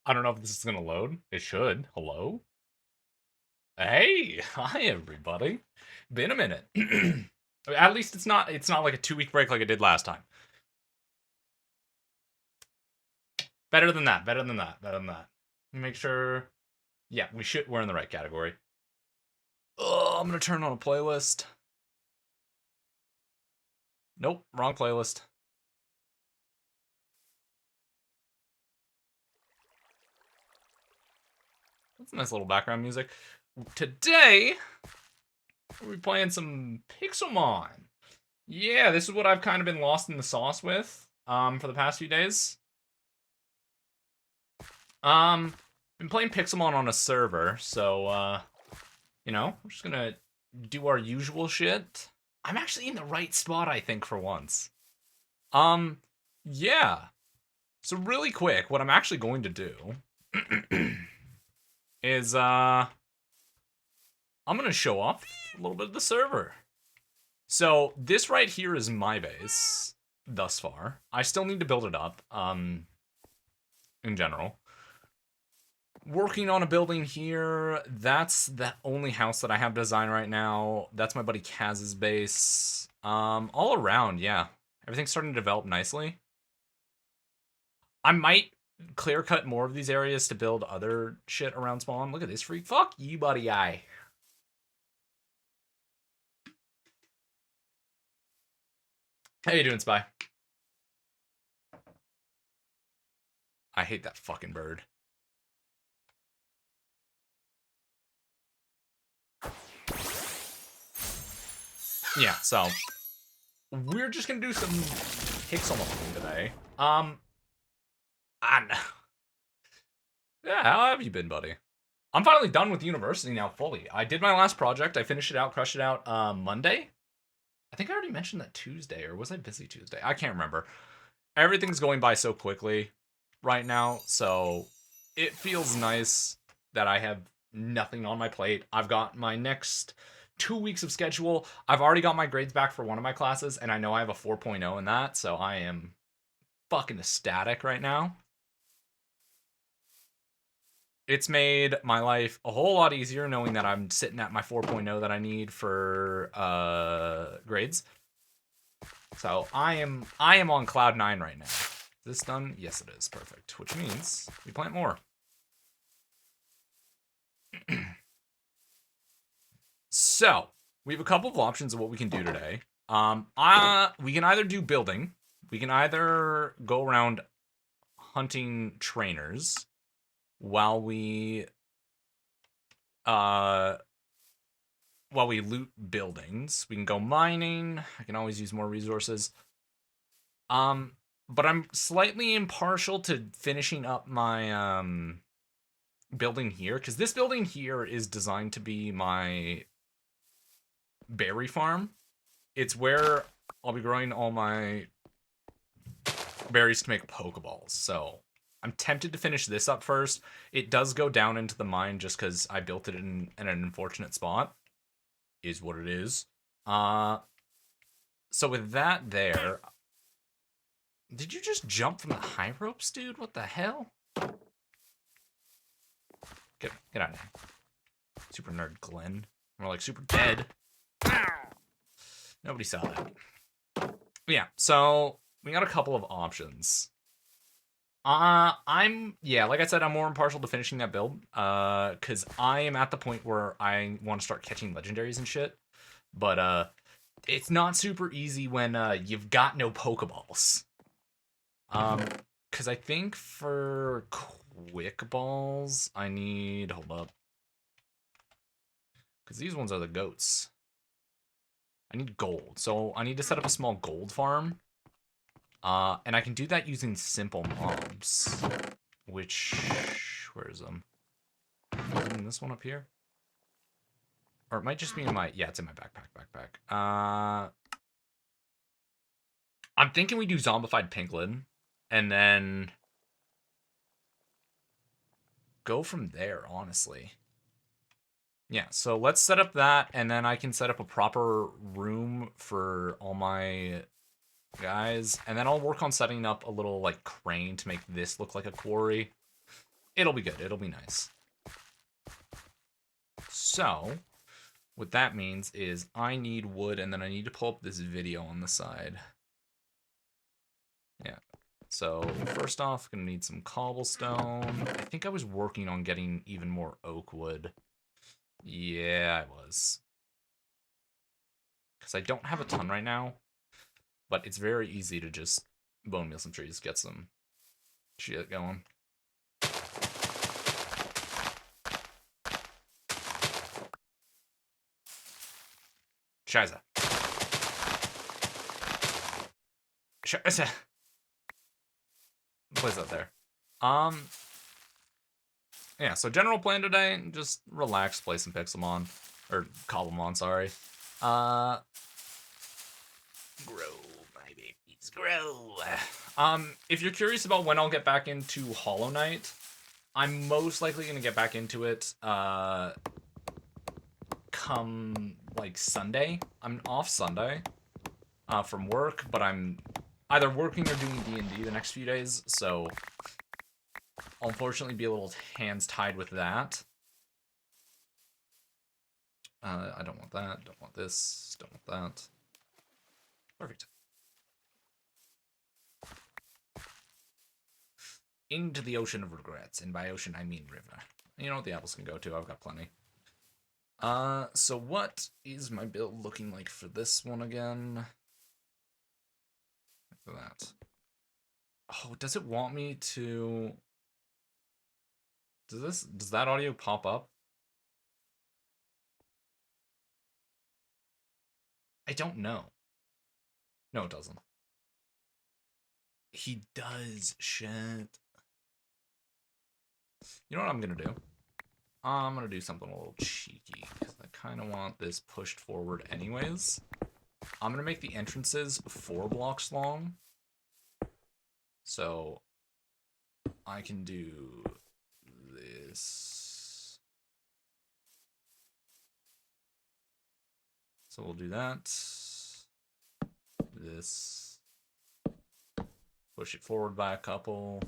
I don't know if this is gonna load. It should. Hello? Hey, hi everybody. Been a minute. At least it's not like a 2 week break like I did last time. Better than that, better than that, better than that. Make sure. Yeah, we're in the right category. Oh, I'm gonna turn on a playlist. Nope, wrong playlist. That's nice little background music. Today, we're playing some Pixelmon. Yeah, this is what I've kind of been lost in the sauce with for the past few days. Um, been playing Pixelmon on a server, so we're just gonna do our usual shit. I'm actually in the right spot, I think, for once. Um, yeah. So really quick, what I'm actually going to do is I'm gonna show off a little bit of the server. So this right here is my base thus far. I still need to build it up, in general. Working on a building here. That's the only house that I have designed right now. That's my buddy Kaz's base. All around, yeah. Everything's starting to develop nicely. I might clear cut more of these areas to build other shit around spawn. Look at this freak. Fuck you, buddy guy. How you doing, Spy? I hate that fucking bird. Yeah, so we're just gonna do some Pixelmon today. I know. Yeah, how have you been, buddy? I'm finally done with university now fully. I did my last project. I finished it out, crushed it out Monday. I think I already mentioned that Tuesday, or was I busy Tuesday? I can't remember. Everything's going by so quickly right now, so it feels nice that I have nothing on my plate. I've got my next 2 weeks of schedule. I've already got my grades back for one of my classes, and I know I have a 4.0 in that, so I am fucking ecstatic right now. It's made my life a whole lot easier knowing that I'm sitting at my 4.0 that I need for grades. So I am on cloud 9 right now. Is this done? Yes, it is. Perfect. Which means we plant more. So we have a couple of options of what we can do today. We can either do building. We can either go around hunting trainers while we loot buildings. We can go mining. I can always use more resources. But I'm slightly impartial to finishing up my building here, because this building here is designed to be my berry farm. It's where I'll be growing all my berries to make Pokeballs. So I'm tempted to finish this up first. It does go down into the mine just because I built it in an unfortunate spot. Is what it is. So with that there, did you just jump from the high ropes, dude? What the hell? Get out of here. Super nerd Glenn. More like super dead. Nobody saw that. Yeah, so we got a couple of options. Like I said, I'm more impartial to finishing that build. Cause I am at the point where I want to start catching legendaries and shit. But it's not super easy when you've got no Pokeballs. Cause I think for quick balls, I need hold up. Cause these ones are the goats. I need gold, so I need to set up a small gold farm. And I can do that using simple mobs. Which, where is them? Isn't this one up here? Or it might just be in my, yeah, it's in my backpack. I'm thinking we do zombified Pinklin, and then go from there, honestly. Yeah, so let's set up that, and then I can set up a proper room for all my guys, and then I'll work on setting up a little like crane to make this look like a quarry. it'll be good. It'll be nice. So, what that means is I need wood, and then I need to pull up this video on the side. Yeah. So, first off, gonna need some cobblestone. I think I was working on getting even more oak wood. Yeah, I was. Because I don't have a ton right now, but it's very easy to just bone meal some trees, get some shit going. Scheiße. Scheiße. Place that there. Yeah, so general plan today, just relax, play some Pixelmon. Or Cobblemon, sorry. Grow, my babies, grow. If you're curious about when I'll get back into Hollow Knight, I'm most likely gonna get back into it, come, like, Sunday. I'm off Sunday, from work, but I'm either working or doing D&D the next few days, so I'll unfortunately be a little hands tied with that. I don't want that, don't want this, don't want that. Perfect. Into the ocean of regrets, and by ocean I mean river. You know what the apples can go to, I've got plenty. So what is my build looking like for this one again? Look at that. Oh, does it want me to... Does that audio pop up? I don't know. No, it doesn't. He does. Shit. You know what I'm gonna do? I'm gonna do something a little cheeky, because I kind of want this pushed forward anyways. I'm gonna make the entrances 4 blocks long. So I can do this. So we'll do that. This. Push it forward by a couple.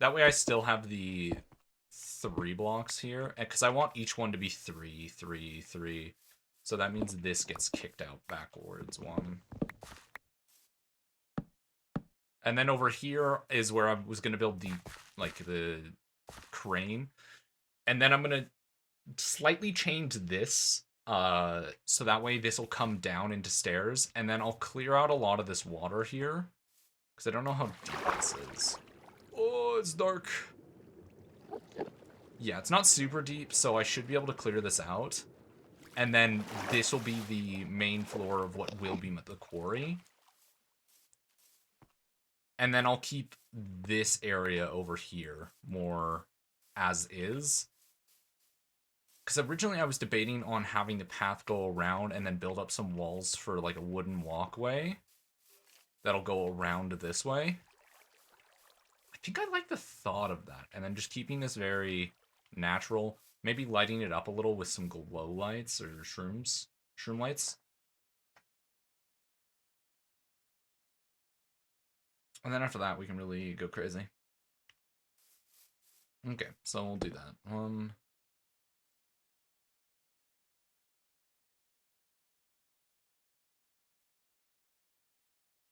That way I still have the 3 blocks here, because I want each one to be 3, 3, 3. So that means this gets kicked out backwards 1. And then over here is where I was going to build the crane. And then I'm going to slightly change this, so that way this will come down into stairs. And then I'll clear out a lot of this water here, because I don't know how deep this is. Oh, it's dark. Yeah, it's not super deep, so I should be able to clear this out. And then this will be the main floor of what will be the quarry. And then I'll keep this area over here more as is. Because originally I was debating on having the path go around and then build up some walls for like a wooden walkway that'll go around this way. I think I like the thought of that. And then just keeping this very natural. Maybe lighting it up a little with some glow lights or shroom lights. And then after that, we can really go crazy. Okay, so we'll do that.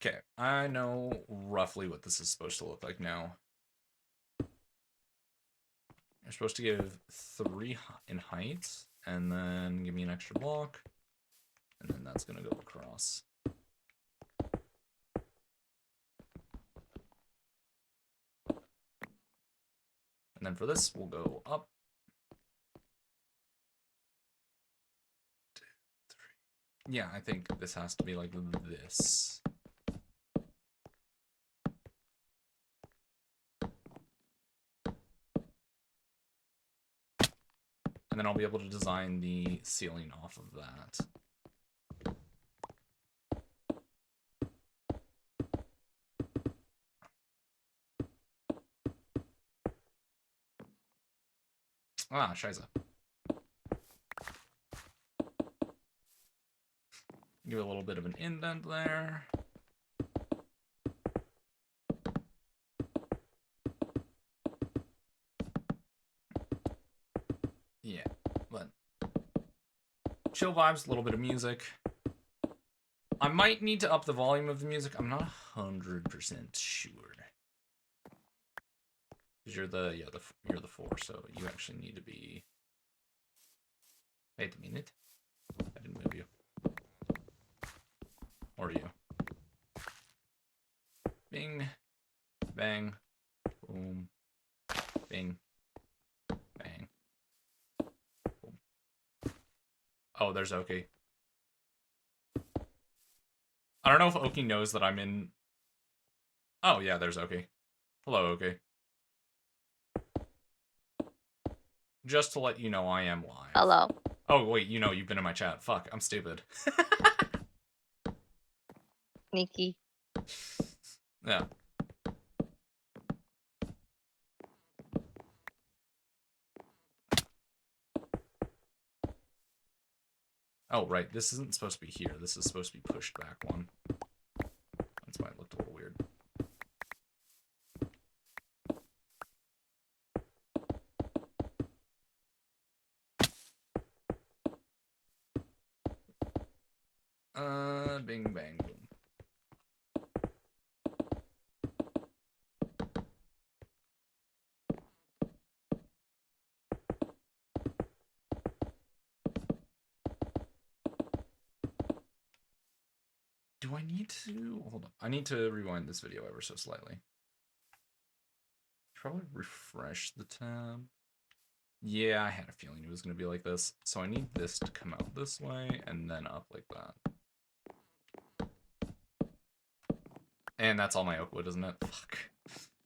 Okay, I know roughly what this is supposed to look like now. You're supposed to give 3 in height, and then give me an extra block, and then that's gonna go across. And then for this, we'll go up. 2, 3. Yeah, I think this has to be like this. And then I'll be able to design the ceiling off of that. Ah, scheiße. Give it a little bit of an indent there. Yeah, but chill vibes, a little bit of music. I might need to up the volume of the music. I'm not 100% sure. Because you're the 4, so you actually need to be. Wait a minute. I didn't move you. Or you. Bing. Bang. Boom. Bing. Bang. Boom. Oh, there's Oki. I don't know if Oki knows that I'm in. Oh, yeah, there's Oki. Hello, Oki. Just to let you know, I am live. Hello. Oh, wait, you know, you've been in my chat. Fuck, I'm stupid. Nikki. Yeah. Oh, right, this isn't supposed to be here. This is supposed to be pushed back one. That's why it looked a little weird. Bing, bang, boom. Do I need to... Hold on. I need to rewind this video ever so slightly. Probably refresh the tab. Yeah, I had a feeling it was going to be like this. So I need this to come out this way and then up like that. And that's all my oak wood, isn't it? Fuck.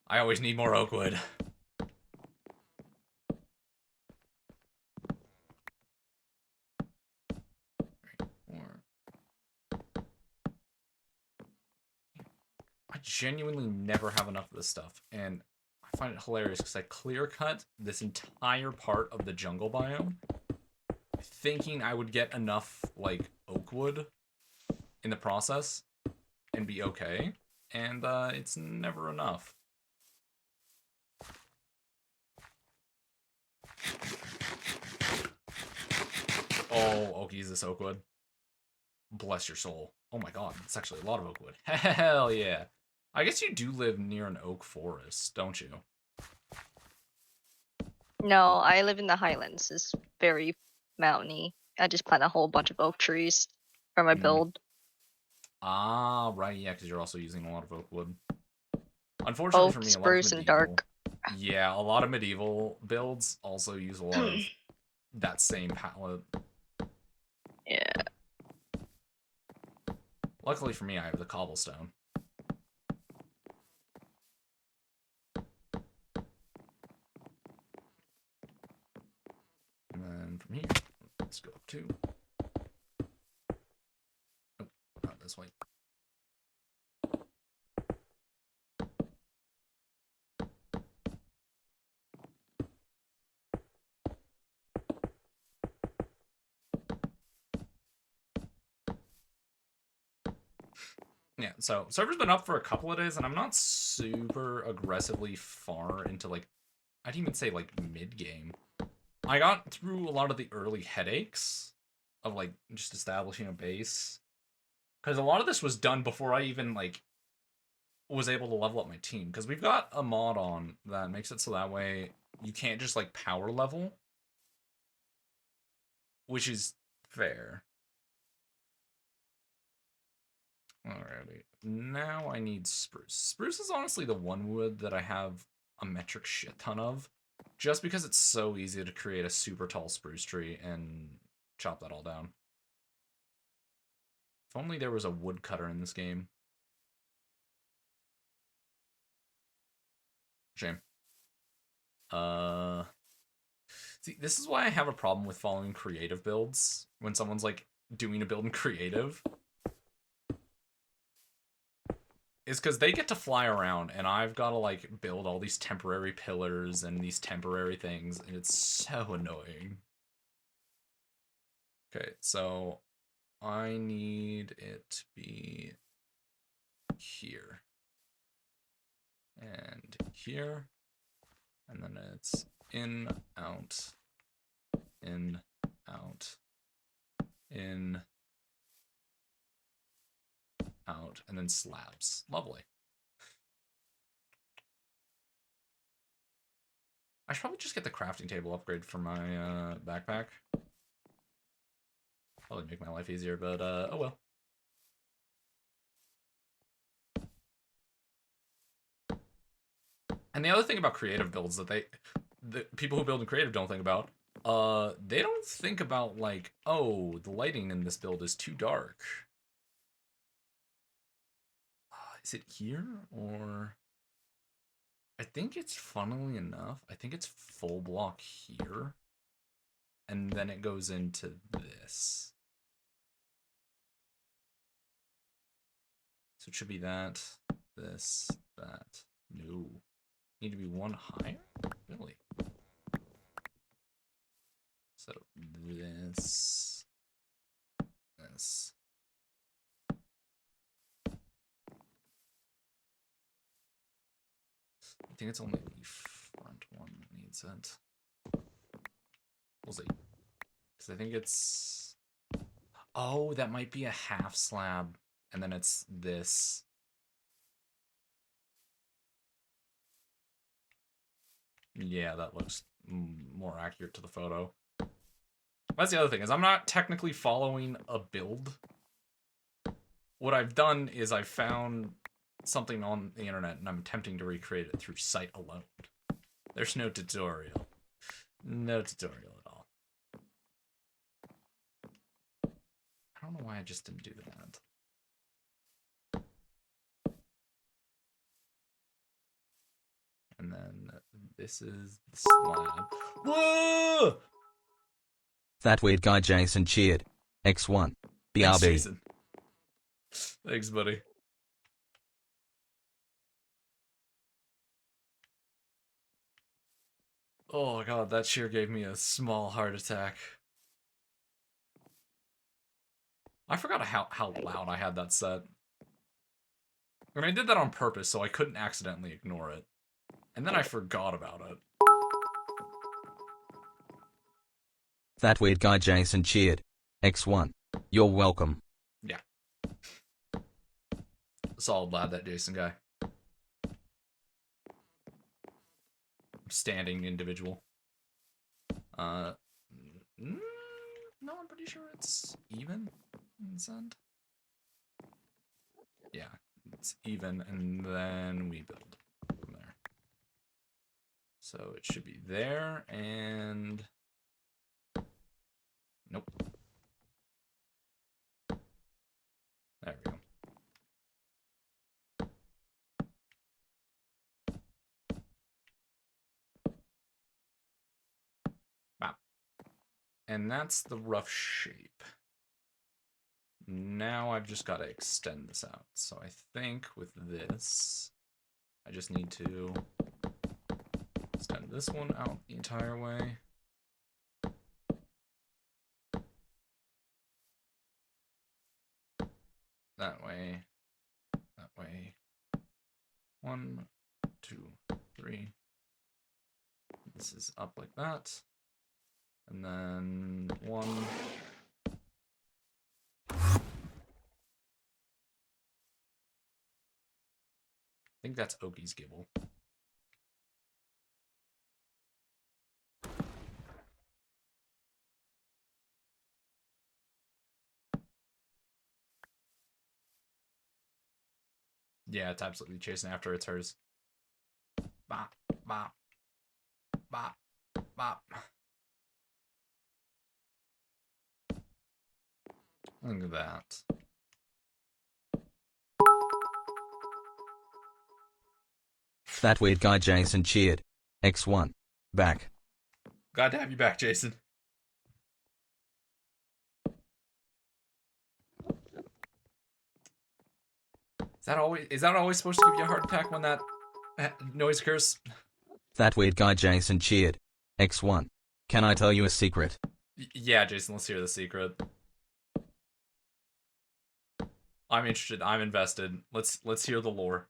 I always need more oak wood. I genuinely never have enough of this stuff, and I find it hilarious because I clear cut this entire part of the jungle biome thinking I would get enough, like, oak wood in the process and be okay, and it's never enough. Oh, okay, is this oak wood? Bless your soul. Oh my god, it's actually a lot of oak wood. Hell yeah. I guess you do live near an oak forest, don't you? No, I live in the Highlands. It's very mountainy. I just plant a whole bunch of oak trees for my build. Ah, right, yeah, because you're also using a lot of oak wood. Unfortunately Oak, for me, a lot of spruce, medieval... and dark. Yeah, a lot of medieval builds also use a lot of that same palette. Yeah. Luckily for me, I have the cobblestone. And then from here, let's go up 2. Oh, not this way. Yeah, so server's been up for a couple of days, and I'm not super aggressively far into, like, I'd even say, like, mid-game. I got through a lot of the early headaches of, like, just establishing a base. Because a lot of this was done before I even, like, was able to level up my team. Because we've got a mod on that makes it so that way you can't just, like, power level. Which is fair. Alrighty. Now I need spruce. Spruce is honestly the one wood that I have a metric shit ton of. Just because it's so easy to create a super tall spruce tree and chop that all down. If only there was a woodcutter in this game. Shame. See, this is why I have a problem with following creative builds. When someone's, like, doing a build in creative. Is because they get to fly around, and I've got to, like, build all these temporary pillars and these temporary things, and it's so annoying. Okay, so I need it to be here. And here. And then it's in, out, in, out, in, out, and then slabs. Lovely. I should probably just get the crafting table upgrade for my backpack. Probably make my life easier, but oh well. And the other thing about creative builds that the people who build in creative don't think about, they don't think about like, oh, the lighting in this build is too dark. Is it here or? I think it's, funnily enough, I think it's full block here. And then it goes into this. So it should be that, this, that. No. Need to be one higher? Really? So this, this. I think it's only the front one that needs it. We'll see. Because I think it's... Oh, that might be a half slab. And then it's this. Yeah, that looks more accurate to the photo. That's the other thing, is I'm not technically following a build. What I've done is I've found something on the internet and I'm attempting to recreate it through sight alone. There's no tutorial. No tutorial at all. I don't know why I just didn't do that. And then this is the slab. Whoa! That weird guy Jason cheered. X1. BRB. Thanks, Jason. Thanks, buddy. Oh god, that cheer gave me a small heart attack. I forgot how loud I had that set. And I did that on purpose so I couldn't accidentally ignore it. And then I forgot about it. That weird guy Jason cheered. X1. You're welcome. Yeah. Solid lad, that Jason guy. Standing individual. No, I'm pretty sure it's even in this end. Yeah, it's even, and then we build from there. So it should be there, and nope. There we go. Wow. And that's the rough shape. Now I've just got to extend this out. So I think with this, I just need to extend this one out the entire way. That way. That way. 1, 2, 3. This is up like that. And then 1. I think that's Oki's Gibble. Yeah, it's absolutely chasing after. It's hers. Bop, bop, bop, bop. Look at that. That weird guy Jason cheered. X1. Back. Glad to have you back, Jason. Is that always supposed to give you a heart attack when that noise occurs? That weird guy Jason cheered. X1. Can I tell you a secret? Yeah, Jason, let's hear the secret. I'm interested. I'm invested. Let's hear the lore.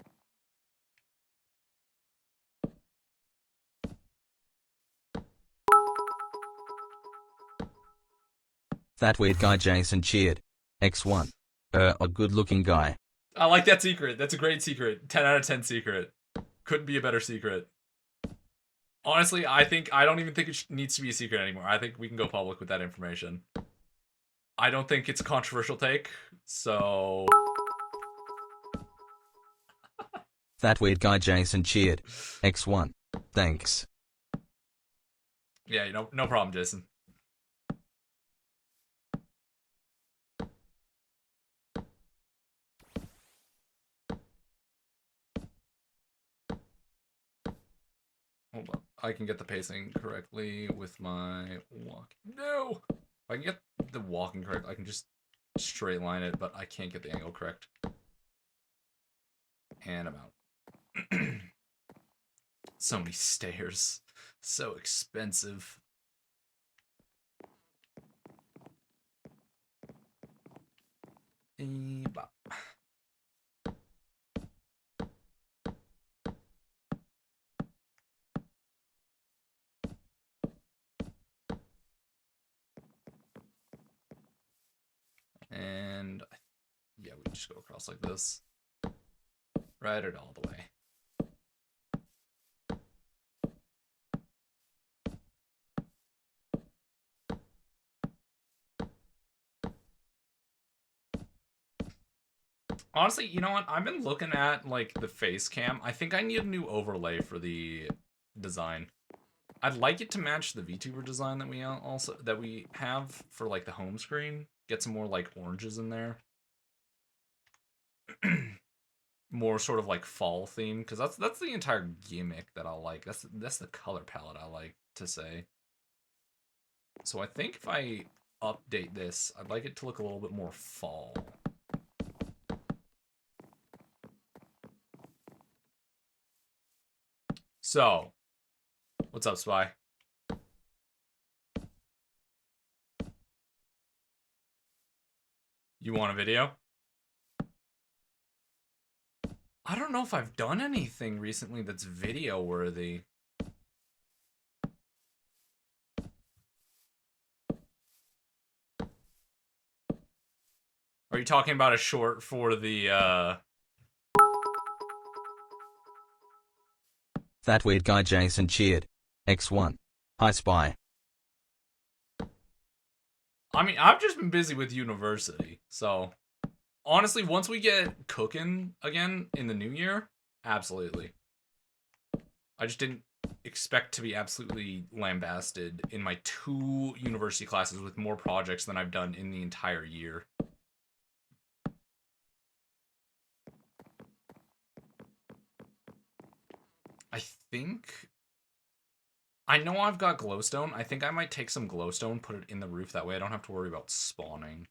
That weird guy Jason cheered. X1. A good-looking guy. I like that secret. That's a great secret. 10 out of 10 secret. Couldn't be a better secret. Honestly, I don't even think it needs to be a secret anymore. I think we can go public with that information. I don't think it's a controversial take, so... That weird guy Jason cheered. X1. Thanks. Yeah, no problem, Jason. Hold on. I can get the pacing correctly with my walk. No! If I can get the walking correct, I can just straight line it, but I can't get the angle correct. And I'm out. So many stairs. So expensive. Bop. And yeah, we just go across like this. Ride it all the way. Honestly, you know what? I've been looking at like the face cam. I think I need a new overlay for the design. I'd like it to match the VTuber design that we have for like the home screen. Get some more like oranges in there. More sort of like fall theme, because that's the entire gimmick that I like. That's the color palette I like to say. So I think if I update this, I'd like it to look a little bit more fall. So, what's up, Spy? You want a video? I don't know if I've done anything recently that's video worthy. Are you talking about a short for the That weird guy Jason cheered. X1. Hi Spy. I mean, I've just been busy with university, so honestly, once we get cooking again in the new year, absolutely. I just didn't expect to be absolutely lambasted in my 2 university classes with more projects than I've done in the entire year. I think... I know I've got glowstone. I think I might take some glowstone, put it in the roof. That way I don't have to worry about spawning.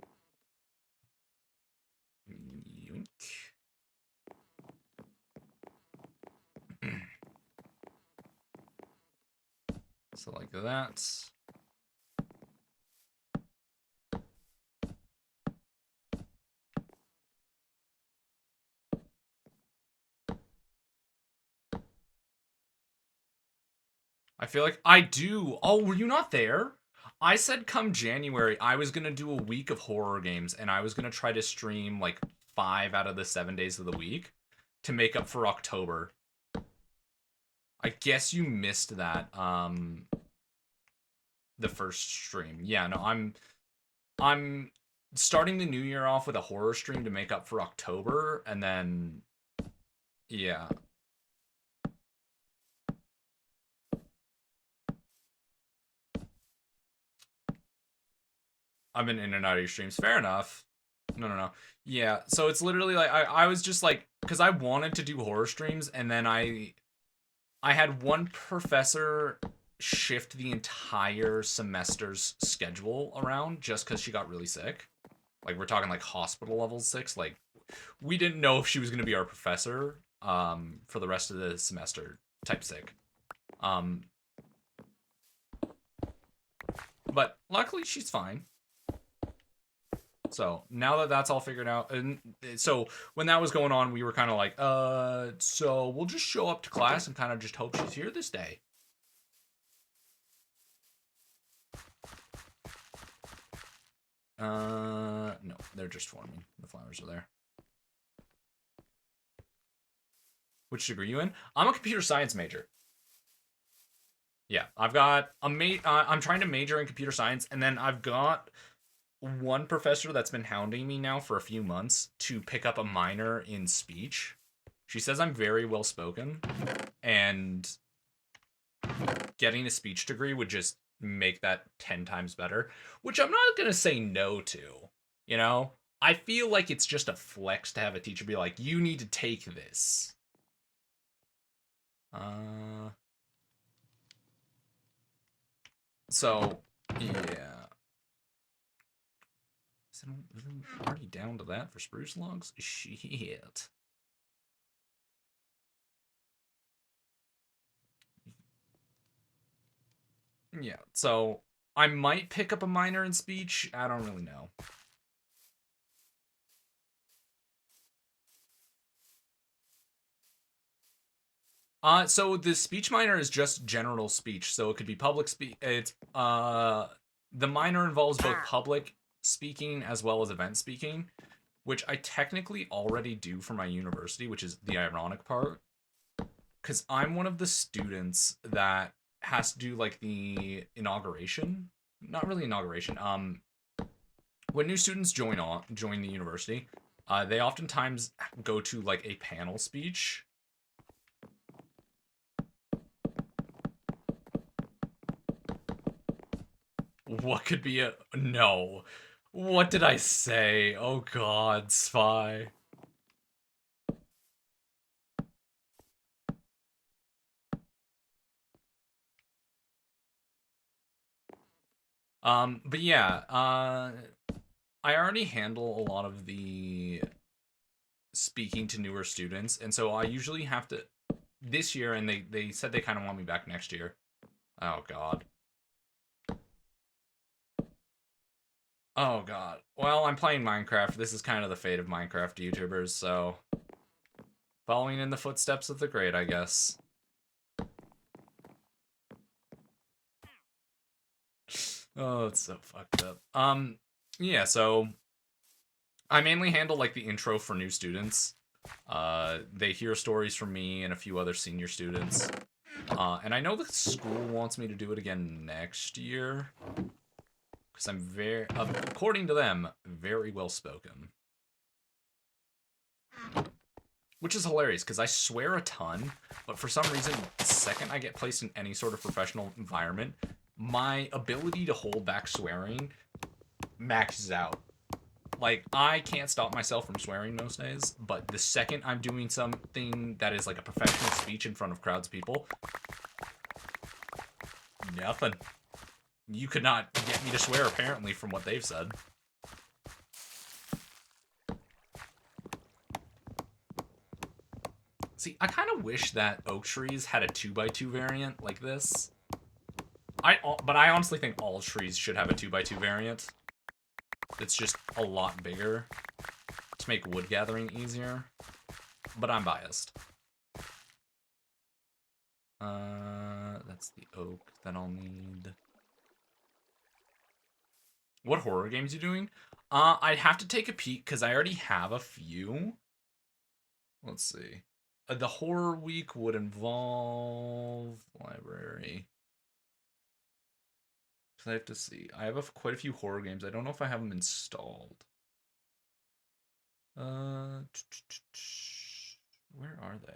Yoink. So like that. I feel like I do. Oh, were you not there? I said come January, I was going to do a week of horror games, and I was going to try to stream like 5 out of the 7 days of the week to make up for October. I guess you missed that, the first stream. Yeah, no, I'm starting the new year off with a horror stream to make up for October, and then, yeah. I've been in and out of your streams. Fair enough. No. Yeah, so it's literally like, I was just like, because I wanted to do horror streams, and then I had one professor shift the entire semester's schedule around just because she got really sick. Like, we're talking like hospital level 6. Like, we didn't know if she was going to be our professor for the rest of the semester type sick. But luckily she's fine. So now that that's all figured out, and so when that was going on, we were kind of like, so we'll just show up to class and kind of just hope she's here this day. No, they're just forming. The flowers are there. Which degree are you in? I'm a computer science major. Yeah, I've got a I'm trying to major in computer science, and then I've got one professor that's been hounding me now for a few months to pick up a minor in speech. She says I'm very well spoken, and getting a speech degree would just make that 10 times better, which I'm not going to say no to. You know, I feel like it's just a flex to have a teacher be like, you need to take this. So, yeah. Is it already down to that for spruce logs? Shit. Yeah, so I might pick up a minor in speech. I don't really know. So the speech minor is just general speech, so it could be public speech. It's the minor involves both public speaking as well as event speaking, which I technically already do for my university, which is the ironic part, because I'm one of the students that has to do like the inauguration. Not really inauguration. When new students join the university, they oftentimes go to like a panel speech. What could be a no? What did I say? Oh God, spy. But yeah, I already handle a lot of the speaking to newer students, and so I usually have to this year, and they said they kind of want me back next year. Oh God. Oh God. Well, I'm playing Minecraft. This is kind of the fate of Minecraft YouTubers, so following in the footsteps of the great, I guess. Oh, it's so fucked up. Yeah, so I mainly handle like the intro for new students. They hear stories from me and a few other senior students. And I know the school wants me to do it again next year. Because I'm very, according to them, very well spoken. Which is hilarious, because I swear a ton, but for some reason, the second I get placed in any sort of professional environment, my ability to hold back swearing maxes out. Like, I can't stop myself from swearing most days, but the second I'm doing something that is like a professional speech in front of crowds of people, nothing. You could not get me to swear, apparently, from what they've said. See, I kind of wish that oak trees had a 2x2 variant like this. But I honestly think all trees should have a 2x2 variant. It's just a lot bigger to make wood gathering easier. But I'm biased. That's the oak that I'll need. What horror games are you doing? I'd have to take a peek because I already have a few. Let's see. The horror week would involve library. Because I have to see. I have quite a few horror games. I don't know if I have them installed. Where are they?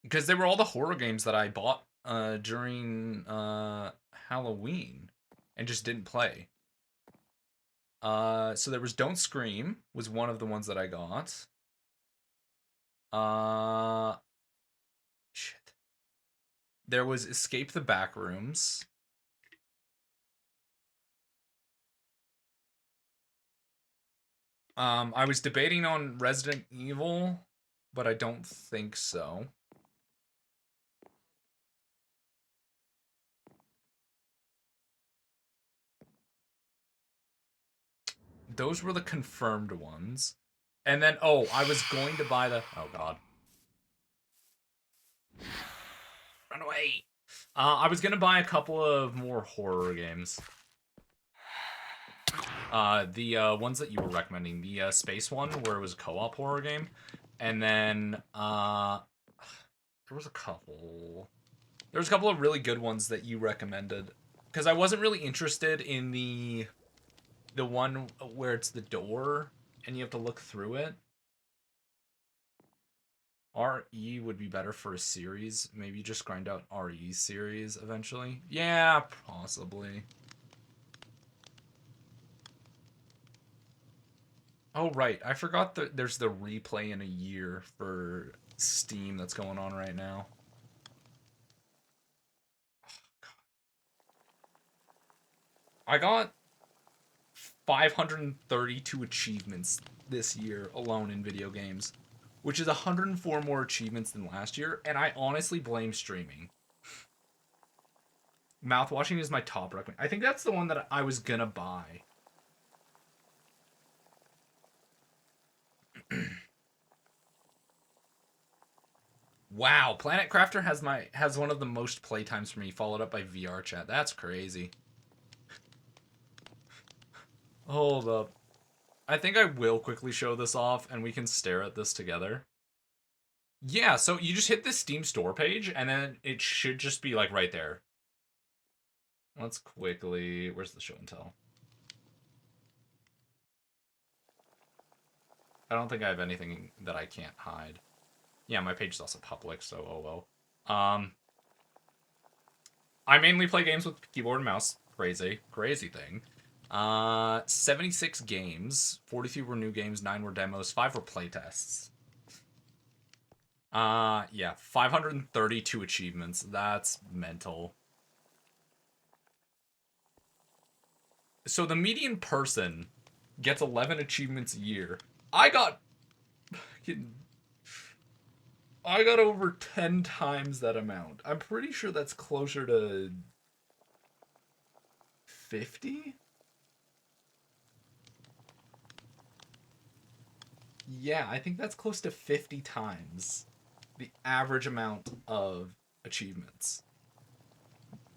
Because they were all the horror games that I bought during Halloween and just didn't play. So there was Don't Scream was one of the ones that I got. Shit. There was Escape the Backrooms. I was debating on Resident Evil, but I don't think so. Those were the confirmed ones. And then, oh, I was going to buy the... Oh, God. Run away. I was gonna buy a couple of more horror games. The ones that you were recommending, the space one where it was a co-op horror game, and then there was a couple. There was a couple of really good ones that you recommended, because I wasn't really interested in the one where it's the door and you have to look through it. RE would be better for a series. Maybe just grind out RE series eventually. Yeah, possibly. Oh, right. I forgot that there's the replay in a year for Steam that's going on right now. I got 532 achievements this year alone in video games, which is 104 more achievements than last year, and I honestly blame streaming. Mouthwashing is my top recommend. I think that's the one that I was gonna buy. Wow, Planet Crafter has one of the most playtimes for me, followed up by VR chat. That's crazy. Hold up. I think I will quickly show this off and we can stare at this together. Yeah, so you just hit the Steam store page and then it should just be like right there. Let's quickly, where's the show and tell? I don't think I have anything that I can't hide. Yeah, my page is also public, so oh well. I mainly play games with keyboard and mouse. Crazy thing. 76 games, 43 were new games, 9 were demos, 5 were playtests. Yeah, 532 achievements. That's mental. So the median person gets 11 achievements a year. I got over 10 times that amount. I'm pretty sure that's closer to 50? Yeah, I think that's close to 50 times the average amount of achievements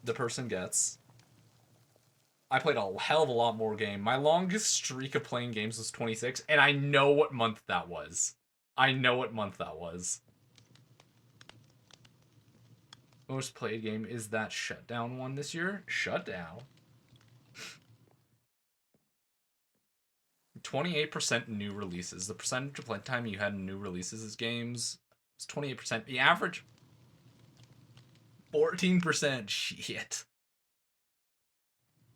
the person gets. I played a hell of a lot more game. My longest streak of playing games was 26, and I know what month that was. Most played game is that Shutdown one this year. Shutdown. 28% new releases. The percentage of playtime you had in new releases as games was 28%. The average 14%. Shit.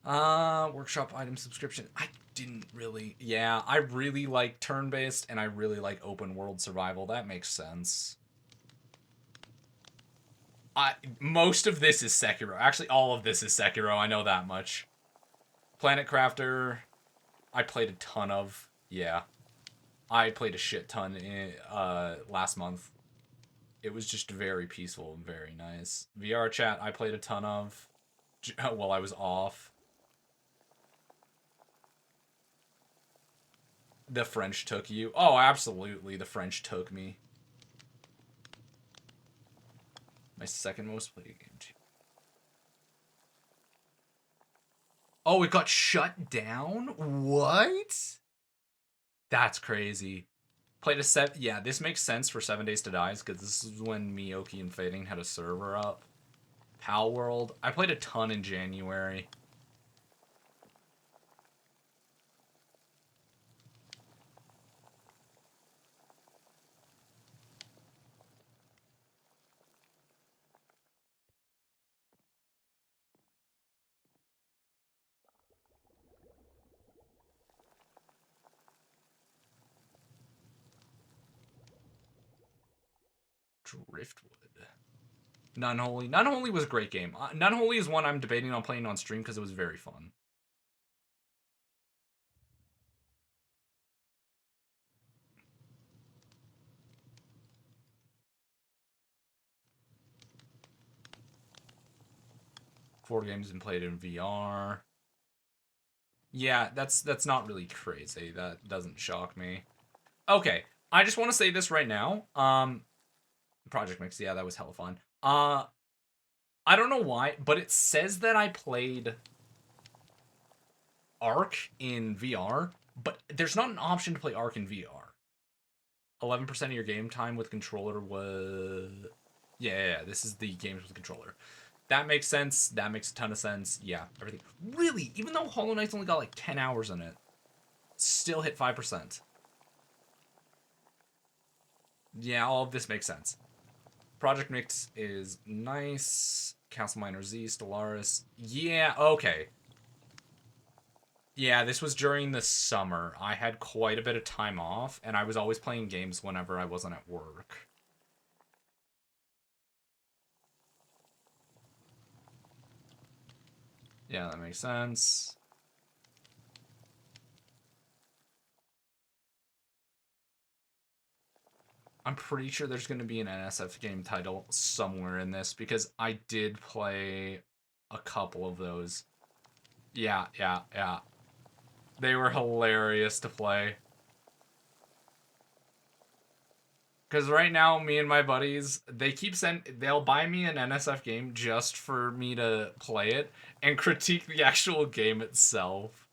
Workshop item subscription. I didn't really. Yeah, I really like turn-based and I really like open world survival. That makes sense. Most of this is Sekiro. Actually, all of this is Sekiro. I know that much. Planet Crafter, I played a ton of. Yeah, I played a shit ton in last month. It was just very peaceful and very nice. VR chat, I played a ton of while I was off. The French took you. Oh, absolutely, the French took me. My second most played game too. Oh, it got shut down? What? That's crazy. Played a set. Yeah, this makes sense for 7 Days to Die because this is when Miyoki and Fading had a server up. Pal World. I played a ton in January. Driftwood. Nunholy. Nunholy was a great game. Nunholy is one I'm debating on playing on stream because it was very fun. Four games and played in VR. Yeah, that's not really crazy. That doesn't shock me. Okay, I just want to say this right now. Project Mix, yeah, that was hella fun. I don't know why, but it says that I played Ark in VR, but there's not an option to play Ark in VR. 11% of your game time with controller was... Yeah, this is the games with controller. That makes sense. That makes a ton of sense. Yeah, everything. Really, even though Hollow Knight's only got like 10 hours in it, still hit 5%. Yeah, all of this makes sense. Project Mix is nice. Castle Miner Z, Stellaris. Yeah, okay. Yeah, this was during the summer. I had quite a bit of time off, and I was always playing games whenever I wasn't at work. Yeah, that makes sense. I'm pretty sure there's going to be an NSF game title somewhere in this, because I did play a couple of those. Yeah. They were hilarious to play. Because right now, me and my buddies, they'll buy me an NSF game just for me to play it and critique the actual game itself.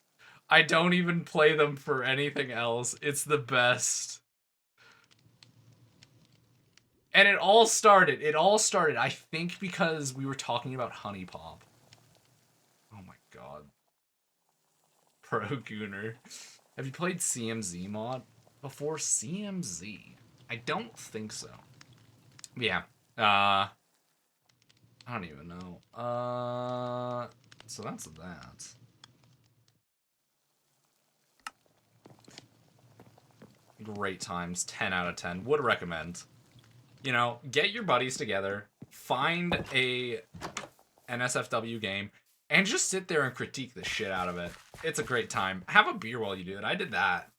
I don't even play them for anything else. It's the best. And it all started, I think, because we were talking about Honey Pop. Oh my god. Pro Gooner. Have you played CMZ mod before? CMZ? I don't think so. Yeah. I don't even know. So that's that. Great times. 10 out of 10. Would recommend. You know, get your buddies together, find a NSFW game, and just sit there and critique the shit out of it. It's a great time. Have a beer while you do it. I did that.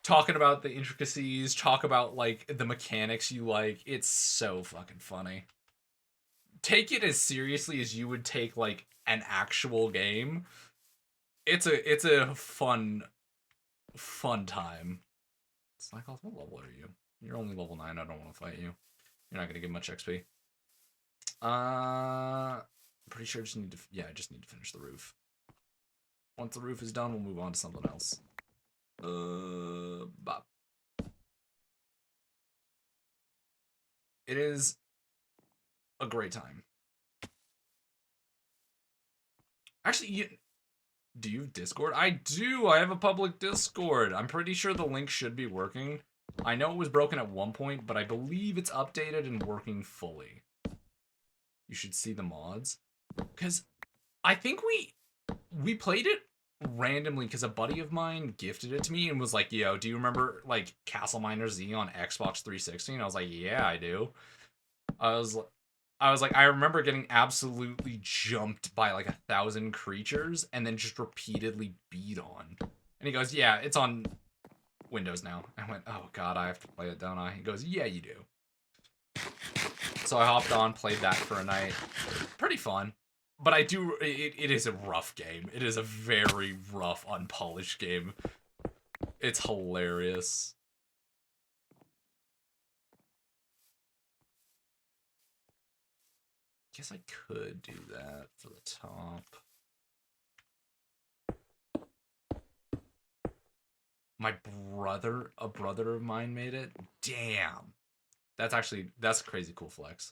Talking about the intricacies, talk about, like, the mechanics you like. It's so fucking funny. Take it as seriously as you would take, like, an actual game. It's a fun time. Cyclops, what level are you? You're only level 9. I don't want to fight you. You're not gonna get much XP. I'm pretty sure I just need to... Yeah, I just need to finish the roof. Once the roof is done, we'll move on to something else. Bop. It is a great time. Actually, do you have Discord? I do! I have a public Discord. I'm pretty sure the link should be working. I know it was broken at one point, but I believe it's updated and working fully. You should see the mods. Because I think we played it randomly because a buddy of mine gifted it to me and was like, yo, do you remember, like, Castle Miner Z on Xbox 360? And I was like, yeah, I do. I was like, I remember getting absolutely jumped by like 1,000 creatures and then just repeatedly beat on. And he goes, yeah, it's on Windows now. I went, oh god, I have to play it, don't I? He goes, yeah, you do. So I hopped on, played that for a night. Pretty fun. But it is a rough game. It is a very rough, unpolished game. It's hilarious. Guess I could do that for the top. A brother of mine made it? Damn. That's a crazy cool flex.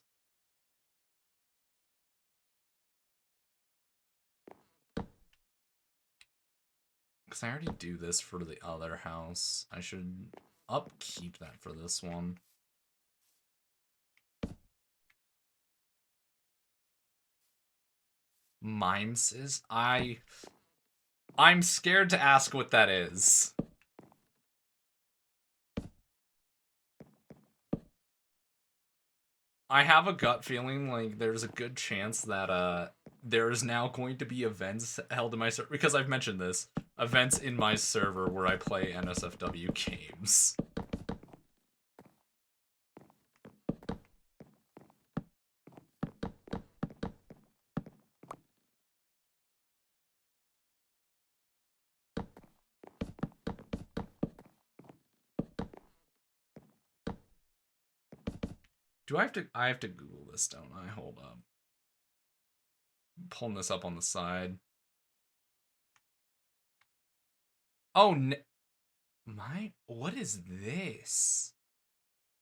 Because I already do this for the other house. I should upkeep that for this one. Mimes I'm scared to ask what that is. I have a gut feeling like there's a good chance that there's now going to be events held in my server, because I've mentioned this, events in my server where I play NSFW games. Do I have to? I have to Google this, don't I? Hold up. I'm pulling this up on the side. Oh, what is this?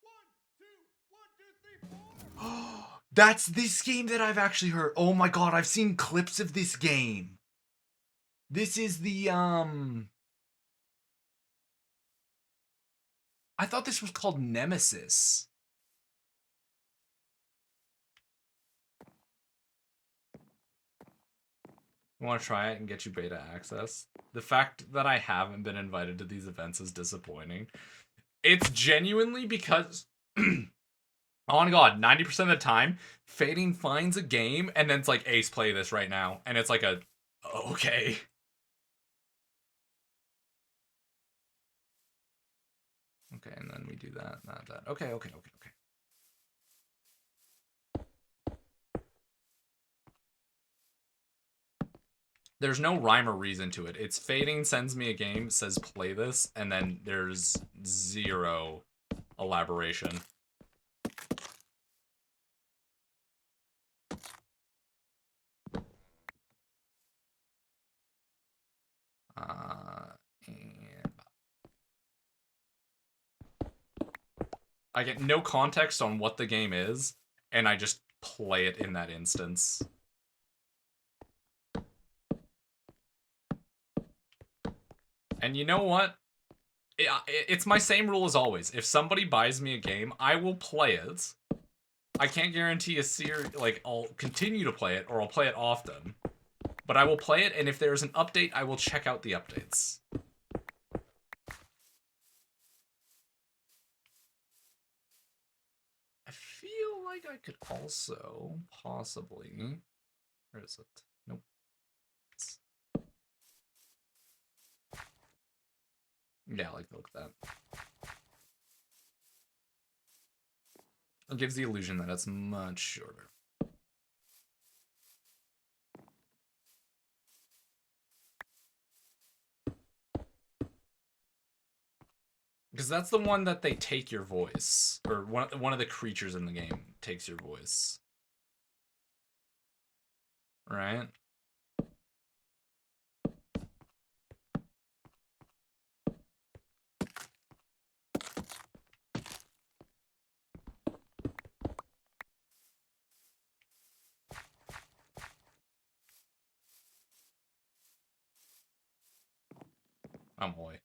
1, 2, 1, 2, 3, 4. That's this game that I've actually heard. Oh my god, I've seen clips of this game. This is the I thought this was called Nemesis. You want to try it and get you beta access? The fact that I haven't been invited to these events is disappointing. It's genuinely because, oh my god, 90% of the time, Fading finds a game and then it's like, Ace, play this right now. And it's like a, okay. Okay, and then we do that, that. Okay. There's no rhyme or reason to it. It's Fading sends me a game, says play this, and then there's zero elaboration. And I get no context on what the game is, and I just play it in that instance. And you know what? It's my same rule as always. If somebody buys me a game, I will play it. I can't guarantee a series, like, I'll continue to play it, or I'll play it often. But I will play it, and if there's an update, I will check out the updates. I feel like I could also possibly... Where is it? Nope. Yeah, I like the look at that. It gives the illusion that it's much shorter. Because that's the one that they take your voice. Or one of the creatures in the game takes your voice. Right? I'm hoy.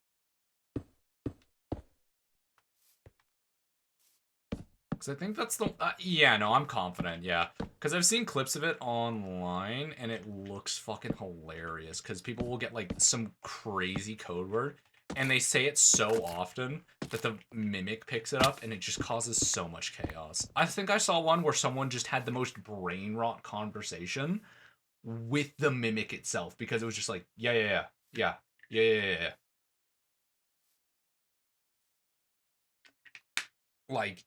Because I think that's the... yeah, no, I'm confident, yeah. Because I've seen clips of it online, and it looks fucking hilarious. Because people will get, like, some crazy code word, and they say it so often that the Mimic picks it up, and it just causes so much chaos. I think I saw one where someone just had the most brain rot conversation with the Mimic itself, because it was just like, yeah. Like,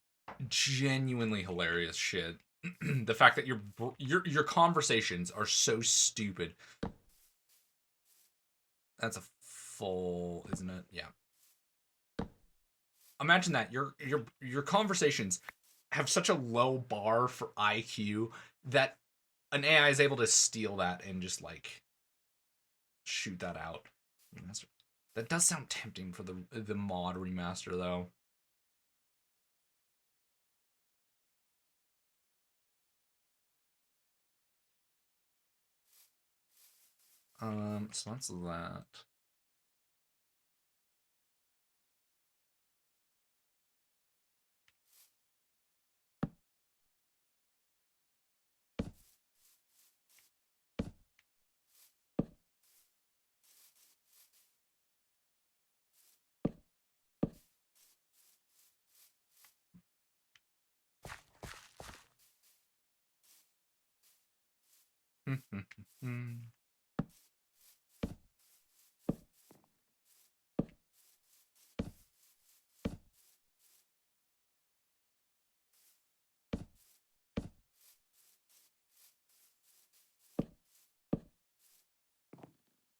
genuinely hilarious shit. The fact that your conversations are so stupid. That's a full, isn't it? Yeah. Imagine that your conversations have such a low bar for IQ that an AI is able to steal that and just like shoot that out. That does sound tempting for the mod remaster though. So that's that.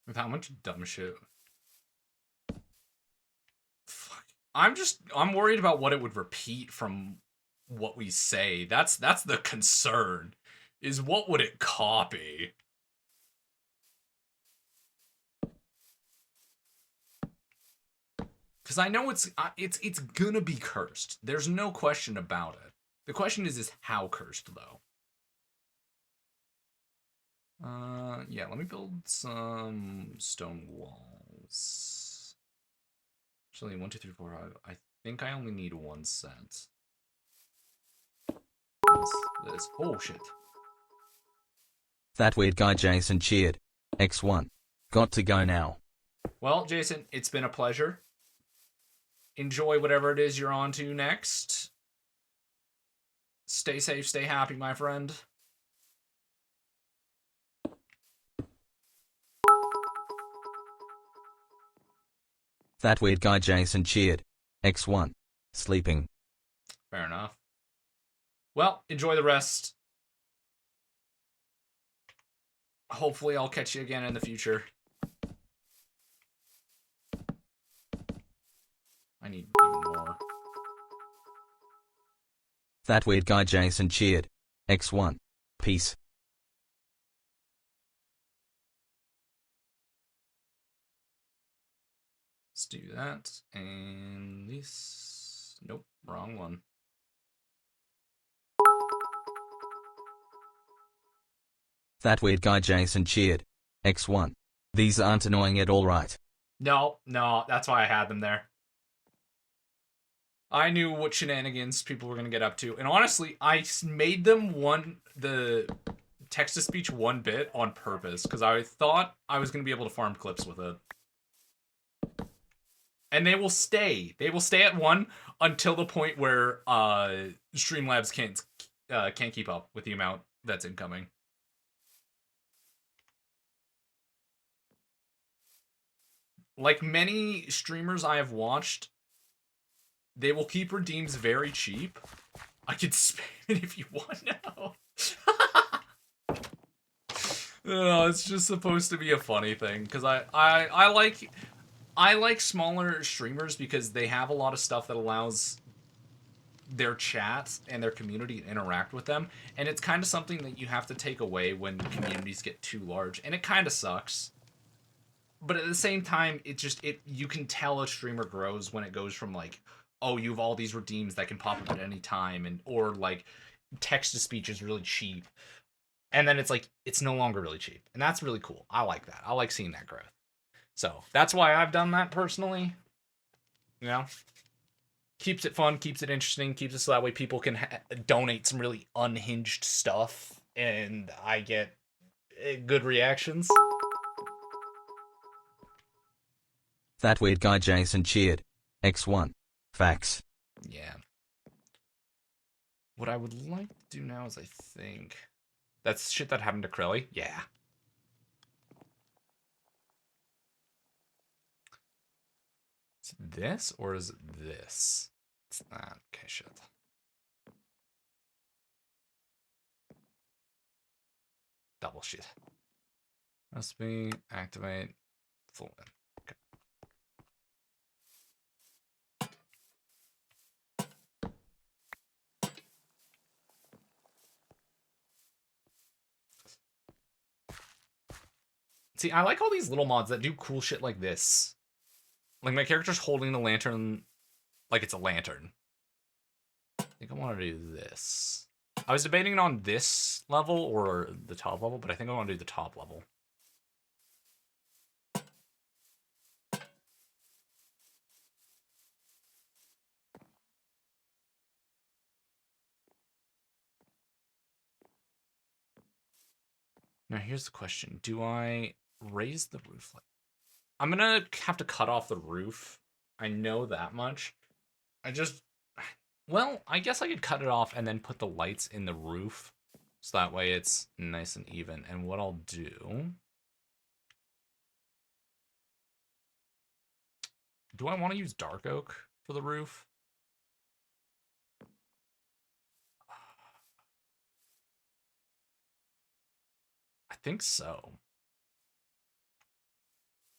With how much dumb shit. Fuck. I'm worried about what it would repeat from what we say. That's the concern. Is what would it copy? Because I know it's gonna be cursed. There's no question about it. The question is how cursed though. Yeah, let me build some stone walls. Actually, 1, 2, 3, 4, 5. I think I only need one set. This. Oh shit. That weird guy Jason cheered. X1. Got to go now. Well, Jason, it's been a pleasure. Enjoy whatever it is you're on to next. Stay safe, stay happy, my friend. That weird guy Jason cheered. X1. Sleeping. Fair enough. Well, enjoy the rest. Hopefully I'll catch you again in the future. I need even more. That weird guy Jason cheered. X1. Peace. Let's do that. And this. Nope, wrong one. That weird guy Jason cheered. X1. These aren't annoying at all, right? No, that's why I had them there. I knew what shenanigans people were going to get up to. And honestly, I made them the text-to-speech 1 bit on purpose, because I thought I was going to be able to farm clips with it. And they will stay. They will stay at 1 until the point where Streamlabs can't keep up with the amount that's incoming. Like many streamers I have watched, they will keep redeems very cheap. I could spam it if you want now. No, it's just supposed to be a funny thing, because I like smaller streamers because they have a lot of stuff that allows their chat and their community to interact with them, and it's kind of something that you have to take away when communities get too large, and it kind of sucks. But at the same time, you can tell a streamer grows when it goes from like, oh, you have all these redeems that can pop up at any time, or like text to speech is really cheap, and then it's like it's no longer really cheap, and that's really cool. I like that. I like seeing that growth. So that's why I've done that personally. You know, keeps it fun, keeps it interesting, keeps it so that way people can donate some really unhinged stuff, and I get good reactions. That weird guy Jason cheered. X1. Facts. Yeah. What I would like to do now is I think... That's shit that happened to Krelly? Yeah. Is it this or is it this? It's that. Okay, shit. Double shit. Must be activate full win. Okay. See, I like all these little mods that do cool shit like this. Like my character's holding the lantern like it's a lantern. I think I want to do this. I was debating on this level or the top level, but I think I want to do the top level. Now here's the question. Do I raise the roof? I'm gonna have to cut off the roof. I know that much. Well, I guess I could cut it off and then put the lights in the roof. So that way it's nice and even. And what I'll do... Do I want to use dark oak for the roof? I think so.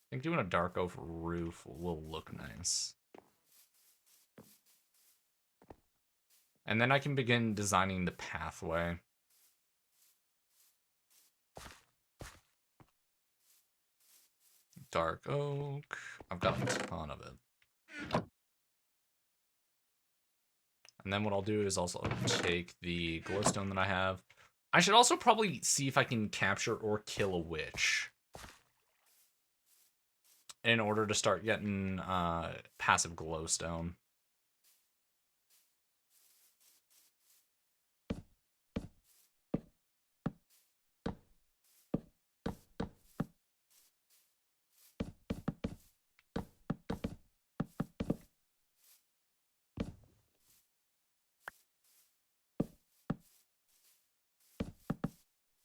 I think doing a dark oak roof will look nice. And then I can begin designing the pathway. Dark oak. I've got a ton of it. And then what I'll do is also take the glowstone that I have. I should also probably see if I can capture or kill a witch in order to start getting passive glowstone.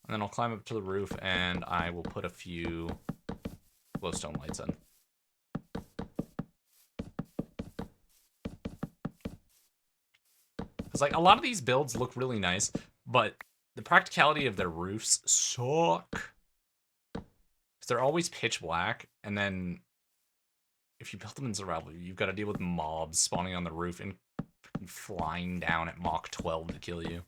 And then I'll climb up to the roof and I will put a few glowstone lights in. Because like a lot of these builds look really nice, but the practicality of their roofs suck. Because they're always pitch black, and then if you build them in survival, you've got to deal with mobs spawning on the roof and flying down at Mach 12 to kill you.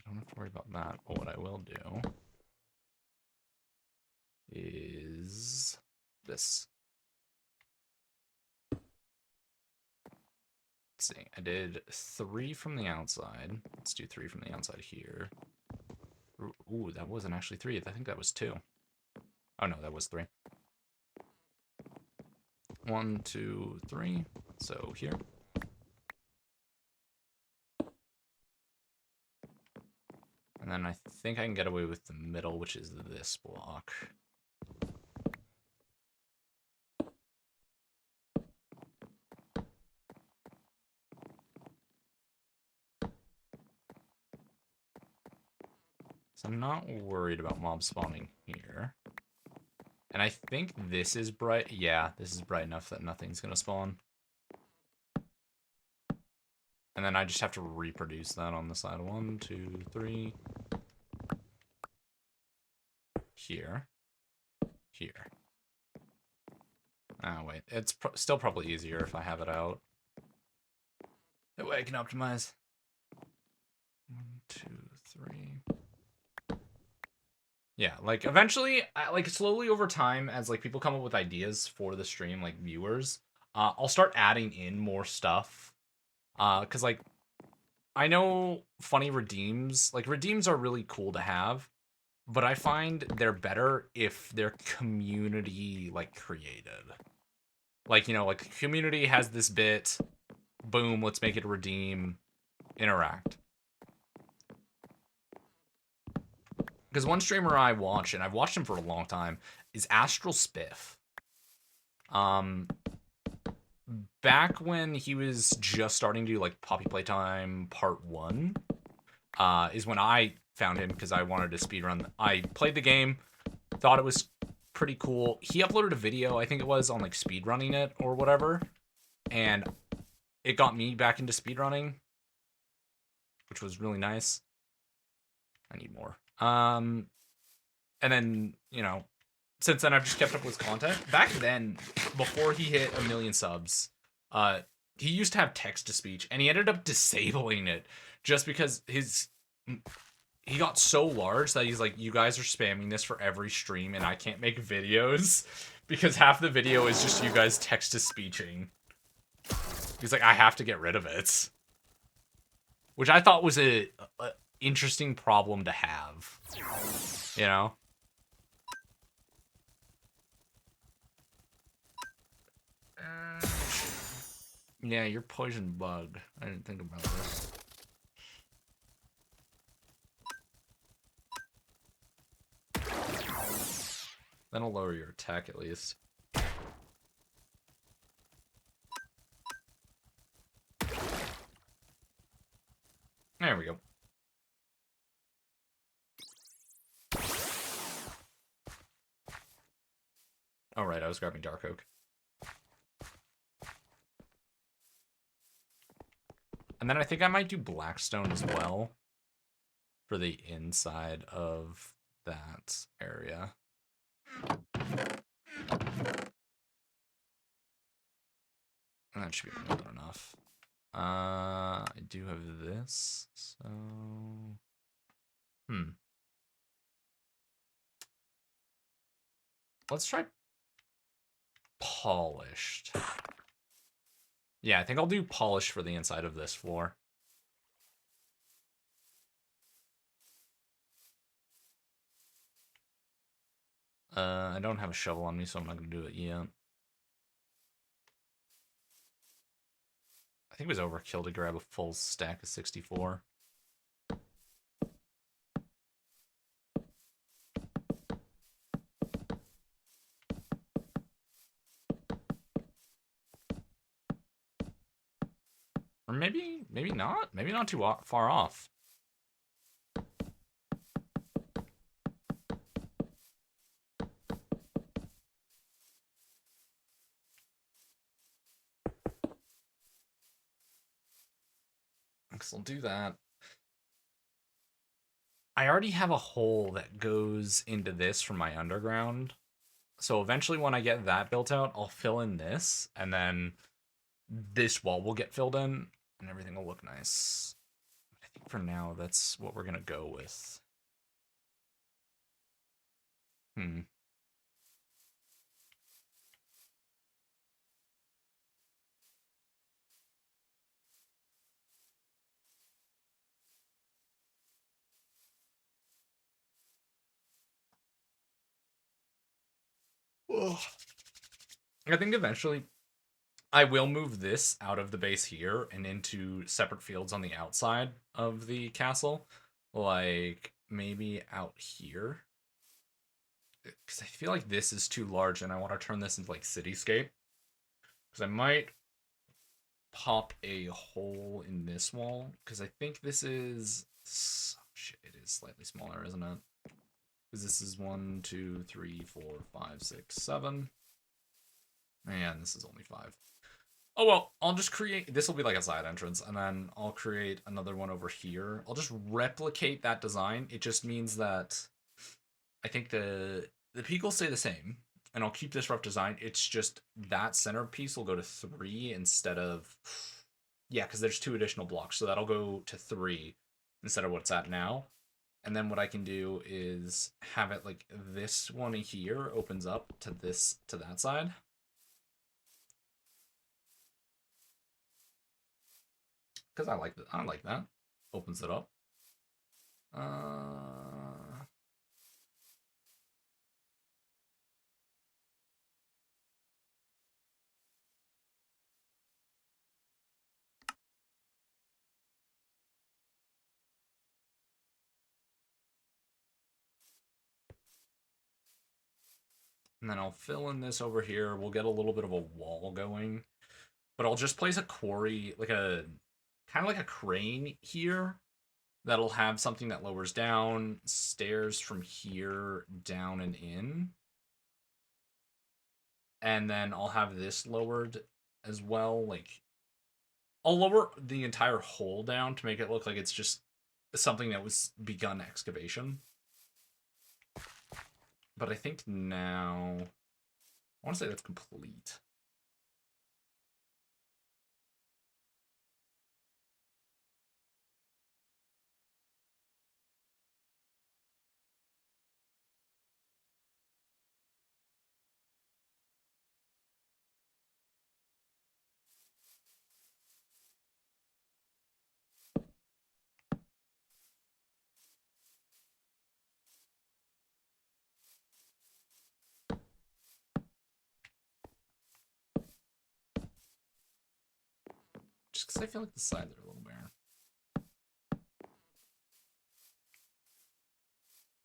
I don't have to worry about that, but what I will do is this. Let's see, I did 3 from the outside. Let's do 3 from the outside here. Ooh, that wasn't actually 3. I think that was 2. Oh no, that was 3. 1, 2, 3. So here. And then I think I can get away with the middle, which is this block. So I'm not worried about mob spawning here. And I think this is bright. Yeah, this is bright enough that nothing's going to spawn. And then I just have to reproduce that on the side. 1, 2, 3. Here. Here. Oh, wait. It's still probably easier if I have it out. That way I can optimize. 1, 2, 3. Yeah, like eventually, like slowly over time, as like people come up with ideas for the stream, like viewers, I'll start adding in more stuff. Cause like, I know funny redeems, like redeems are really cool to have, but I find they're better if they're community like created. Like, you know, like the community has this bit, boom, let's make it a redeem, interact. Because one streamer I watch, and I've watched him for a long time, is Astral Spiff. Back when he was just starting to do like Poppy Playtime Part 1, is when I found him because I wanted to speedrun. I played the game, thought it was pretty cool. He uploaded a video, I think it was, on like speedrunning it or whatever, and it got me back into speedrunning, which was really nice. I need more. And then, you know, since then I've just kept up with his content. Back then, before he hit 1 million subs, he used to have text-to-speech, and he ended up disabling it just because he got so large that he's like, you guys are spamming this for every stream, and I can't make videos because half the video is just you guys text-to-speeching. He's like, I have to get rid of it. Which I thought was a interesting problem to have. You know? Yeah, you're poison bug. I didn't think about this. That'll lower your attack at least. There we go. All right, I was grabbing dark oak. And then I think I might do Blackstone as well for the inside of that area. And that should be more than enough. I do have this, so... Let's try polished. Yeah, I think I'll do polished for the inside of this floor. I don't have a shovel on me, so I'm not going to do it yet. I think it was overkill to grab a full stack of 64. Or maybe not. Maybe not too far off. Because I'll do that. I already have a hole that goes into this from my underground. So eventually when I get that built out, I'll fill in this, and then this wall will get filled in, and everything will look nice. I think for now, that's what we're going to go with. I think eventually I will move this out of the base here and into separate fields on the outside of the castle. Like, maybe out here. Because I feel like this is too large and I want to turn this into, like, cityscape. Because I might pop a hole in this wall. Because I think this is... Oh, shit, it is slightly smaller, isn't it? Because this is 1, 2, 3, 4, 5, 6, 7. And this is only 5. Oh, well, I'll just create... This will be like a side entrance, and then I'll create another one over here. I'll just replicate that design. It just means that I think the peak will stay the same, and I'll keep this rough design. It's just that center piece will go to 3 instead of... Yeah, because there's 2 additional blocks, so that'll go to 3 instead of what's at now. And then what I can do is have it like this one here opens up to that side. Because I like that. I like that. Opens it up. And then I'll fill in this over here. We'll get a little bit of a wall going. But I'll just place a quarry, like a kind of like a crane here. That'll have something that lowers down, stairs from here down and in. And then I'll have this lowered as well. Like, I'll lower the entire hole down to make it look like it's just something that was begun excavation. But I think now... I want to say that's complete. Just because I feel like the sides are a little bare.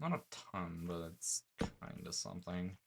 Not a ton, but it's kind of something.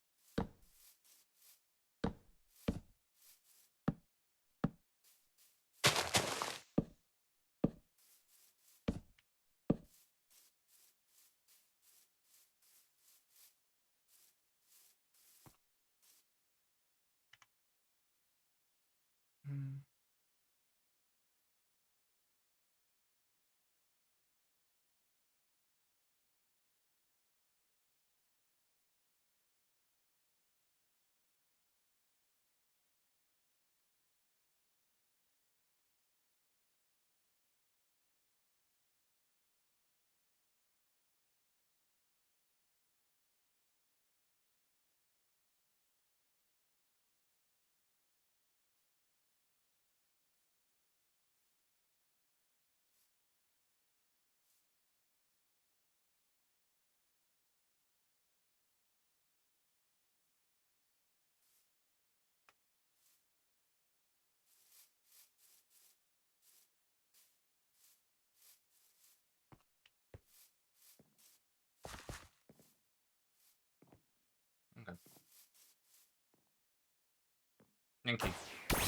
Yankee. Oh,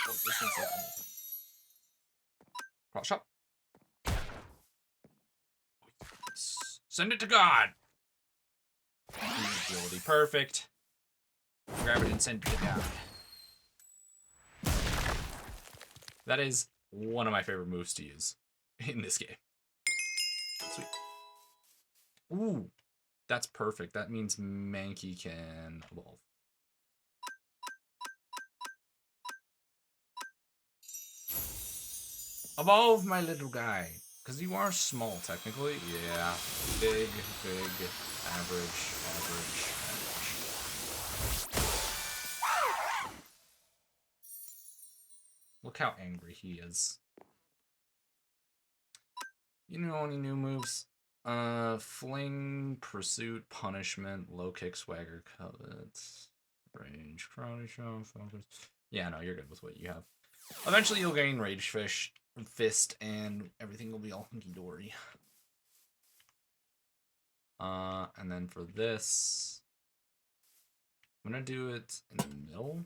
this one's like cross shot. Send it to God. Agility, perfect. Grab it and send it to God. That is one of my favorite moves to use in this game. Sweet. Ooh, that's perfect. That means Mankey can evolve. Evolve, my little guy. Because you are small, technically. Yeah. Big, average. Look how angry he is. You know any new moves? Fling, Pursuit, Punishment, Low Kick, Swagger, Covet, Rage, Karate Chop, Focus. Yeah, no, you're good with what you have. Eventually you'll gain Rage Fist, and everything will be all hunky-dory. And then for this, I'm gonna do it in the middle.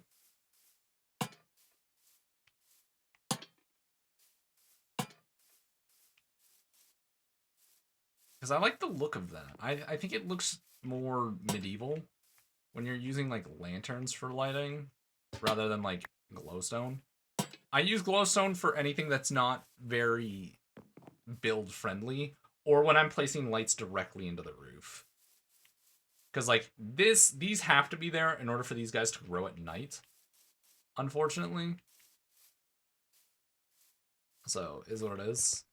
Because I like the look of that. I think it looks more medieval when you're using like lanterns for lighting rather than like glowstone. I use glowstone for anything that's not very build friendly, or when I'm placing lights directly into the roof. Because like these have to be there in order for these guys to grow at night, unfortunately. So is what it is.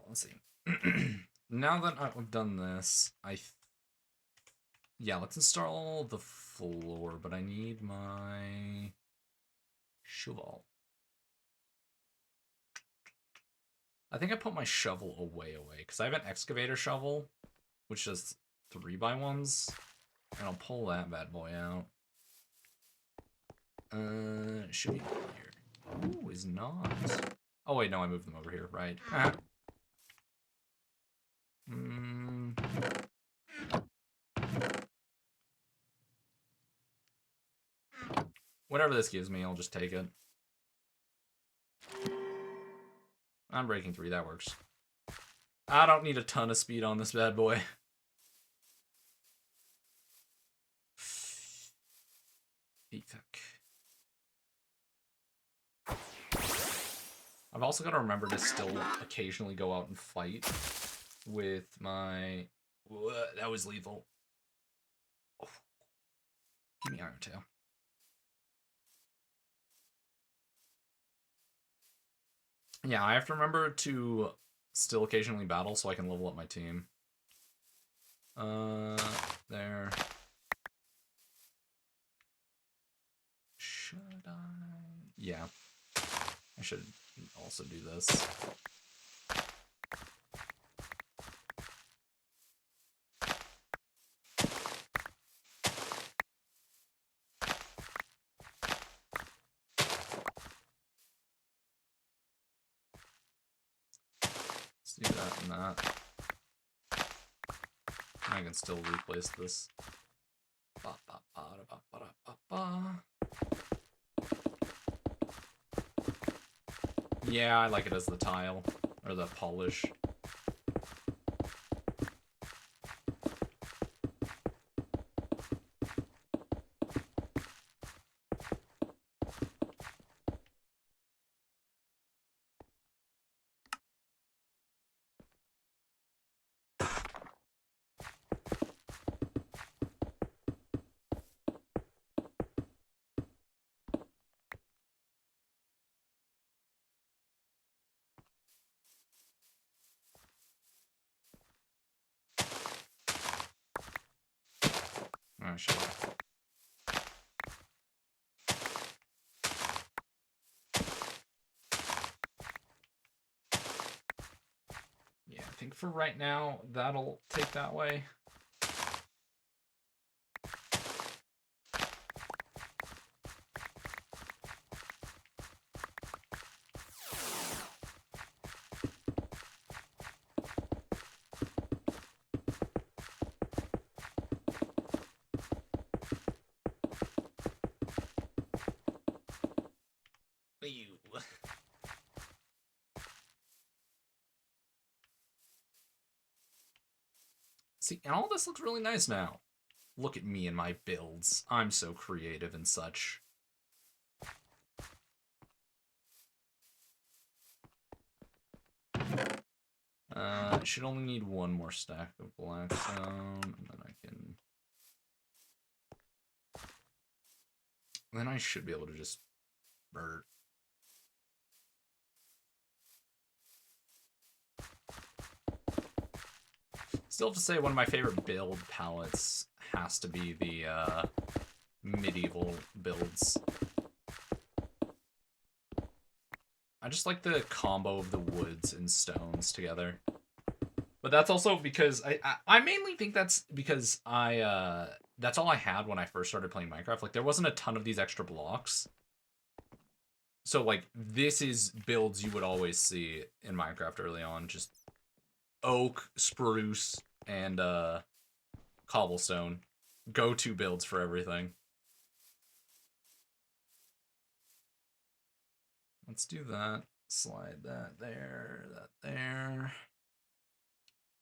Let's see. Now that I've done this, yeah, let's install the floor, but I need my shovel. I think I put my shovel away, because I have an excavator shovel, which does 3x1s, and I'll pull that bad boy out. It should be here. Ooh, is not. Oh wait, no, I moved them over here, right? Whatever this gives me, I'll just take it. I'm breaking 3, that works. I don't need a ton of speed on this bad boy. I've also got to remember to still occasionally go out and fight with my... That was lethal. Oh. Give me Iron Tail. Yeah, I have to remember to still occasionally battle so I can level up my team. There. Should I? Yeah. I should also do this. Let's do that and that. I can still replace this. Yeah, I like it as the tile, or the polish. Oh, shit. Yeah, I think for right now, that'll take that way. See, and all this looks really nice now. Look at me and my builds. I'm so creative and such. I should only need one more stack of blackstone, and then I can... Then I should be able to just burn. Still have to say one of my favorite build palettes has to be the medieval builds. I just like the combo of the woods and stones together. But that's also because I mainly think that's because that's all I had when I first started playing Minecraft. Like there wasn't a ton of these extra blocks. So like this is builds you would always see in Minecraft early on, just oak, spruce, and cobblestone. Go-to builds for everything. Let's do that. Slide that there, that there.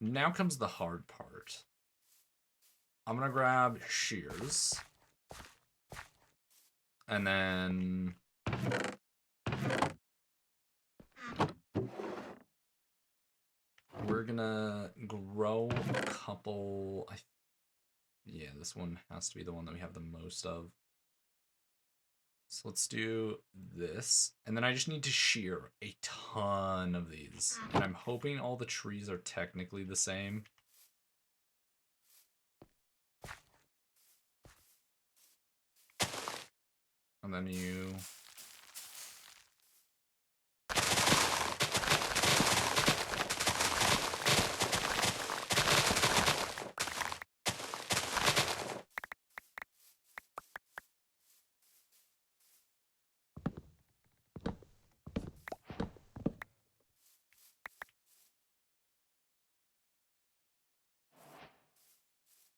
Now comes the hard part. I'm gonna grab shears. And then... we're gonna grow a couple... yeah, this one has to be the one that we have the most of. So let's do this. And then I just need to shear a ton of these. And I'm hoping all the trees are technically the same. And then you...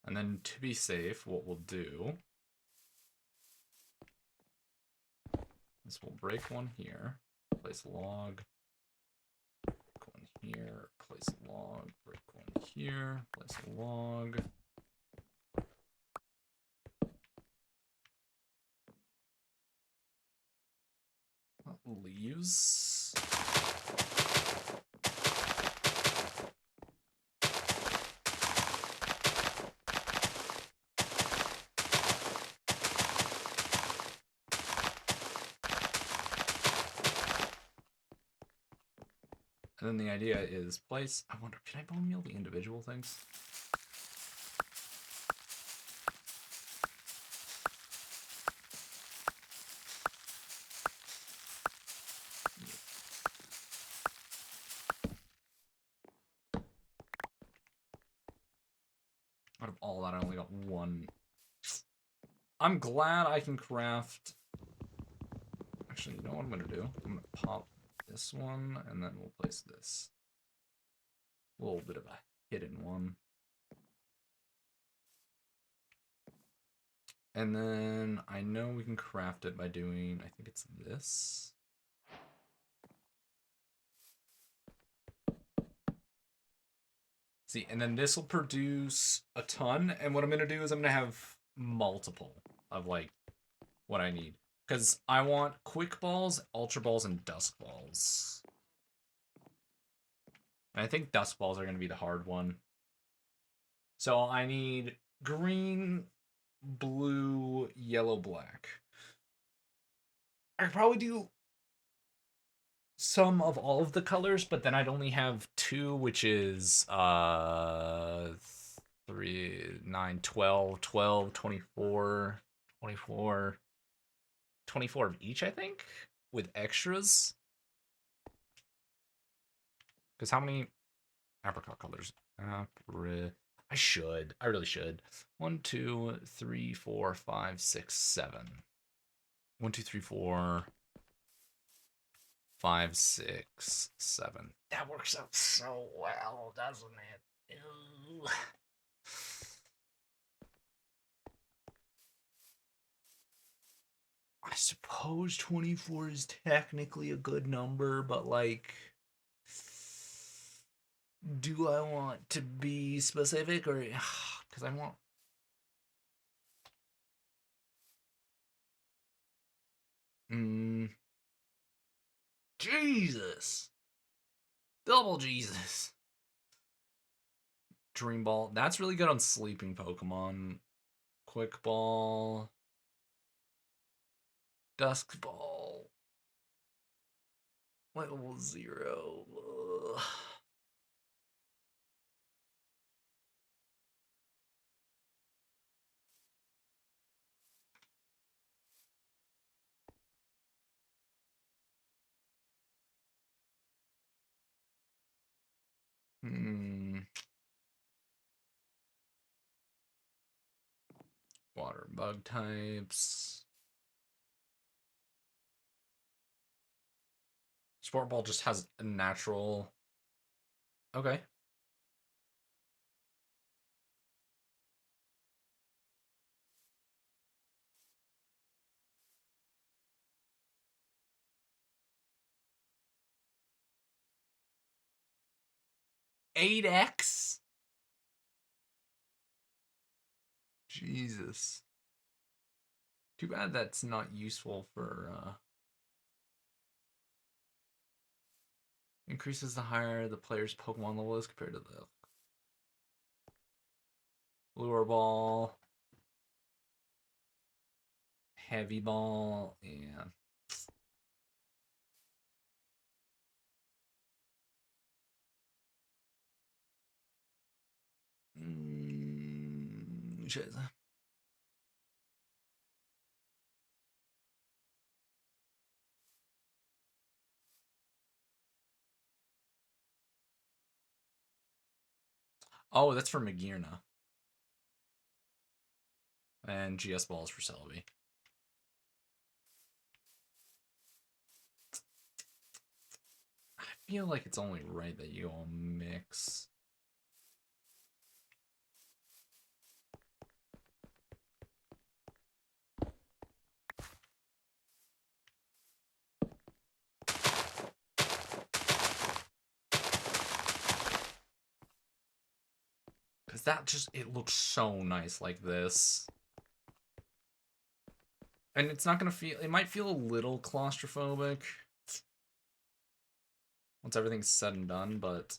and then to be safe, what we'll do is we'll break one here, place a log, break one here, place a log, break one here, place a log. Leaves. And then the idea is place... I wonder, can I bone meal the individual things? Out of all that, I only got one. I'm glad I can craft... Actually, you know what I'm going to do? I'm going to pop this one, and then we'll place this. A little bit of a hidden one. And then I know we can craft it by doing, I think it's this. See, and then this will produce a ton, and what I'm going to do is I'm going to have multiple of, like, what I need. Because I want quick balls, ultra balls, and dusk balls. And I think dusk balls are going to be the hard one. So I need green, blue, yellow, black. I could probably do some of all of the colors, but then I'd only have two, which is 3, 9, 12, 12, 24, 24, 24 of each, I think, with extras. Because how many apricot colors? I really should. 1, 2, 3, 4, 5, 6, 7. 1, 2, 3, 4, 5, 6, 7. That works out so well, doesn't it? Ew. I suppose 24 is technically a good number, but like... Do I want to be specific or because I want Jesus. Double Jesus. Dream Ball. That's really good on sleeping Pokemon. Quick Ball. Dusk Ball. Level 0. Ugh. Water and bug types. Sport Ball just has a natural. Okay. Eight X. Jesus. Too bad that's not useful for increases the higher the player's Pokemon level is compared to the Lure Ball. Heavy Ball, yeah. Scheiße. Oh, that's for Magearna. And GS Balls for Celebi. I feel like it's only right that you all mix. Because that just, it looks so nice like this. And it's not going to feel, it might feel a little claustrophobic once everything's said and done, but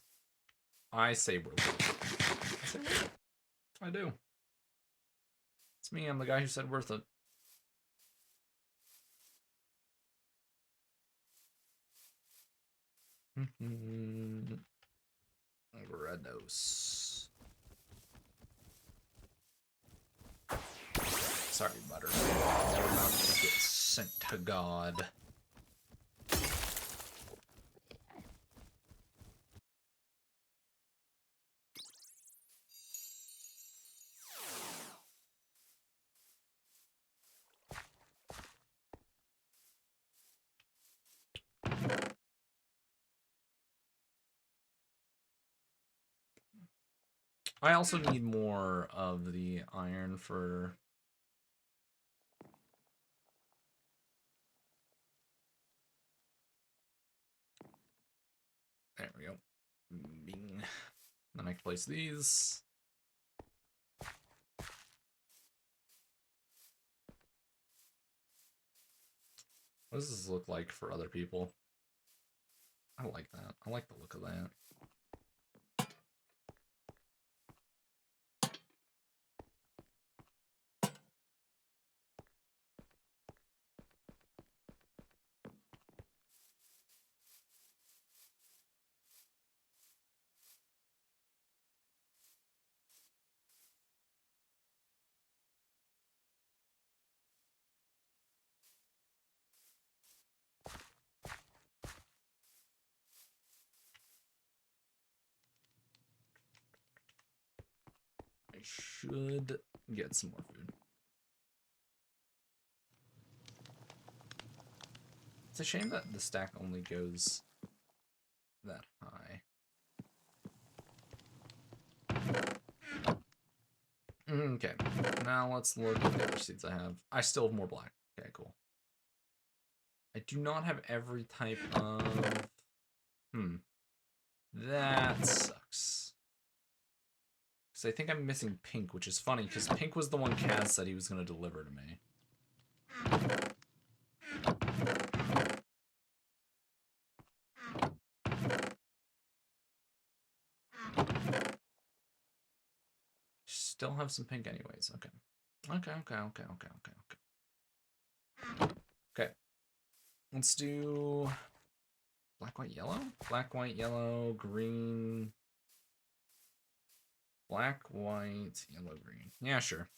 I say we're worth it. I say worth it. I do. It's me, I'm the guy who said worth it. Grados. Sorry, Butter. We're about to get sent to God. I also need more of the iron for... There we go. Bing. Then I can place these. What does this look like for other people? I like that. I like the look of that. I should get some more food. It's a shame that the stack only goes that high. Okay, now let's look at the other seeds I have. I still have more black. Okay, cool. I do not have every type of... That sucks. Because I think I'm missing pink, which is funny, because pink was the one Kaz said he was going to deliver to me. Still have some pink anyways. Okay. Okay. Let's do black, white, yellow? Black, white, yellow, green. Black, white, yellow, green. Yeah, sure.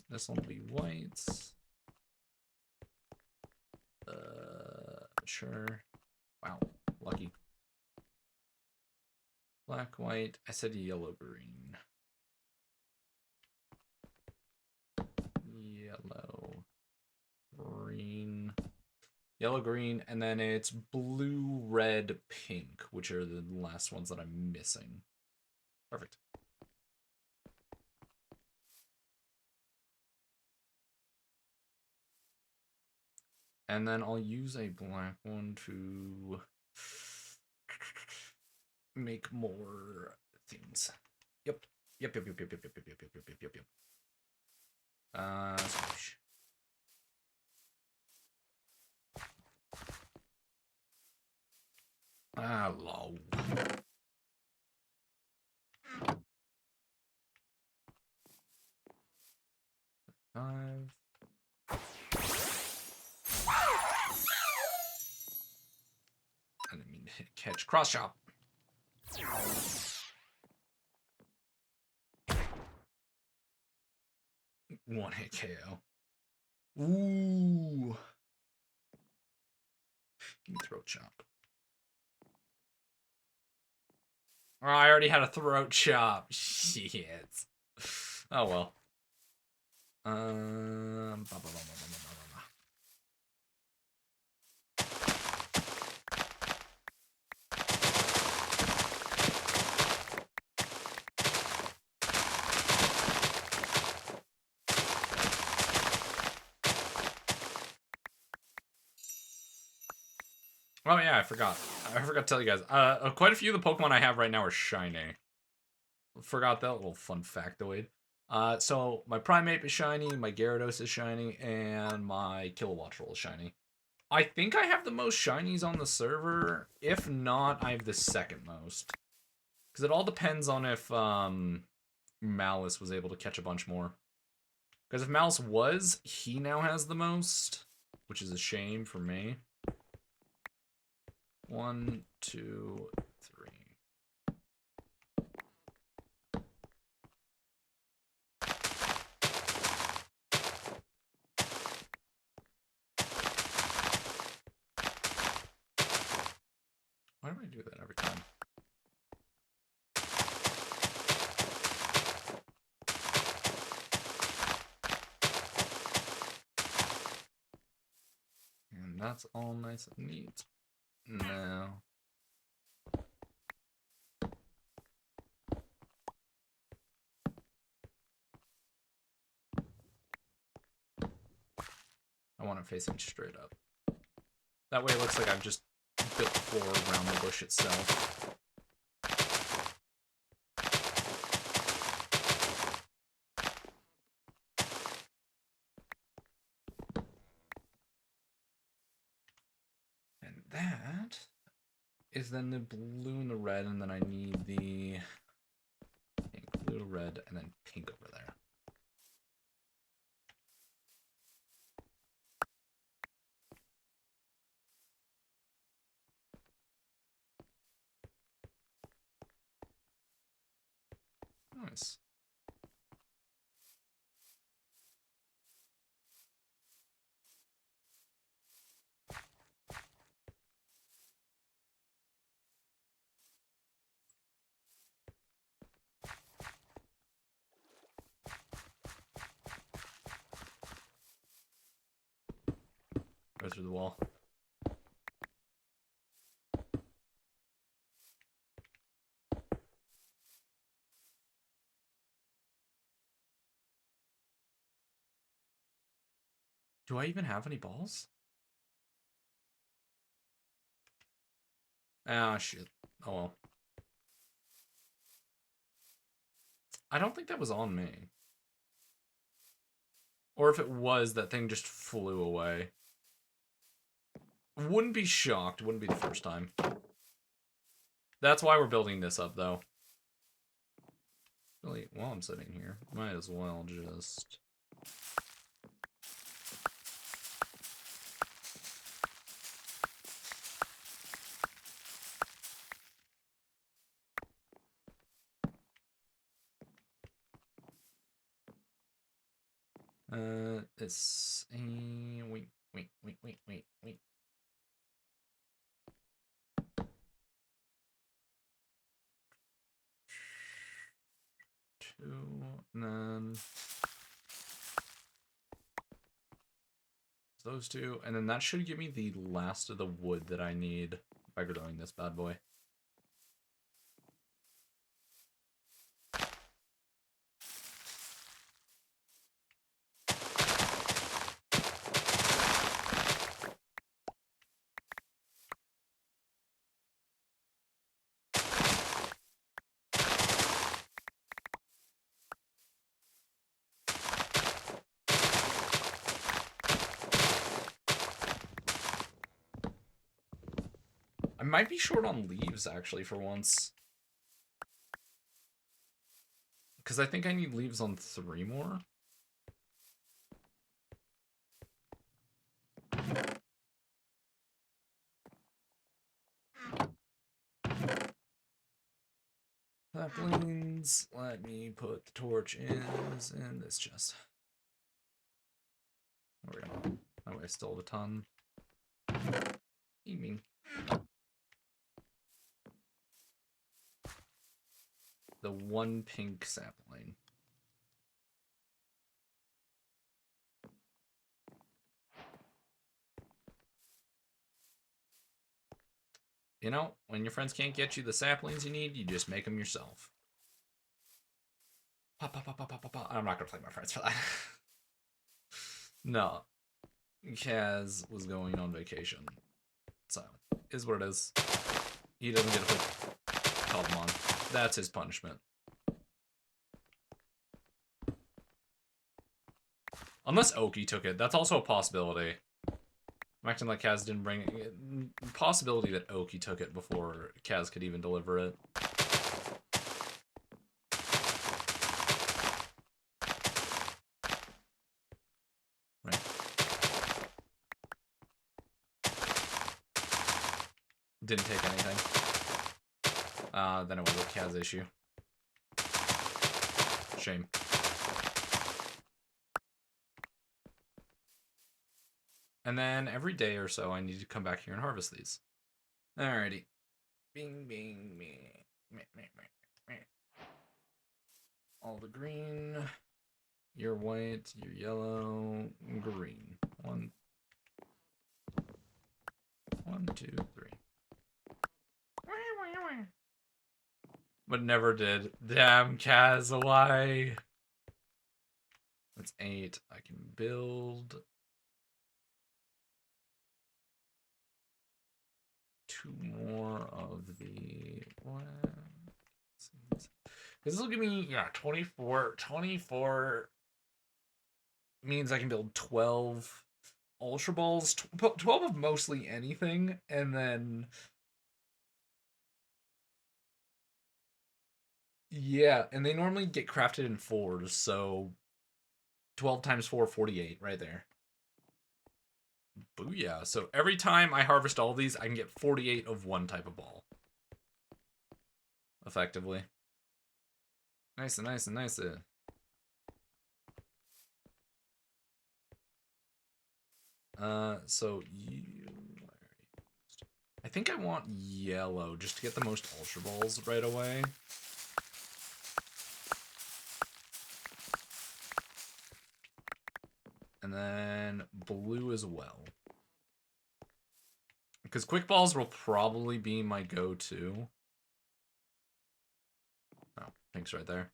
This one will be white. Sure. Wow, lucky. Black, white. I said yellow, green. Yellow, green. Yellow, green, and then it's blue, red, pink, which are the last ones that I'm missing. Perfect. And then I'll use a black one to make more things. Yep. Swoosh. Lol. Five. I didn't mean to hit catch. Cross chop. One hit KO. Ooh. Give me throat chop. Oh, I already had a throat chop. Shit. Oh well. Oh yeah, I forgot. I forgot to tell you guys. Quite a few of the Pokemon I have right now are shiny. Forgot that little fun factoid. So my Primeape is shiny, my Gyarados is shiny, and my Kilowattrel is shiny. I think I have the most shinies on the server. If not, I have the second most. Because it all depends on if Malice was able to catch a bunch more. Because if Malice was, he now has the most, which is a shame for me. 1, 2, 3. Why do I do that every time? And that's all nice and neat. Now. I want it facing straight up. That way it looks like I've just built the floor around the bush itself. And that is then the blue and the red, and then I need the pink, blue, red, and then pink over there. Nice. Right through the wall. Do I even have any balls? Ah, shit. Oh well. I don't think that was on me. Or if it was, that thing just flew away. Wouldn't be shocked. Wouldn't be the first time. That's why we're building this up, though. Really, while I'm sitting here, might as well just... It's... Wait. Two, and then... those two, and then that should give me the last of the wood that I need by growing this bad boy. I might be short on leaves, actually, for once. Because I think I need leaves on 3 more. Saplings. Let me put the torch in this chest. There we go. Oh, I stole a ton. Evening. The 1 pink sapling. You know, when your friends can't get you the saplings you need, you just make them yourself. Pop. I'm not gonna play my friends for that. No. Kaz was going on vacation. So, is what it is. He doesn't get to put 12 on. That's his punishment. Unless Oki took it. That's also a possibility. I'm acting like Kaz didn't bring it. Possibility that Oki took it before Kaz could even deliver it. Right. Didn't take anything. Then it was a Kaz issue. Shame. And then every day or so, I need to come back here and harvest these. Alrighty. Bing, bing, bing. All the green. You're white, you're yellow, green. 1, 2, 3. But never did. Damn, Kaz, why? That's 8. I can build 2 more of the this will give me 24 means I can build 12 ultra balls, 12 of mostly anything, and then yeah, and they normally get crafted in 4s, so 12 times 4, 48 right there. Booyah. So every time I harvest all these, I can get 48 of one type of ball. Effectively. Nice. So I think I want yellow just to get the most ultra balls right away. And then blue as well. Because quick balls will probably be my go-to. Oh, pink's right there.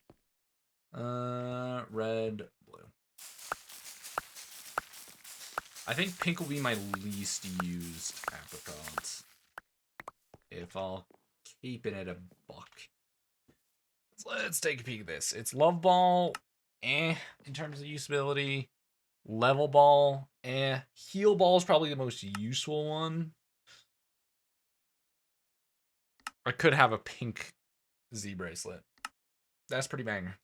Red, blue. I think pink will be my least used apricots. If I'll keep it at a buck. So let's take a peek at this. It's Love Ball, in terms of usability. Level Ball, Heal Ball is probably the most useful one. I could have a pink Z bracelet. That's pretty banger.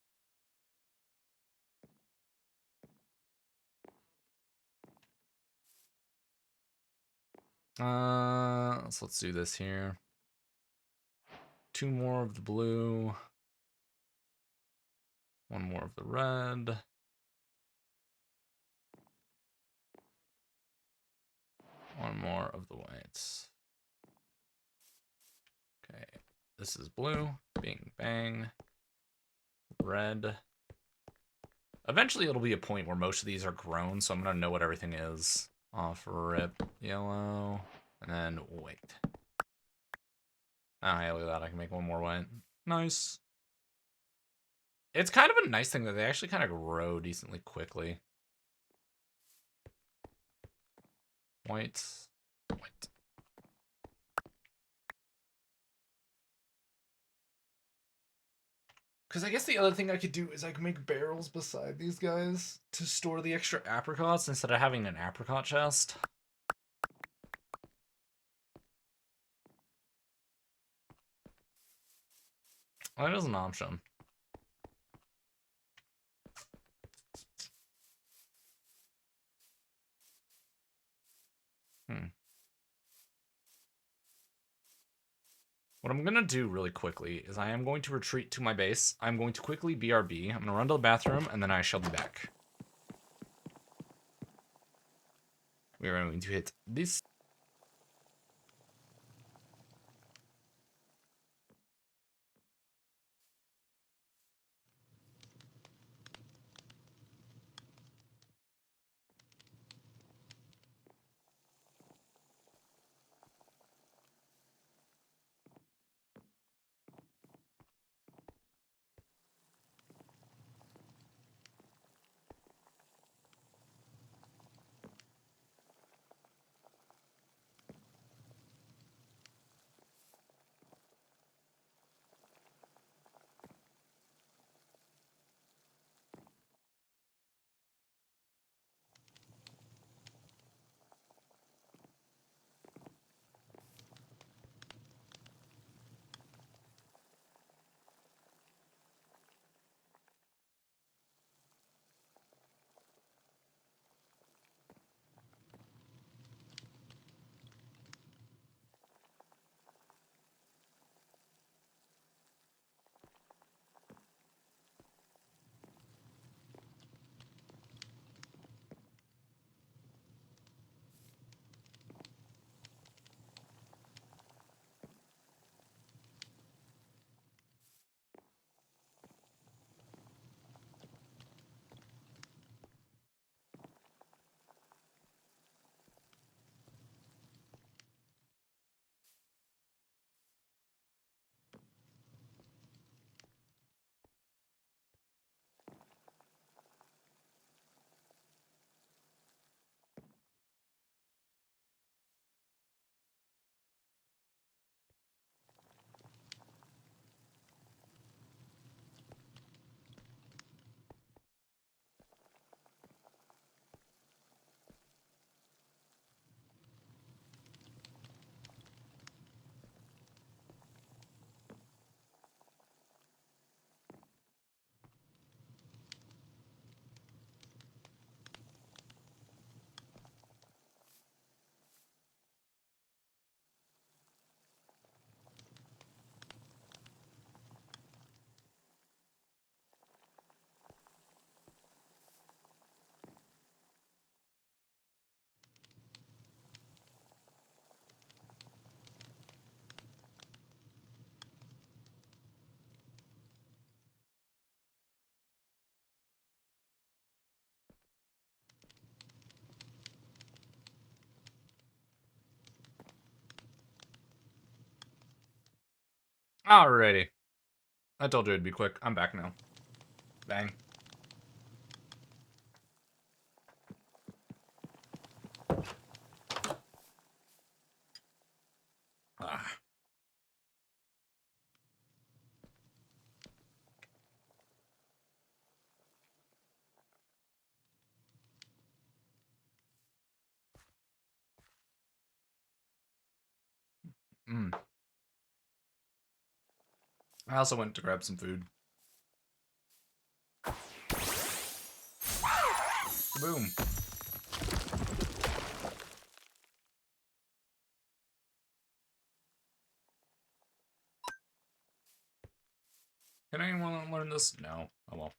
So let's do this here. 2 more of the blue. 1 more of the red. 1 more of the whites. Okay, this is blue. Bing, bang. Red. Eventually it'll be a point where most of these are grown, so I'm gonna know what everything is. Off rip, yellow, and then white. Oh, hey, look at that. I can make 1 more white. Nice. It's kind of a nice thing that they actually kind of grow decently quickly. White. White. Because I guess the other thing I could do is I could make barrels beside these guys to store the extra apricots instead of having an apricot chest. That is an option. What I'm going to do really quickly is I am going to retreat to my base. I'm going to quickly BRB. I'm going to run to the bathroom, and then I shall be back. We are going to hit this. Alrighty. I told you it'd be quick. I'm back now. Bang. Ah. Mm. I also went to grab some food. Boom. Can anyone learn this? No. Oh well.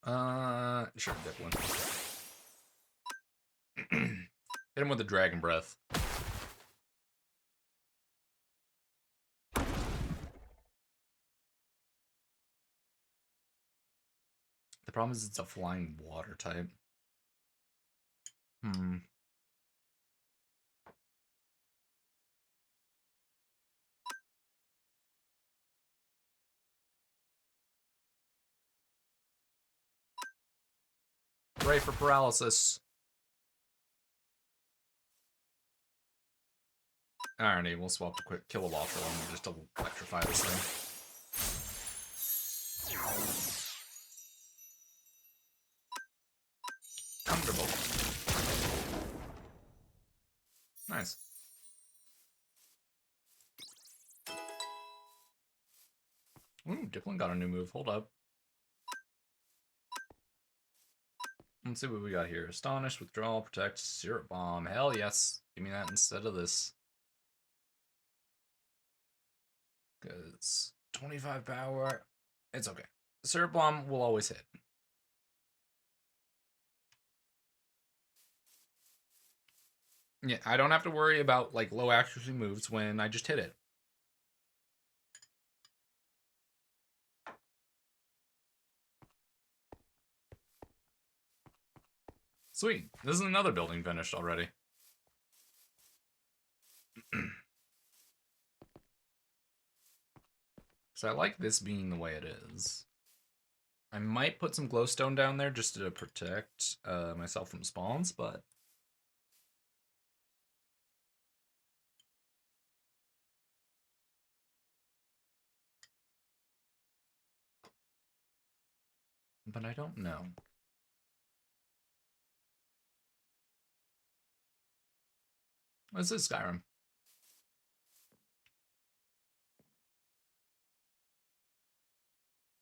Oh. Sure, dip one. Hit him with the dragon breath. The problem is it's a flying water type. Hmm. Pray for paralysis. Alrighty, we'll swap to quick kill a waffle and just electrify this thing. Comfortable. Nice. Ooh, Dipplin got a new move. Hold up. Let's see what we got here. Astonish, Withdrawal, Protect, Syrup Bomb. Hell yes. Give me that instead of this. Because 25 power. It's okay. Syrup Bomb will always hit. Yeah, I don't have to worry about like low accuracy moves when I just hit it. Sweet. This is another building finished already. So I like this being the way it is. I might put some glowstone down there just to protect myself from spawns, but... But I don't know. This is Skyrim.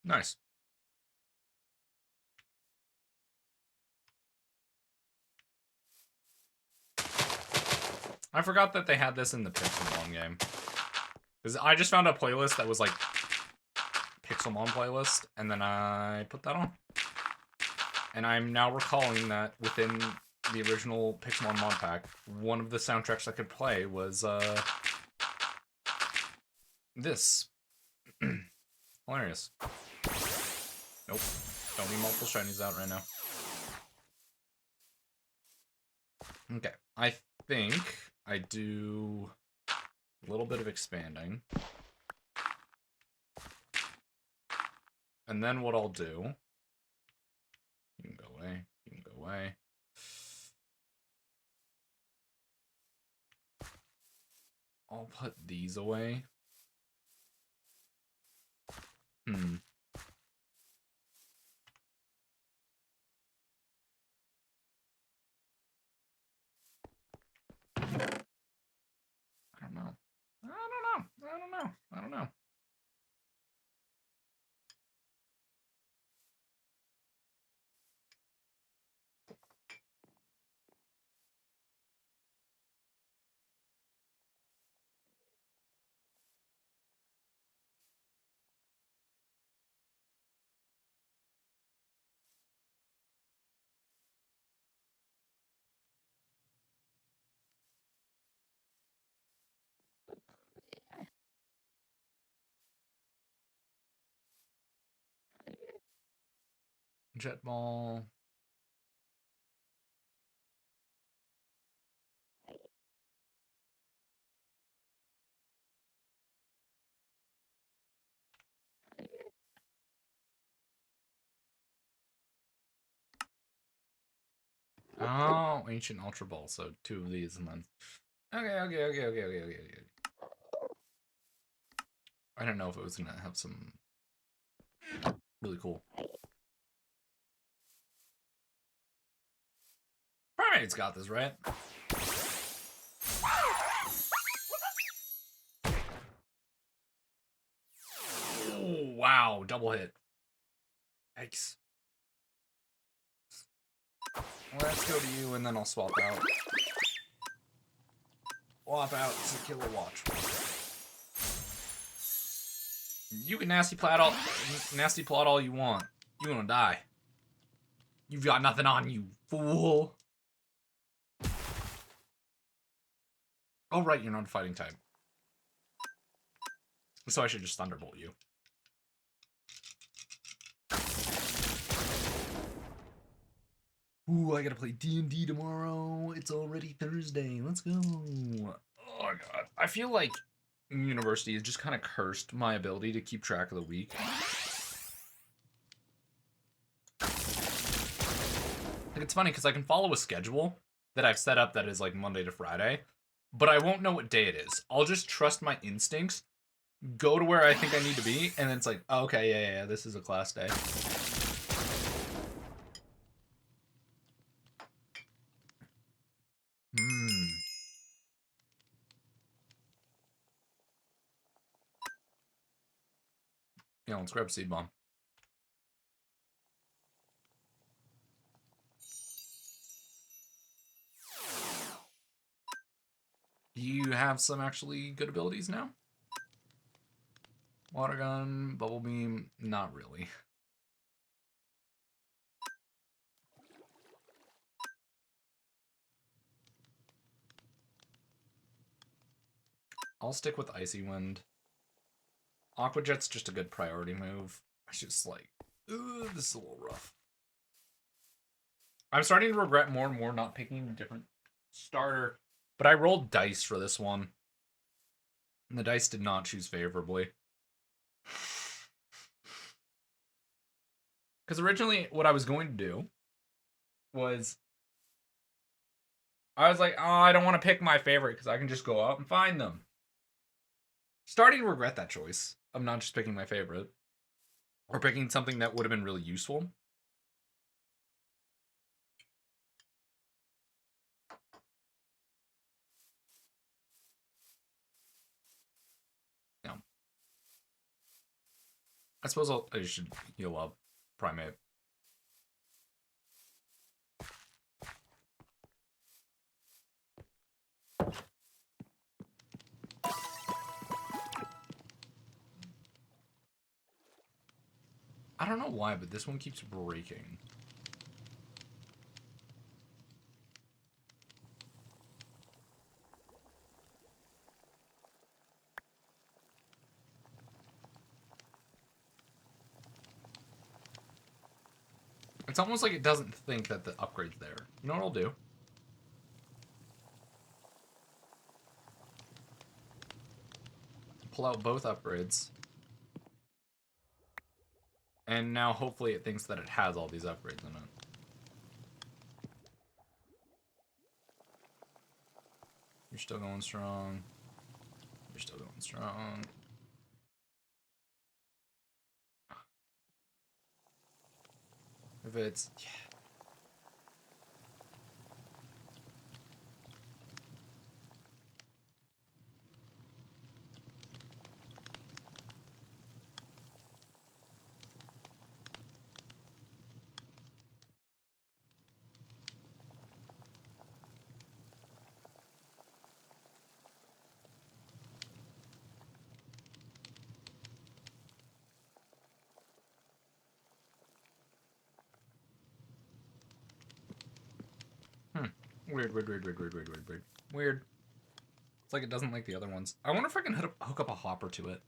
Nice. I forgot that they had this in the Pixelmon game. Because I just found a playlist that was like Pixelmon playlist, and then I put that on. And I'm now recalling that within the original Pixelmon mod pack, one of the soundtracks I could play was this. Hilarious. Nope. Don't need multiple shinies out right now. Okay. I think I do a little bit of expanding. And then what I'll do... You can go away. You can go away. I'll put these away. Hmm. I don't know. I don't know. I don't know. I don't know. Jet ball. Oh, ancient ultra ball. So 2 of these and then. Okay. I don't know if it was gonna have some really cool. Primate's got this, right? Oh, wow, double hit. Yikes. Let's go to you, and then I'll swap out. Swap out to Killer Watch. You can nasty plot all you want. You gonna die. You've got nothing on you, fool. Oh right, you're not a fighting type. So I should just Thunderbolt you. Ooh, I gotta play D&D tomorrow. It's already Thursday. Let's go. Oh god. I feel like university has just kind of cursed my ability to keep track of the week. Like, it's funny because I can follow a schedule that I've set up that is like Monday to Friday, but I won't know what day it is. I'll just trust my instincts, go to where I think I need to be, and then it's like, oh, okay, yeah, this is a class day. Yeah, let's grab Seed Bomb. You have some actually good abilities now? Water Gun, Bubble Beam, not really. I'll stick with Icy Wind. Aqua Jet's just a good priority move. It's just like, ooh, this is a little rough. I'm starting to regret more and more not picking a different starter, but I rolled dice for this one, and the dice did not choose favorably. Because originally, what I was going to do was, I was like, oh, I don't want to pick my favorite because I can just go out and find them. Starting to regret that choice of not just picking my favorite, or picking something that would have been really useful. No. I suppose I should heal up Primate. I don't know why, but this one keeps breaking. It's almost like it doesn't think that the upgrade's there. You know what I'll do? Pull out both upgrades. And now hopefully it thinks that it has all these upgrades in it. You're still going strong. You're still going strong. If it's... Yeah. Weird. It's like it doesn't like the other ones. I wonder if I can hook up a hopper to it.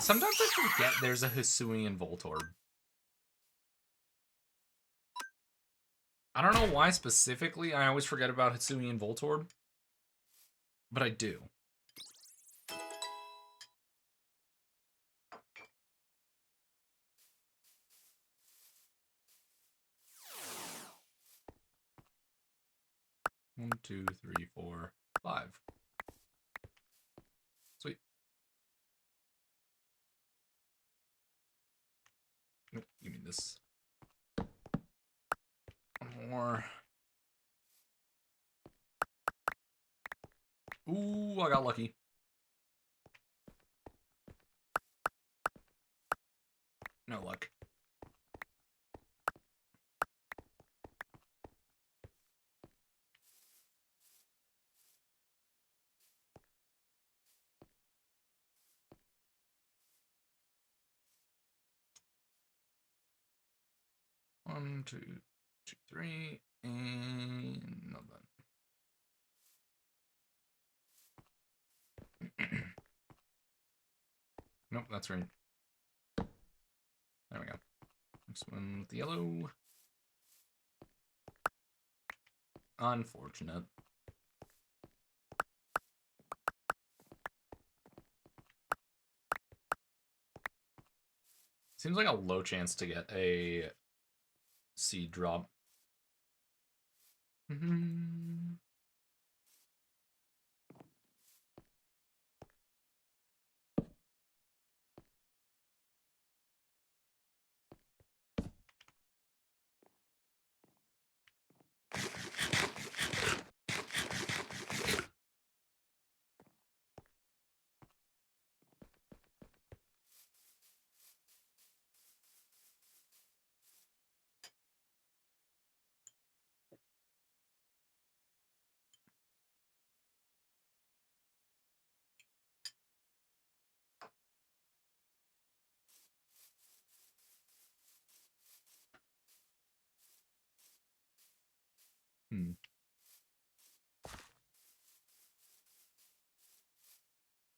Sometimes I forget there's a Hisuian Voltorb. I don't know why specifically I always forget about Hisuian Voltorb, but I do. 2, 3, 4, 5. Sweet. Nope, give me this. One more. Ooh, I got lucky. No luck. One, two, 3, and not that. Nope, that's right. There we go. Next one with the yellow. Unfortunate. Seems like a low chance to get a seed drop.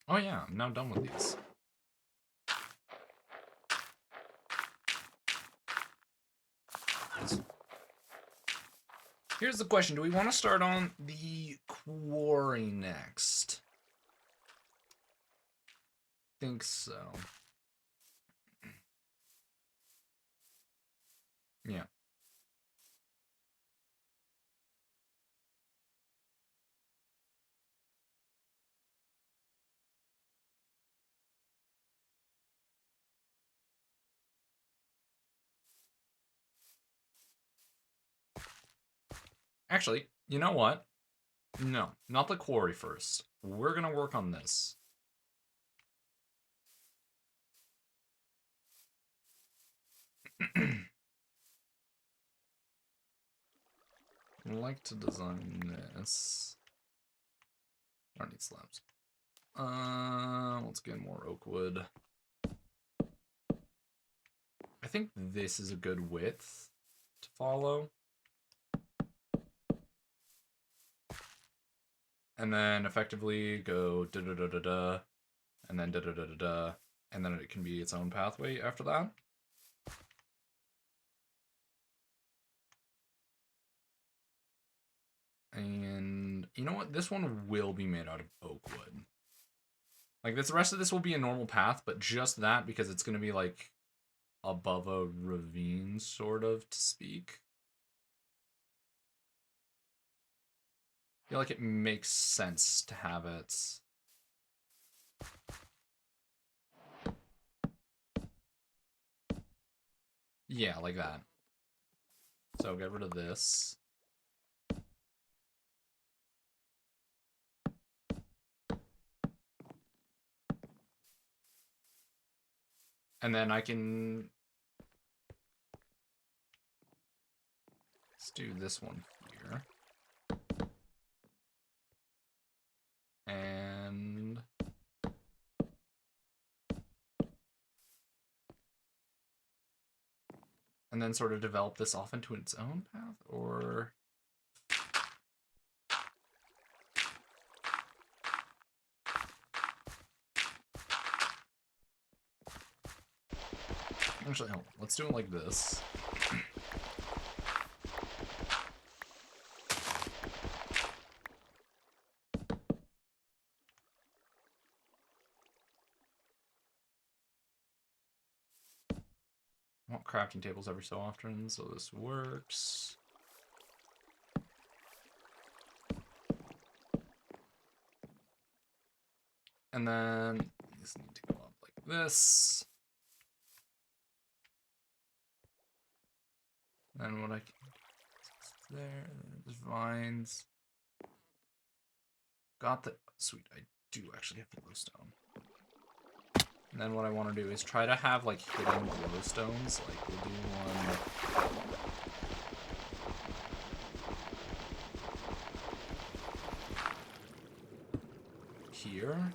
Oh yeah, I'm now done with these. Here's the question. Do we want to start on the quarry next? Think so. Yeah. Actually, you know what? No, not the quarry first. We're gonna work on this. I'd like to design this. I don't need slabs. Let's get more oak wood. I think this is a good width to follow. And then effectively go da da da da da, and then da da da da da, and then it can be its own pathway after that. And you know what? This one will be made out of oak wood. Like this, the rest of this will be a normal path, but just that because it's gonna be like above a ravine, sort of to speak. I feel like it makes sense to have it. Yeah, like that. So get rid of this. And then I can... Let's do this one here. And... And then sort of develop this off into its own path, or... Actually, hold on. Let's do it like this. I want crafting tables every so often, so this works. And then these need to go up like this. Then what I can there's vines. Got the sweet. I do actually have the glowstone. And then what I want to do is try to have like hidden glowstones. Like we'll do one here.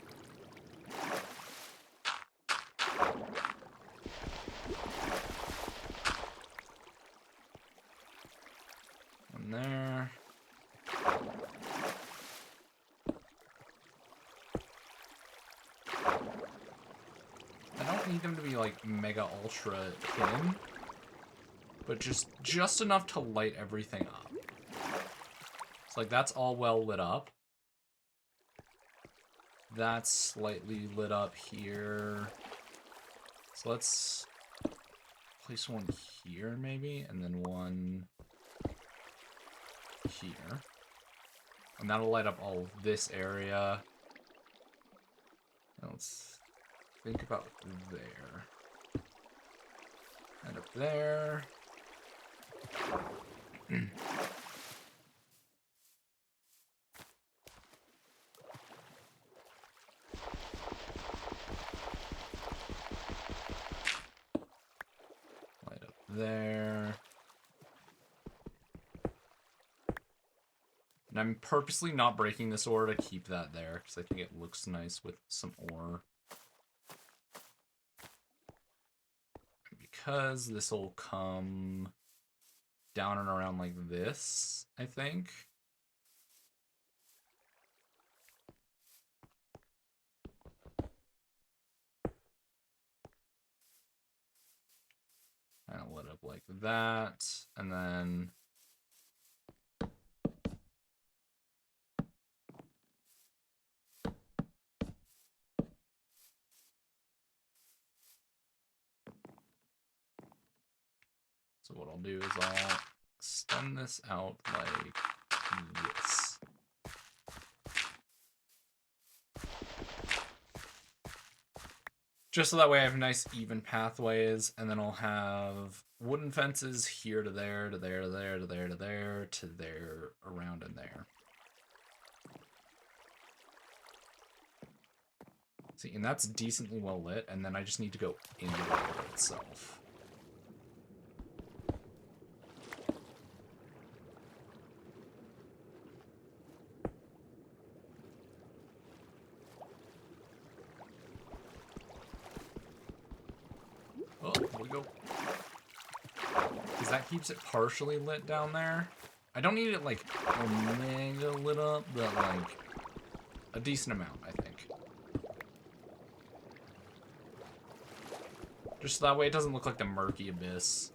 And there. I don't need them to be like mega ultra hidden, but just enough to light everything up. It's like that's all well lit up. That's slightly lit up here. So let's place one here maybe, and then one here. And that'll light up all of this area. Now let's think about there. And up there. Light up there. And I'm purposely not breaking this ore to keep that there, because I think it looks nice with some ore. Because this will come down and around like this, I think. Kind of lit up like that, and then so what I'll do is I'll extend this out like this. Just so that way I have nice even pathways, and then I'll have wooden fences here to there, to there, to there, to there, to there, to there, around in there. See, and that's decently well lit, and then I just need to go into the ore itself. Oh, there we go. Because that keeps it partially lit down there. I don't need it, like, mega lit up, but, like, a decent amount, I think. Just so that way it doesn't look like the murky abyss.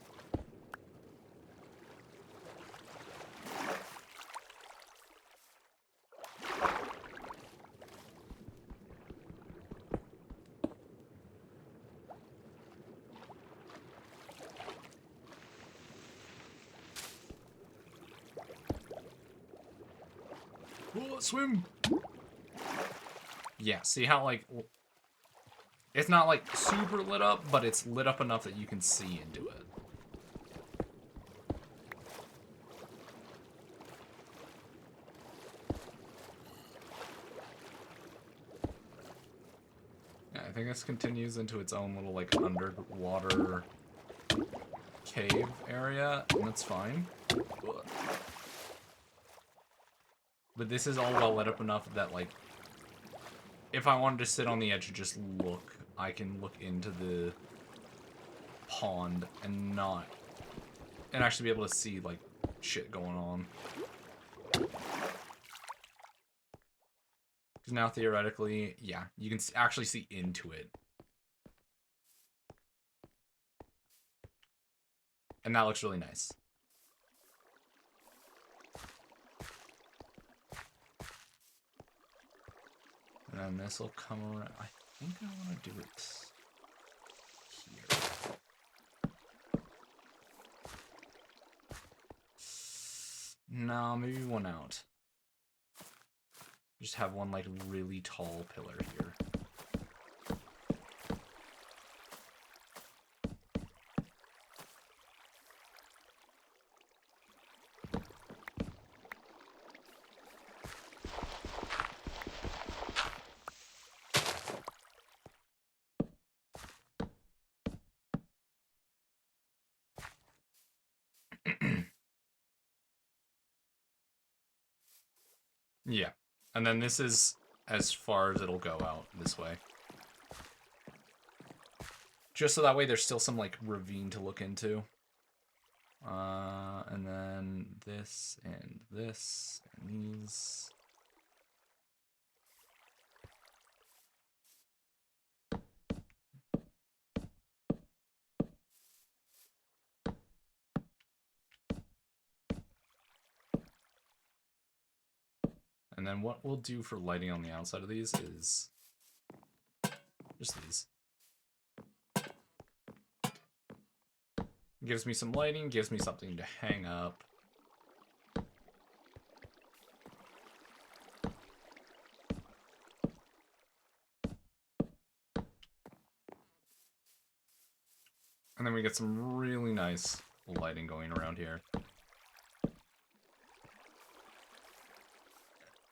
Oh, swim! Yeah, see how, like, it's not, like, super lit up, but it's lit up enough that you can see into it. Yeah, I think this continues into its own little, like, underwater cave area, and that's fine. But this is all well lit up enough that, like, if I wanted to sit on the edge and just look, I can look into the pond and actually be able to see, like, shit going on. Because now, theoretically, yeah, you can actually see into it. And that looks really nice. And then this will come around. I think I want to do it here. No, maybe one out. Just have one, like, really tall pillar here. Yeah. And then this is as far as it'll go out this way. Just so that way there's still some, like, ravine to look into. And then this and this and these. And then what we'll do for lighting on the outside of these is just these. Gives me some lighting, gives me something to hang up. And then we get some really nice lighting going around here.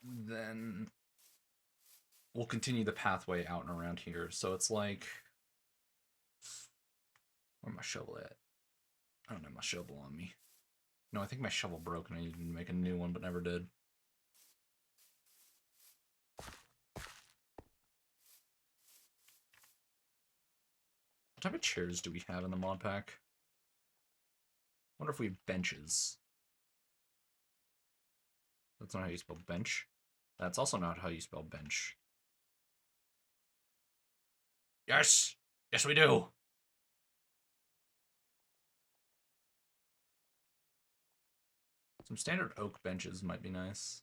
Then we'll continue the pathway out and around here. So it's like, where's my shovel at? I don't have my shovel on me. No, I think my shovel broke and I needed to make a new one, but never did. What type of chairs do we have in the mod pack? Wonder if we have benches. That's not how you spell bench. That's also not how you spell bench. Yes! Yes, we do! Some standard oak benches might be nice.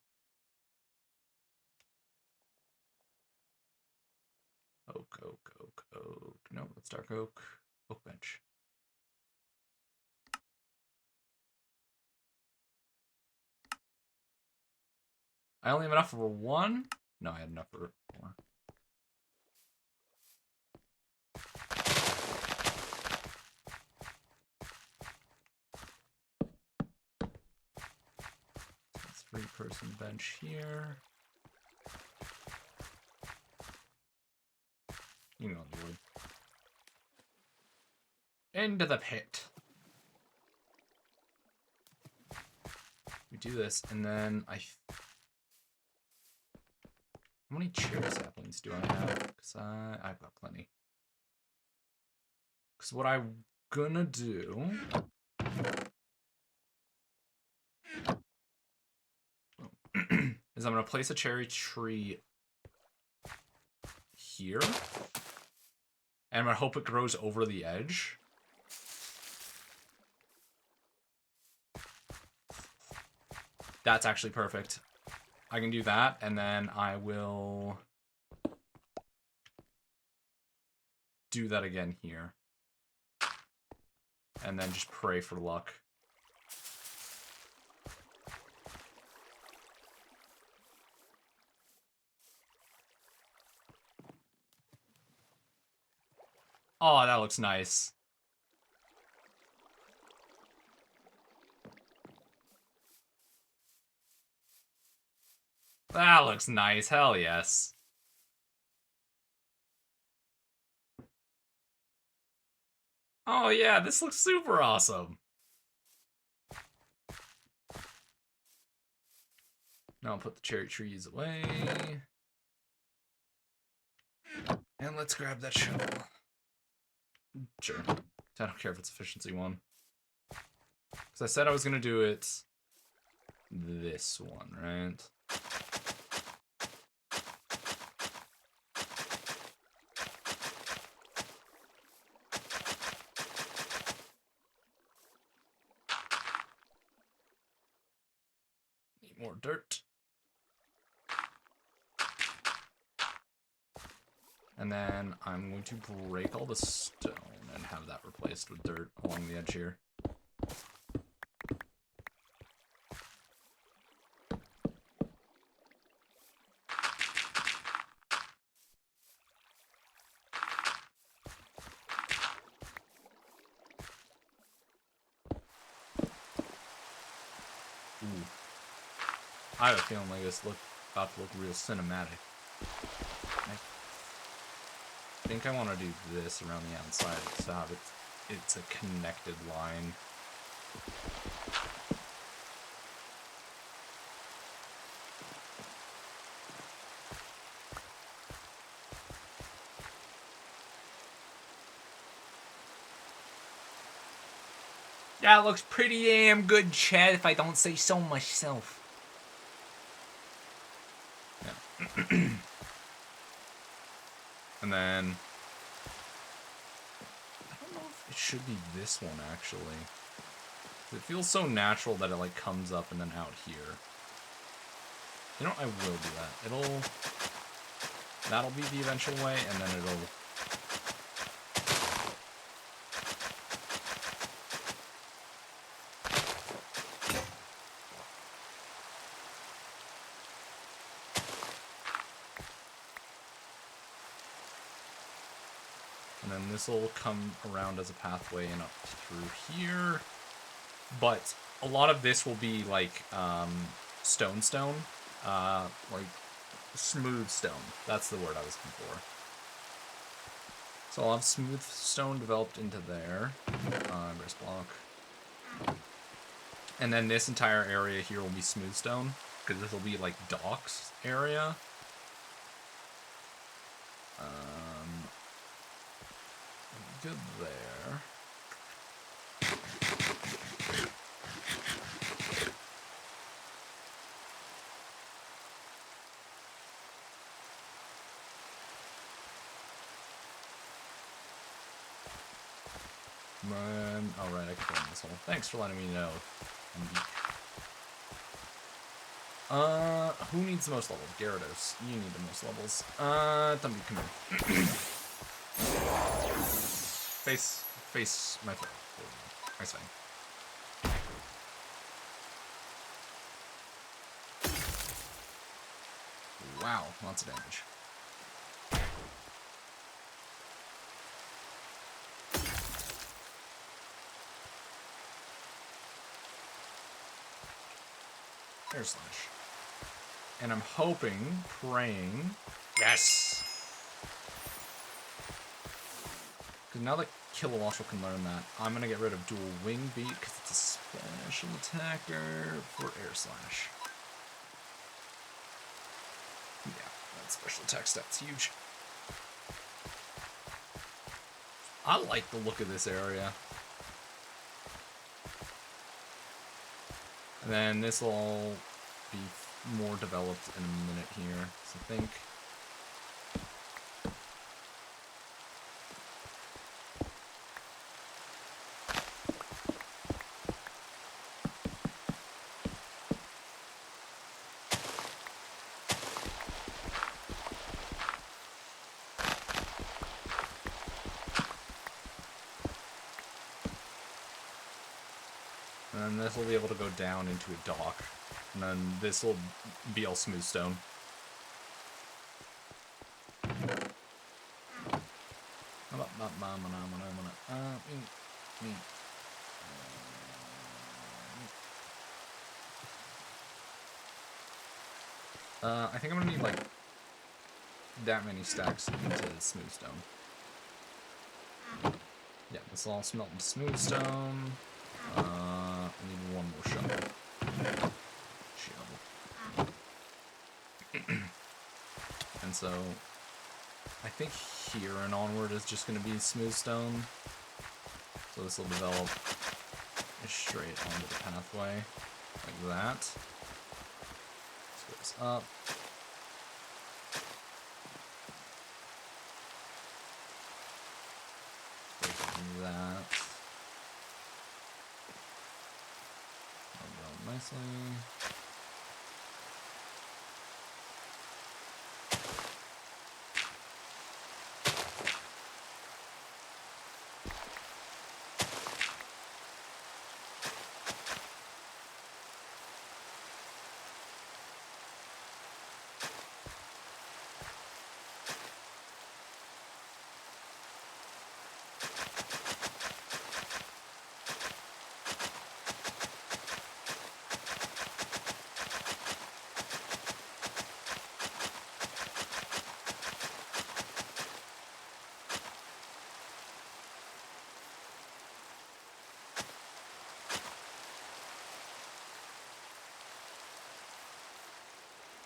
Oak, oak, oak, oak. No, that's dark oak. Oak bench. I only have enough for one? No, I had enough for more. Three-person bench here. You can go on the wood. Into the pit. We do this, and then how many cherry saplings do I have? Because I've got plenty. Because what I'm gonna do... is I'm gonna place a cherry tree here. And I'm gonna hope it grows over the edge. That's actually perfect. I can do that, and then I will do that again here. And then just pray for luck. Oh, that looks nice. That looks nice. Hell yes. Oh yeah, this looks super awesome. Now I'll put the cherry trees away. And let's grab that shovel. Sure. I don't care if it's efficiency one. Because I said I was going to do it this one, right? Need more dirt. And then I'm going to break all the stone and have that replaced with dirt along the edge here. Ooh. I have a feeling like this about to look real cinematic. I think I want to do this around the outside so have it's a connected line. That looks pretty damn good, Chad, if I don't say so myself. Yeah. And then... I don't know if it should be this one, actually. It feels so natural that it, like, comes up and then out here. You know what? I will do that. That'll be the eventual way, and then it'll... And then this will come around as a pathway and up through here. But a lot of this will be like stone, like smooth stone. That's the word I was looking for. So I'll have smooth stone developed into there. Grace block. And then this entire area here will be smooth stone, because this will be like docks area. Good there. Alright, I can fill in this hole. Thanks for letting me know. Who needs the most levels? Gyarados. You need the most levels. Dumby, come here. Face my foot. Nice thing. Wow, lots of damage. Air slash. And I'm hoping, praying. Yes! Because now that Kilowattrel can learn that, I'm going to get rid of dual wing beat because it's a special attacker for air slash. Yeah, that special attack stat's huge. I like the look of this area. And then this will all be more developed in a minute here. So I think... And this will be able to go down into a dock. And then this will be all smooth stone. I think I'm gonna need like that many stacks into smooth stone. Yeah, this will all smelt in smooth stone. I need one more shovel. And so, I think here and onward is just going to be smooth stone. So this will develop straight onto the pathway, like that. Let's go this up. Like that. That'll go nicely.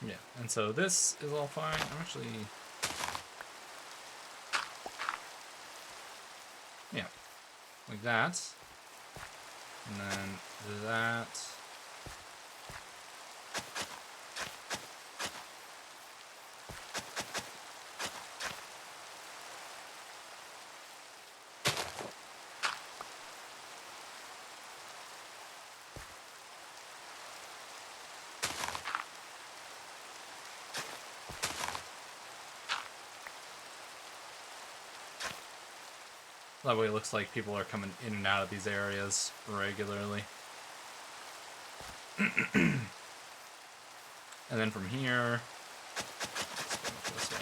Yeah, and so this is all fine. I'm actually... Yeah, like that. And then that. That way it looks like people are coming in and out of these areas regularly. And then from here, let's go this way.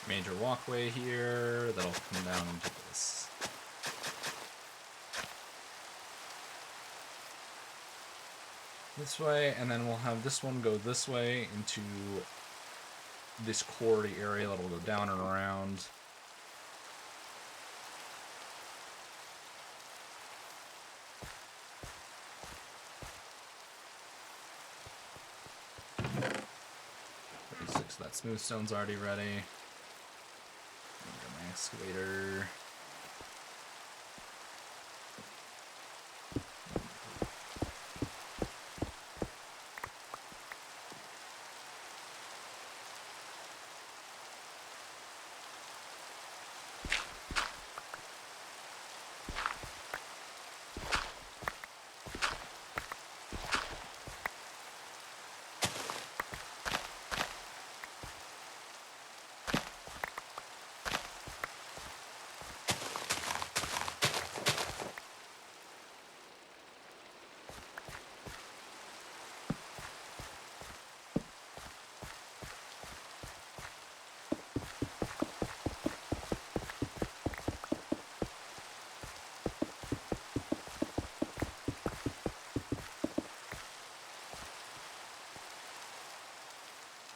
Major walkway here that'll come down into this. This way, and then we'll have this one go this way into this quarry area that'll go down and around. So that smooth stone's already ready. My excavator.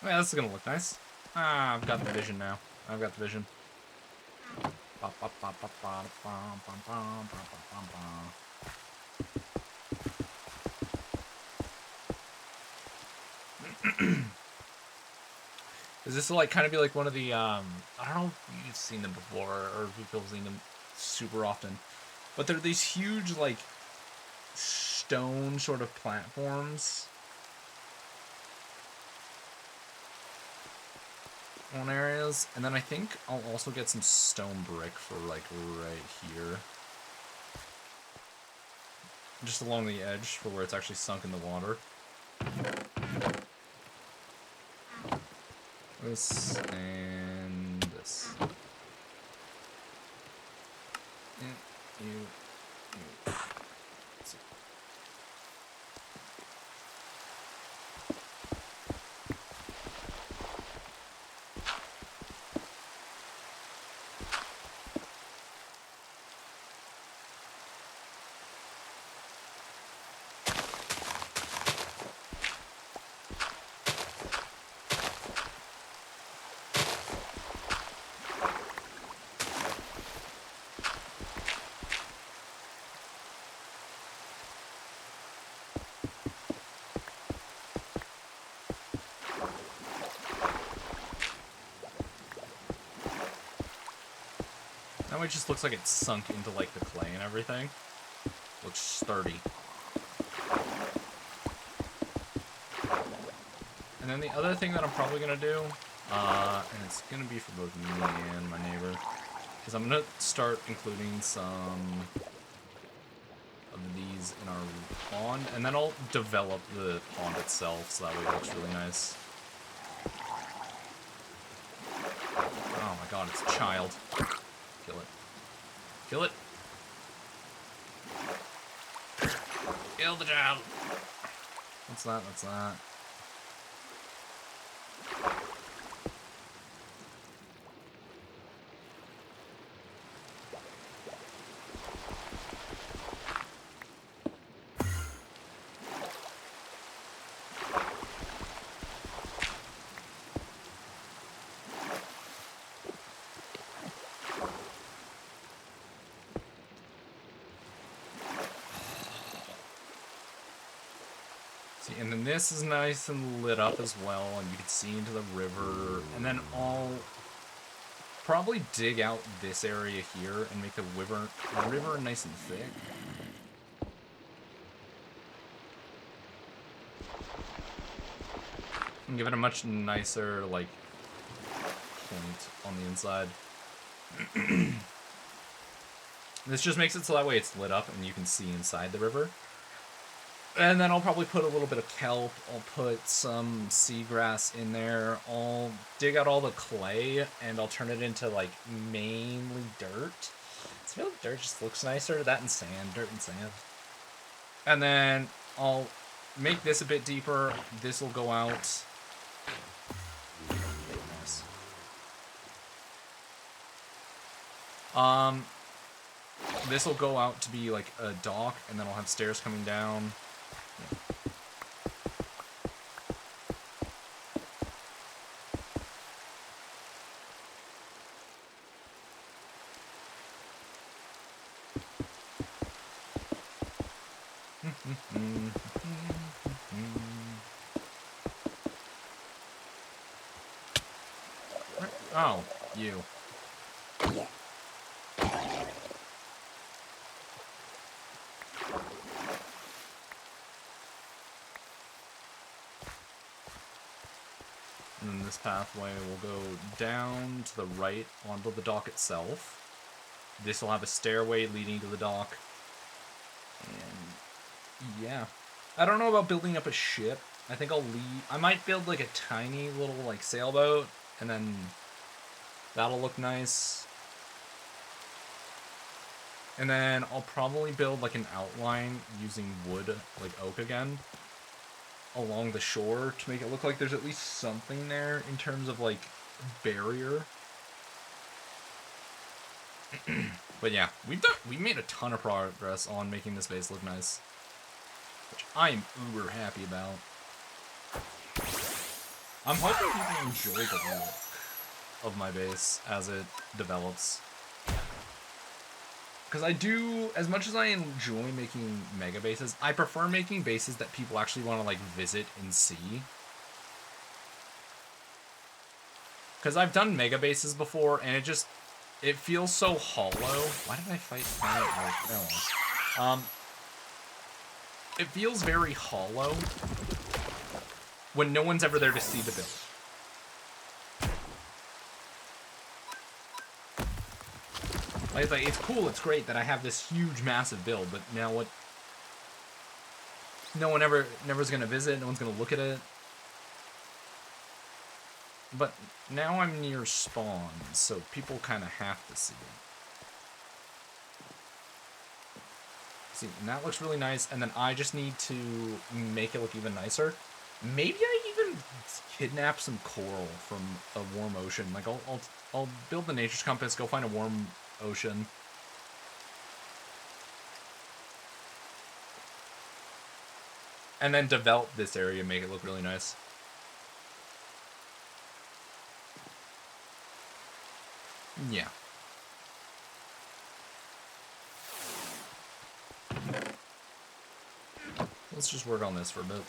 Yeah, this is gonna look nice. Ah, I've got the vision now. I've got the vision. Is this like kind of be like one of the I don't know if you've seen them before or if people have seen them super often, but they're these huge like stone sort of platforms on areas, and then I think I'll also get some stone brick for like right here, just along the edge for where it's actually sunk in the water. This and this. And you. Let's see. That way it just looks like it's sunk into like the clay and everything. Looks sturdy. And then the other thing that I'm probably gonna do, and it's gonna be for both me and my neighbor, is I'm gonna start including some of these in our pond, and then I'll develop the pond itself so that way it looks really nice. Oh my god, it's a child. Kill it. Kill it. Kill the child. What's that? What's that? See, and then this is nice and lit up as well, and you can see into the river. And then I'll probably dig out this area here and make the river nice and thick. And give it a much nicer, like, point on the inside. This just makes it so that way it's lit up and you can see inside the river. And then I'll probably put a little bit of kelp. I'll put some seagrass in there. I'll dig out all the clay and I'll turn it into, like, mainly dirt. I feel like dirt just looks nicer. That and sand. Dirt and sand. And then I'll make this a bit deeper. This will go out. Nice. This will go out to be like a dock, and then I'll have stairs coming down. Yeah. Oh, you. And then this pathway will go down to the right onto the dock itself. This will have a stairway leading to the dock. And yeah. I don't know about building up a ship. I think I might build like a tiny little like sailboat, and then that'll look nice. And then I'll probably build like an outline using wood, like oak again, along the shore to make it look like there's at least something there in terms of like barrier. But yeah, we made a ton of progress on making this base look nice, which I am uber happy about. I'm hoping people enjoy the look of my base as it develops. Because I do, as much as I enjoy making mega bases, I prefer making bases that people actually want to like visit and see. Because I've done mega bases before, and it feels so hollow. Why did I fight it feels very hollow when no one's ever there to see the build. Like, it's cool, it's great that I have this huge, massive build, but now what? No one never's gonna visit, no one's gonna look at it. But now I'm near spawn, so people kind of have to see it. See, and that looks really nice, and then I just need to make it look even nicer. Maybe I even kidnap some coral from a warm ocean. Like, I'll build the nature's compass, go find a warm ocean. And then develop this area, make it look really nice. Yeah. Let's just work on this for a bit.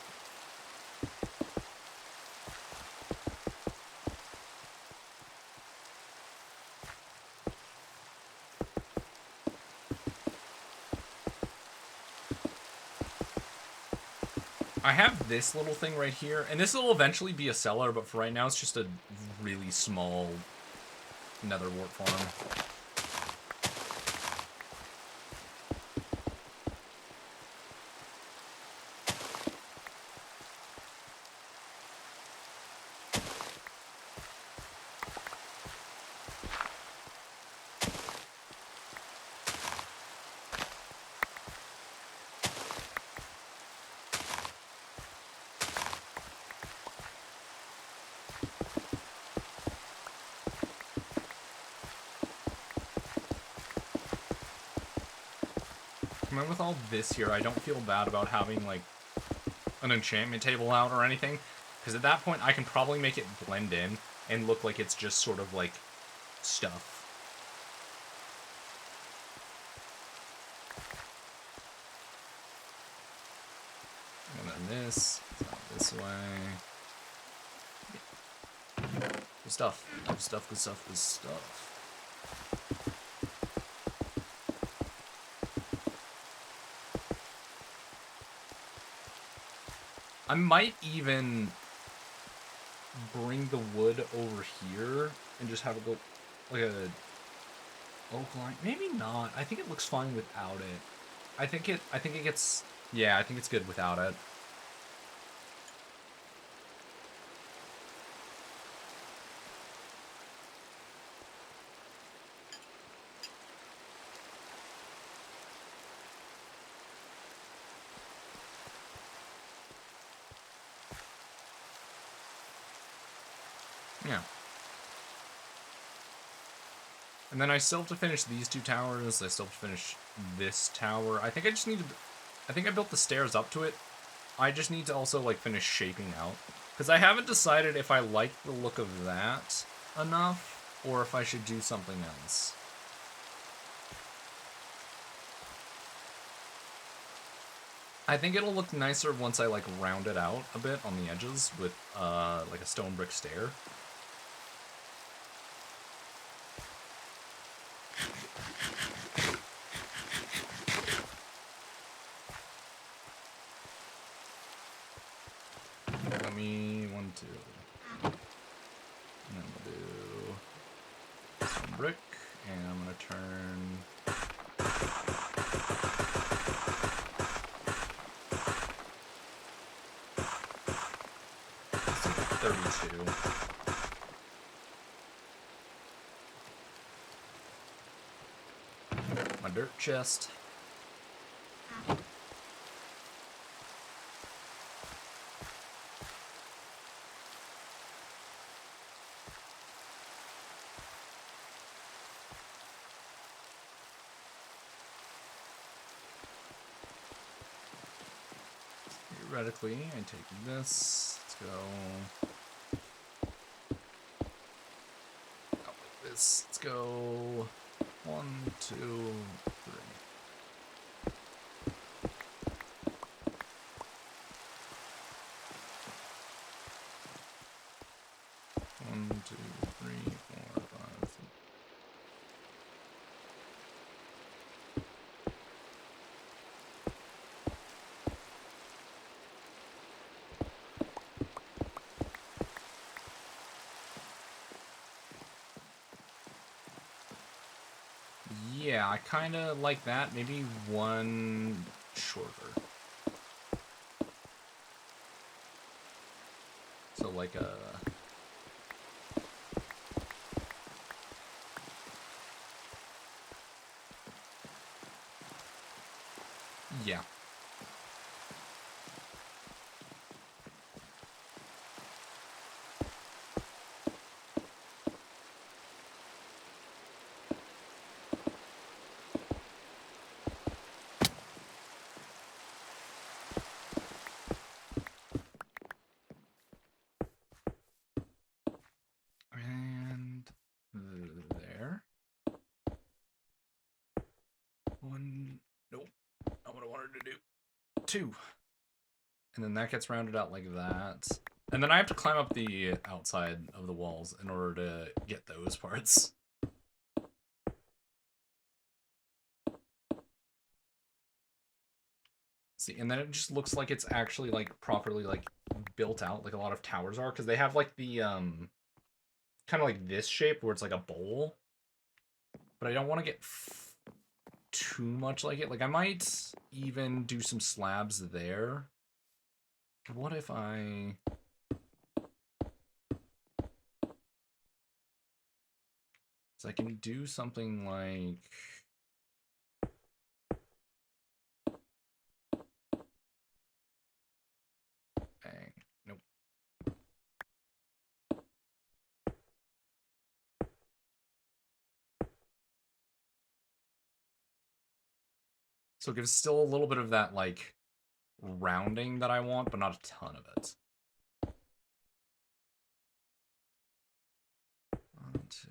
I have this little thing right here, and this will eventually be a cellar, but for right now it's just a really small nether wart farm. With all this here, I don't feel bad about having like an enchantment table out or anything, because at that point I can probably make it blend in and look like it's just sort of like stuff. And then this, this way. Good stuff. Good stuff, good stuff, good stuff. I might even bring the wood over here and just have it go like a oak line. Maybe not. I think it looks fine without it. I think it gets, yeah, I think it's good without it. Yeah. And then I still have to finish these two towers. I still have to finish this tower. I think I just need to... I think I built the stairs up to it. I just need to also, like, finish shaping out. Because I haven't decided if I like the look of that enough, or if I should do something else. I think it'll look nicer once I, like, round it out a bit on the edges with, like, a stone brick stair. Let me... 1, 2. And then we'll do... stone brick, and I'm gonna turn... 32. My dirt chest. Theoretically, I take this. Let's go. Out like this. Let's go. 1, 2, 3. One, two, three, 4, 5, 6. Yeah, I kind of like that. Maybe one shorter. So like a... yeah. And there. One. Nope. Not what I wanted to do. 2. And then that gets rounded out like that. And then I have to climb up the outside of the walls in order to get those parts. See, and then it just looks like it's actually, like, properly, like, built out, like a lot of towers are, because they have, like, the, kind of like this shape, where it's like a bowl. But I don't want to get too much like it. Like, I might even do some slabs there. What if I... so I can do something like... bang. Nope. So it gives still a little bit of that, like, rounding that I want, but not a ton of it. 1, 2...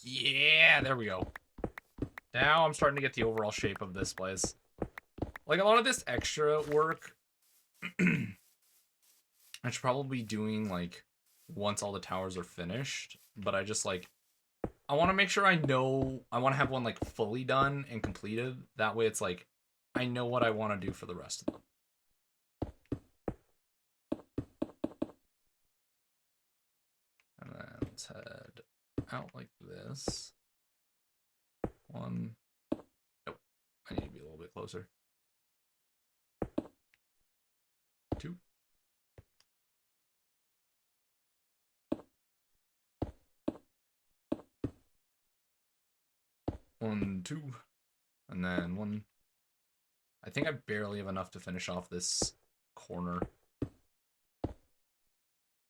Yeah, there we go. Now I'm starting to get the overall shape of this place. Like, a lot of this extra work, I should probably be doing, like, once all the towers are finished. But I just, like, I want to make sure I know, I want to have one, like, fully done and completed. That way it's, like, I know what I want to do for the rest of them. And then let's head out like this. One. Nope. I need to be a little bit closer. Two. One, two. And then one. I think I barely have enough to finish off this corner.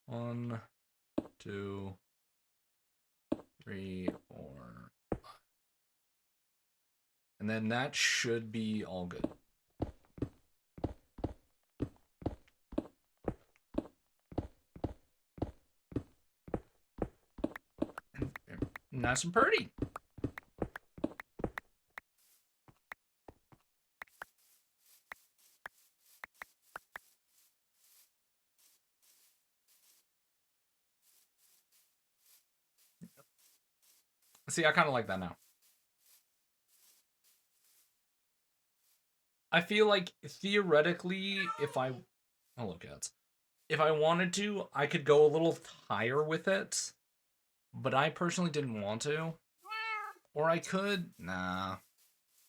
One, two, three, four, five. And then that should be all good. Nice and pretty. See, I kind of like that now. I feel like theoretically, if I, oh look, cats. If I wanted to, I could go a little higher with it, but I personally didn't want to. Or I could, nah. I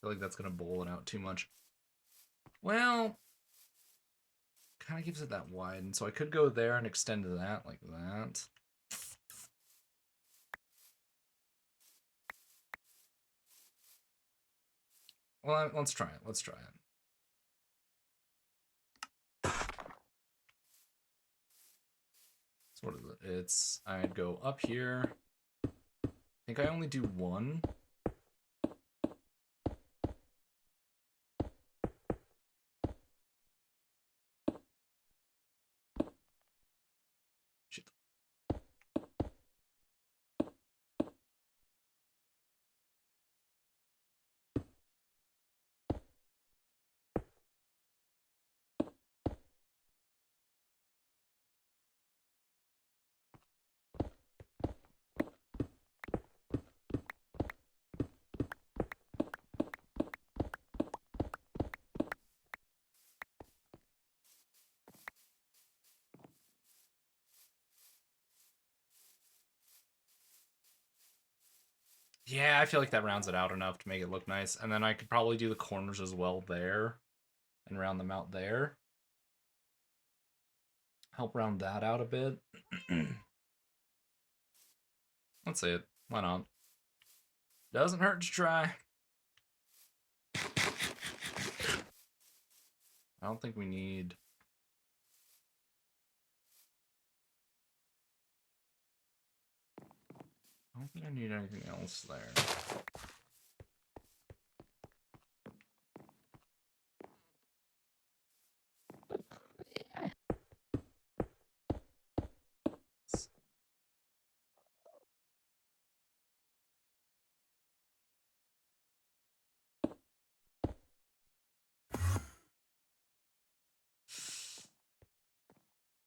feel like that's gonna bowl it out too much. Well, kind of gives it that wide, and so I could go there and extend that like that. Well, let's try it. Let's try it. So what is it? It's, I'd go up here. I think I only do one. Shit. Yeah, I feel like that rounds it out enough to make it look nice. And then I could probably do the corners as well there and round them out there. Help round that out a bit. Let's see it. Why not? Doesn't hurt to try. I don't think we need... I don't think I need anything else there.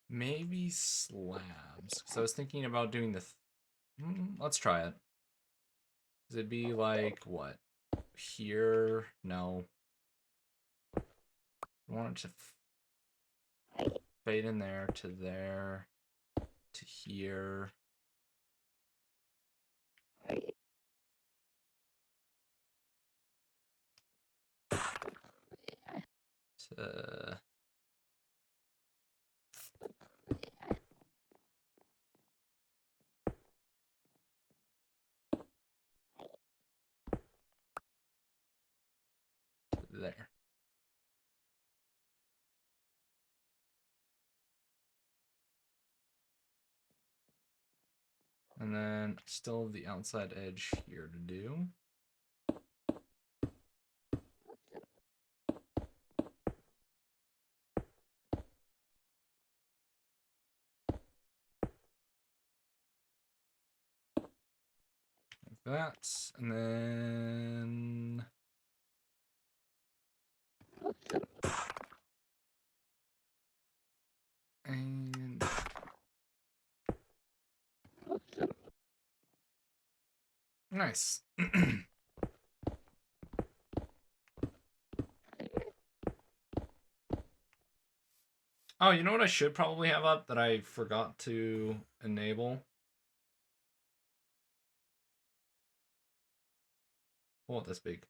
Maybe slabs. So I was thinking about doing the... let's try it. Does it be like, what? Here? No. I want it to fade in there, to here. To... there. And then still the outside edge here to do. Like that, and then and nice. Oh, you know what I should probably have up that I forgot to enable? Oh, this big.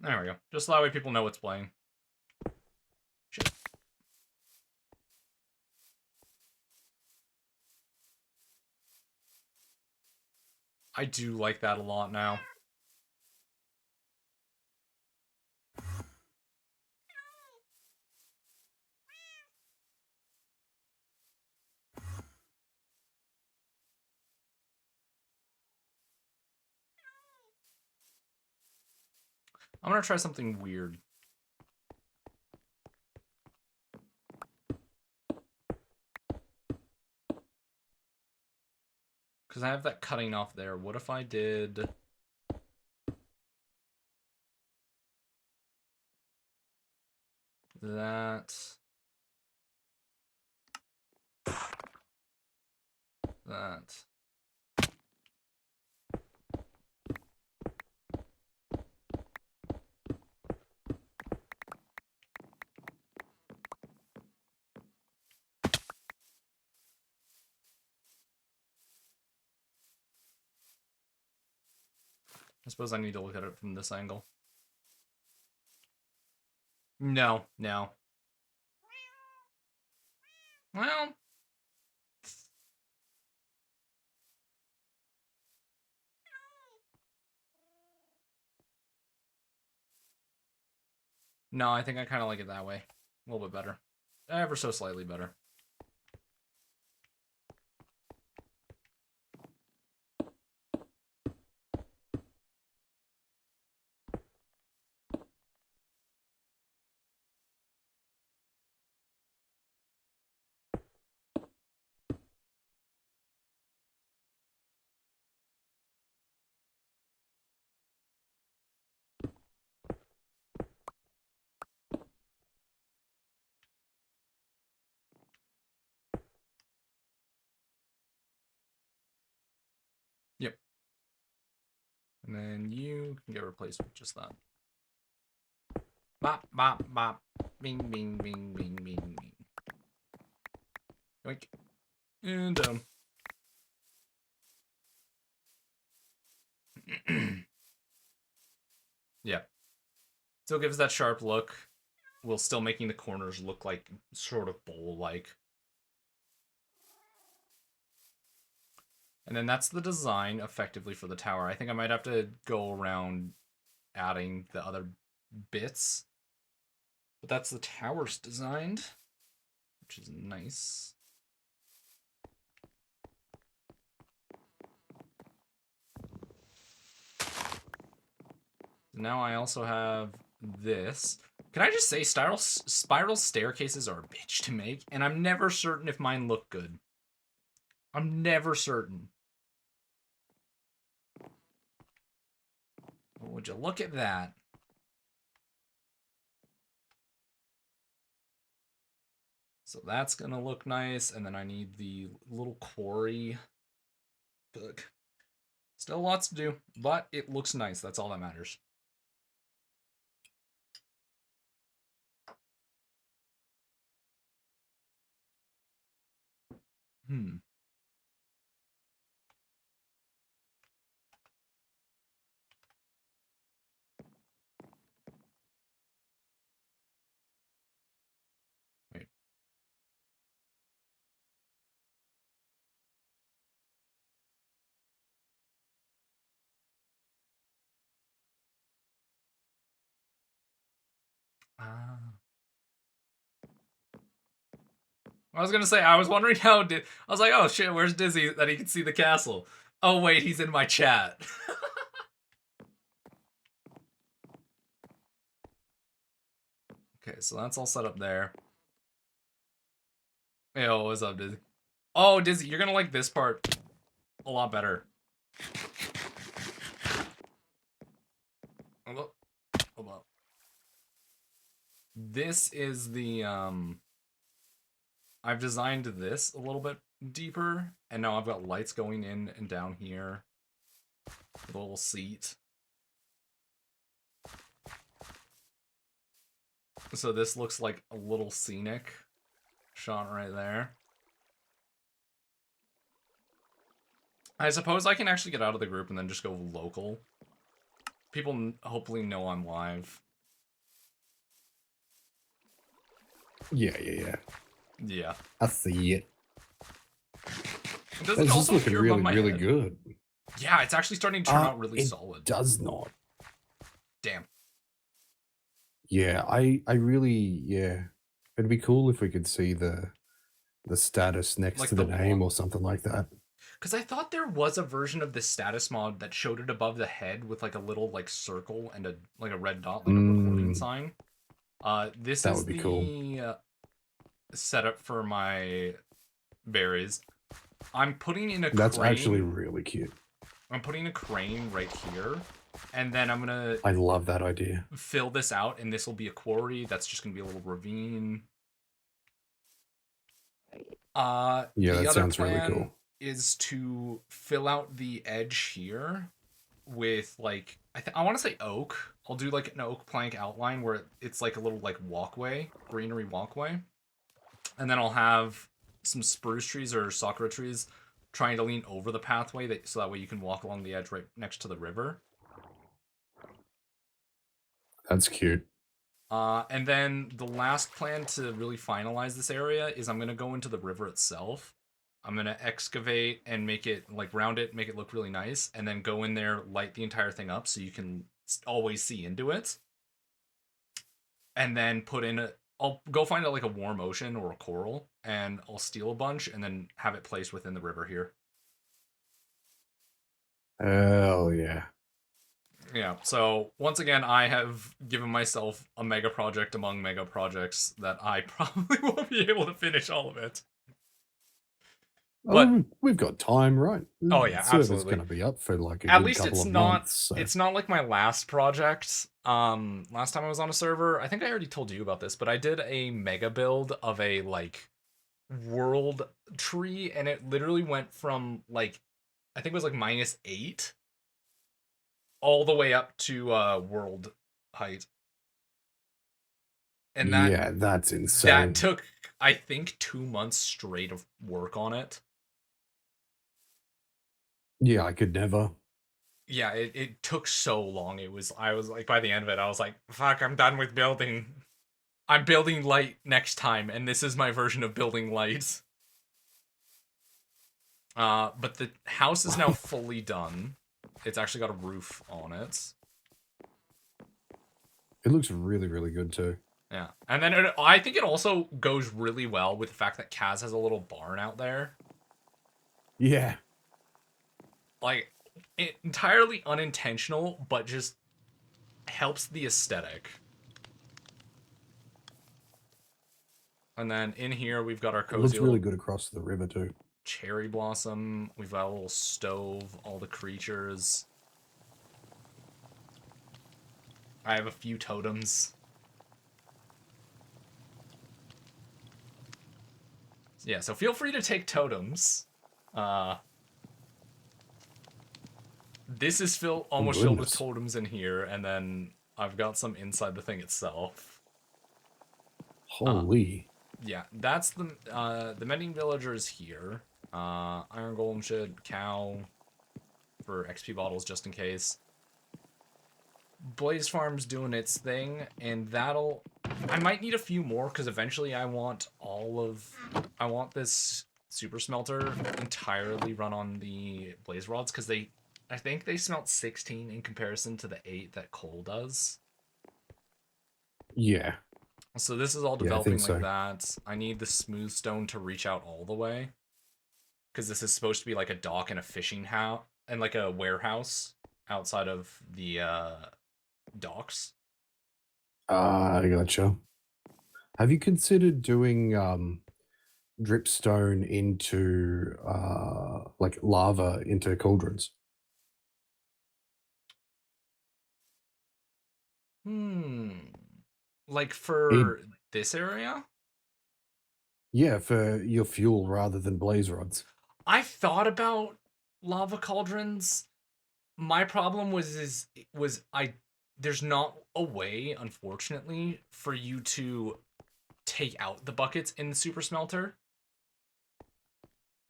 There we go. Just that way people know what's playing. Shit. I do like that a lot now. I'm gonna try something weird. Because I have that cutting off there. What if I did... that... that... I suppose I need to look at it from this angle. No, no. Well... no, I think I kind of like it that way. A little bit better. Ever so slightly better. Yep. And then you can get replaced with just that. Bop, bop, bop. Bing, bing, bing, bing, bing, bing. Yoink. And yeah. Still gives that sharp look, while still making the corners look like sort of bowl-like. And then that's the design, effectively, for the tower. I think I might have to go around adding the other bits. But that's the tower's designed, which is nice. Now I also have this. Can I just say spiral staircases are a bitch to make, and I'm never certain if mine look good. I'm never certain. Well, would you look at that? So that's gonna look nice, and then I need the little quarry. Look. Still lots to do, but it looks nice. That's all that matters. Hmm. Wait. I was gonna say, I was wondering how I was like, oh shit, where's Dizzy that he can see the castle? Oh wait, he's in my chat. Okay, so that's all set up there. Yo, what's up, Dizzy? Oh, Dizzy, you're gonna like this part a lot better. Hold up. Hold up. This is the I've designed this a little bit deeper, and now I've got lights going in and down here. A little seat. So this looks like a little scenic shot right there. I suppose I can actually get out of the group and then just go local. People hopefully know I'm live. Yeah. Yeah. I see it. Does This it is also looking appear really, above my really head? good. Yeah, it's actually starting to turn out really It solid. does not. Damn. Yeah, I really, yeah. It'd be cool if we could see the status next Like to the the name wall. or something like that. Because I thought there was a version of this status mod that showed it above the head with like a little like circle and a like a red dot, like a recording sign. This That is would be the cool. setup for my berries. I'm putting in a That's crane. actually really cute. I'm putting a crane right here, and then I'm gonna I love that idea. fill this out, and this will be a quarry. That's just gonna be a little ravine. Yeah, The that other sounds really plan cool. is to fill out the edge here with like I want to say oak. I'll do like an oak plank outline where it's like a little like walkway, greenery walkway, and then I'll have some spruce trees or sakura trees trying to lean over the pathway so that way you can walk along the edge right next to the river. That's cute. And then the last plan to really finalize this area is I'm gonna go into the river itself. I'm gonna excavate and make it like round it, make it look really nice, and then go in there, light the entire thing up so you can always see into it. And then put in I'll go find like a warm ocean or a coral, and I'll steal a bunch and then have it placed within the river here. Hell yeah. Yeah, so once again, I have given myself a mega project among mega projects that I probably won't be able to finish all of it. But we've got time, right? oh yeah, The server's absolutely. going to be up for like a At good least couple it's of not months. So. it's not like my last project. Last time I was on a server, I think I already told you about this, but I did a mega build of a like world tree, and it literally went from like I think it was like -8 all the way up to world height. And yeah, that's that insane. took I think 2 months straight of work on it. Yeah, I could never. Yeah, it took so long. I was like by the end of it, I was like, fuck, I'm done with building. I'm building light next time, and this is my version of building light. But the house is now fully done. It's actually got a roof on it. It looks really, really good too. Yeah, and then I think it also goes really well with the fact that Kaz has a little barn out there. Yeah. Like, entirely unintentional, but just helps the aesthetic. And then in here, we've got our cozy. It looks really good across the river too. Cherry blossom. We've got a little stove, all the creatures. I have a few totems. Yeah, so feel free to take totems. This is almost filled with totems in here, and then I've got some inside the thing itself. Holy. Yeah, that's the mending villagers here. Iron golem shed, cow for XP bottles just in case. Blaze Farm's doing its thing, and I might need a few more because eventually I want this super smelter entirely run on the blaze rods because I think they smelt 16 in comparison to the 8 that coal does. Yeah. So this is all Yeah, I developing think like so. that. I need the smooth stone to reach out all the way. Because this is supposed to be like a dock and a fishing house and like a warehouse outside of the docks. I gotcha. Have you considered doing dripstone into like lava into cauldrons. Like It for this area? Yeah, for your fuel rather than blaze rods. I thought about lava cauldrons. My problem was there's not a way, unfortunately, for you to take out the buckets in the super smelter.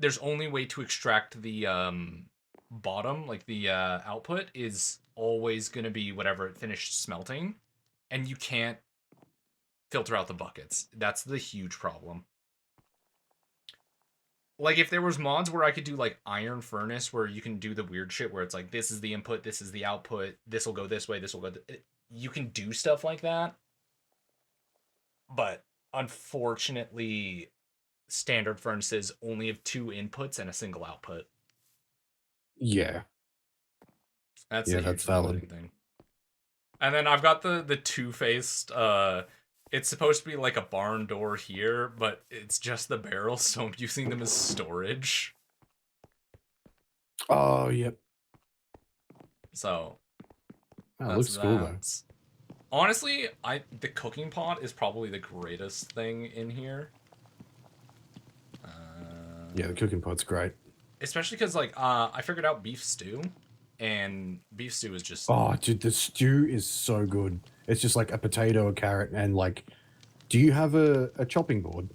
There's only way to extract the bottom, like the output is always going to be whatever it finished smelting, and you can't filter out the buckets. That's the huge problem. Like if there was mods where I could do like iron furnace where you can do the weird shit where it's like this is the input, this is the output, this will go this way, this will go you can do stuff like that. But unfortunately standard furnaces only have 2 inputs and a single output. Yeah. That's Yeah, the that's huge valid. limiting thing. And then I've got the two-faced it's supposed to be like a barn door here, but it's just the barrels, so I'm using them as storage. Oh, yep. So Oh, it that's looks cool though. that. Honestly, the cooking pot is probably the greatest thing in here. Yeah, the cooking pot's great. Especially because like I figured out beef stew, and beef stew is just Oh, dude, the stew is so good. It's just like a potato, a carrot, and like, do you have a chopping board?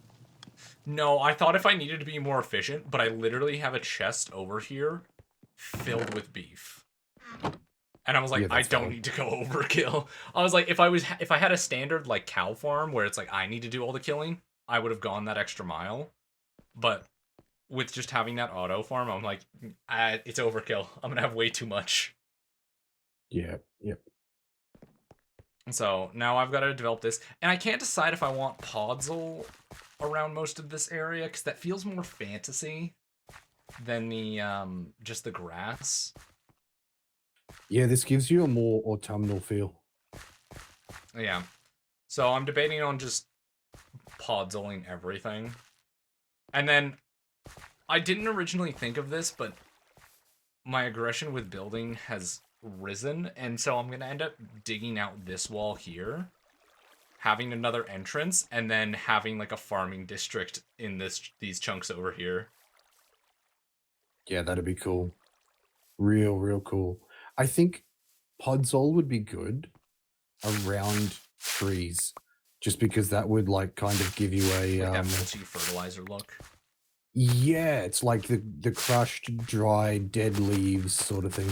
No, I thought if I needed to be more efficient, but I literally have a chest over here filled with beef. And I was like, Yeah, I that's don't valid. need to go overkill. I was like, if I had a standard like cow farm where it's like I need to do all the killing, I would have gone that extra mile. But with just having that auto farm, I'm like, it's overkill. I'm gonna have way too much. Yeah, yep. So now I've got to develop this, and I can't decide if I want podzol around most of this area because that feels more fantasy than the just the grass. Yeah, this gives you a more autumnal feel. Yeah. So I'm debating on just podzoling everything. And then I didn't originally think of this, but my aggression with building has risen, and so I'm going to end up digging out this wall here, having another entrance, and then having like a farming district in these chunks over here. Yeah, that'd be cool. Real cool. I think podzol would be good around trees, just because that would like kind of give you a Like that multi-fertilizer look. yeah, it's like the crushed, dry, dead leaves sort of thing.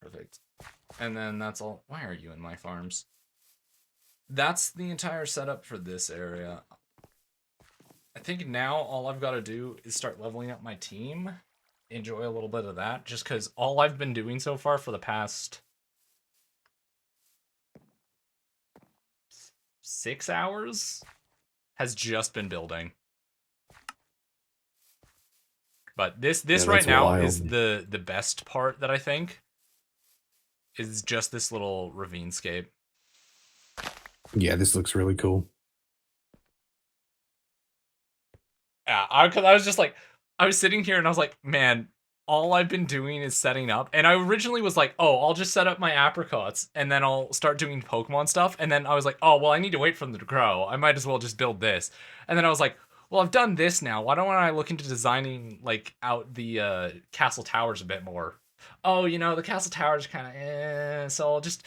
Perfect. And then that's all. Why are you in my farms? That's the entire setup for this area. I think now all I've got to do is start leveling up my team. Enjoy a little bit of that, just because all I've been doing so far for the past 6 hours has just been building. But this right now wild. is the best part that I think is just this little ravine scape. Yeah, this looks really cool. Yeah, because I was just like, I was sitting here and I was like, man, all I've been doing is setting up. And I originally was like, oh, I'll just set up my apricots and then I'll start doing Pokemon stuff. And then I was like, oh, well, I need to wait for them to grow. I might as well just build this. And then I was like, well, I've done this now. Why don't I look into designing like out the castle towers a bit more? Oh, the castle towers kind of so I'll just,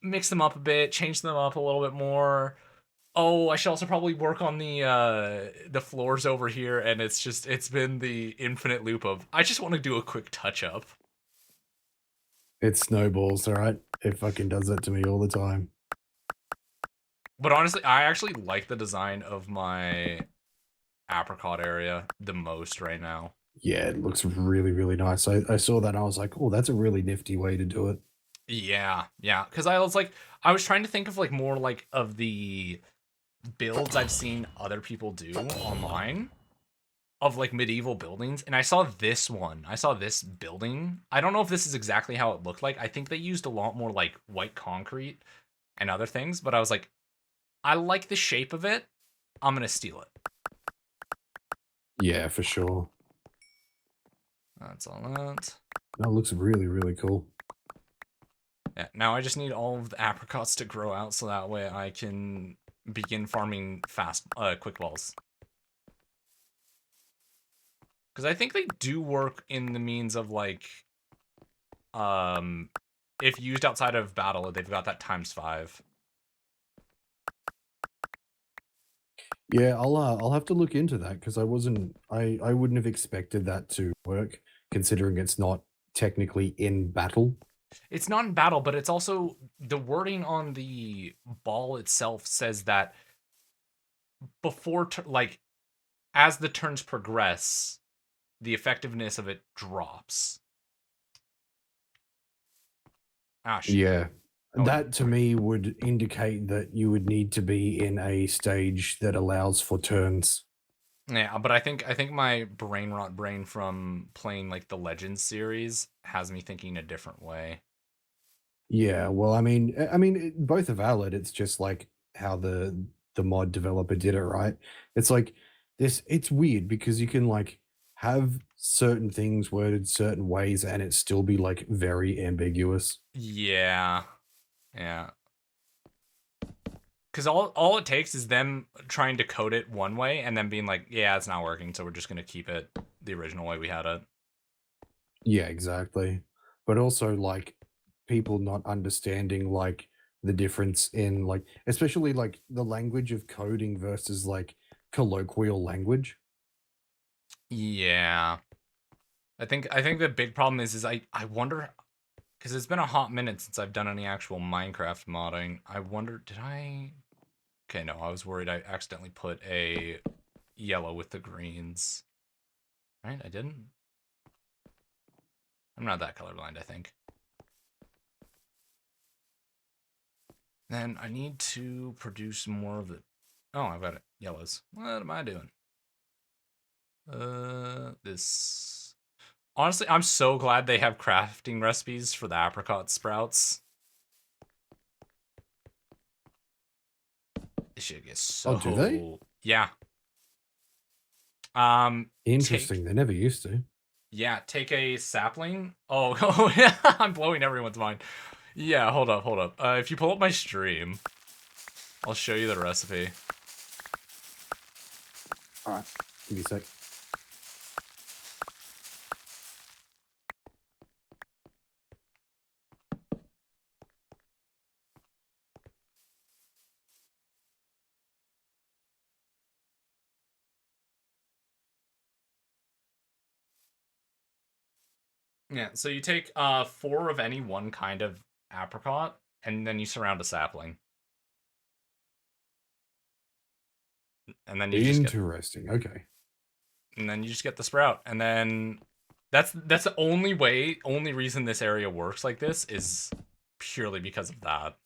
mix them up a bit, change them up a little bit more. Oh, I should also probably work on the floors over here, and it's been the infinite loop of I just want to do a quick touch up. It snowballs, all right? It fucking does that to me all the time. But honestly, I actually like the design of my apricot area the most right now. Yeah, it looks really nice. I saw that and I was like, oh, that's a really nifty way to do it. Yeah, because I was trying to think of like more like of the builds I've seen other people do online, of like medieval buildings, and I saw this one. I saw this building. I don't know if this is exactly how it looked like. I think they used a lot more like white concrete and other things, but I was like, I like the shape of it. I'm gonna steal it. Yeah, for sure. That's all that. That looks really, really cool. Yeah, now I just need all of the apricots to grow out so that way I can begin farming quick balls. Because I think they do work in the means of like, if used outside of battle, they've got that ×5. Yeah, I'll have to look into that because I wouldn't have expected that to work considering it's not technically in battle. It's not in battle, but it's also the wording on the ball itself says that before like as the turns progress, the effectiveness of it drops. Ah, shit. Yeah. Oh, That to me would indicate that you would need to be in a stage that allows for turns. Yeah, but I think my brain rot brain from playing like the Legends series has me thinking a different way. Yeah, well, both are valid. It's just like how the mod developer did it, right? It's like this. It's weird because you can like have certain things worded certain ways and it still be like very ambiguous. Yeah. Yeah. Because all it takes is them trying to code it one way and then being like, yeah, it's not working, so we're just going to keep it the original way we had it. Yeah, exactly. But also like people not understanding like the difference in like especially like the language of coding versus like colloquial language. Yeah. I think the big problem is I wonder, because it's been a hot minute since I've done any actual Minecraft modding. I wonder, did I... Okay, no, I was worried I accidentally put a yellow with the greens. Right, I didn't? I'm not that colorblind, I think. Then I need to produce more of the... Oh, I've got it. Yellows. What am I doing? This... Honestly, I'm so glad they have crafting recipes for the apricot sprouts. This shit gets so... Oh, do they? Yeah. Interesting. They never used to. Yeah, take a sapling. Oh, oh yeah, I'm blowing everyone's mind. Yeah, hold up. If you pull up my stream, I'll show you the recipe. Alright. Give me a sec. Yeah, so you take 4 of any one kind of apricot, and then you surround a sapling. And then you Interesting. Okay. And then you just get the sprout, and then that's the only reason this area works like this is purely because of that.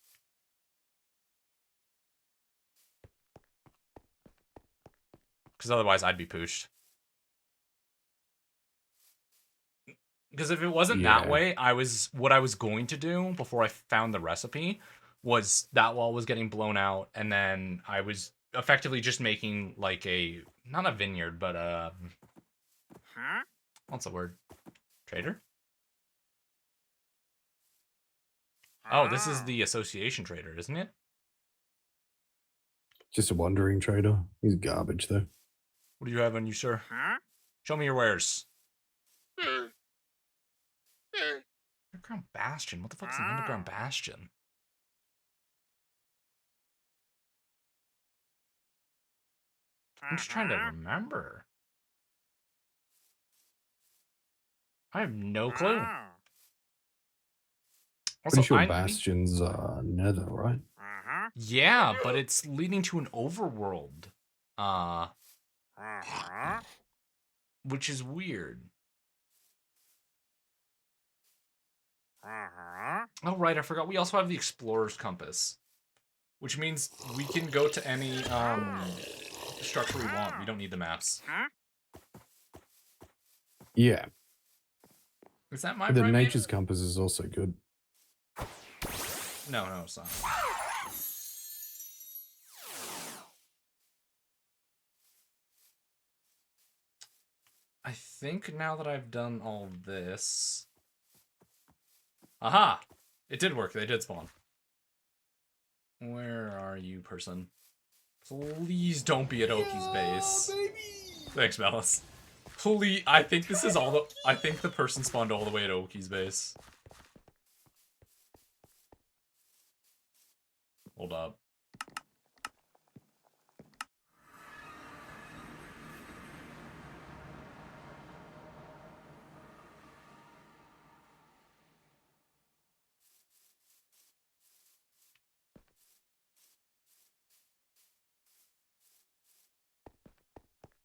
Because otherwise I'd be pooched. Because if it wasn't that way, what I was going to do before I found the recipe was that wall was getting blown out, and then I was effectively just making like not a vineyard, but what's the word? Trader? Oh, this is the association trader, isn't it? Just a wandering trader. He's garbage though. What do you have on you, sir? Show me your wares. Underground Bastion? What the fuck's an underground bastion? I'm just trying to remember. I have no clue. Also, Pretty sure Bastion's nether, right? Yeah, but it's leading to an overworld. Which is weird. Oh, right, I forgot. We also have the Explorer's Compass. Which means we can go to any structure we want. We don't need the maps. Yeah. Is that my The prime Nature's game? Compass is also good. No, it's not. I think now that I've done all this... Aha! It did work. They did spawn. Where are you, person? Please don't be at Oki's base. Thanks, Malice. Please, I think this is all the... I think the person spawned all the way at Oki's base. Hold up.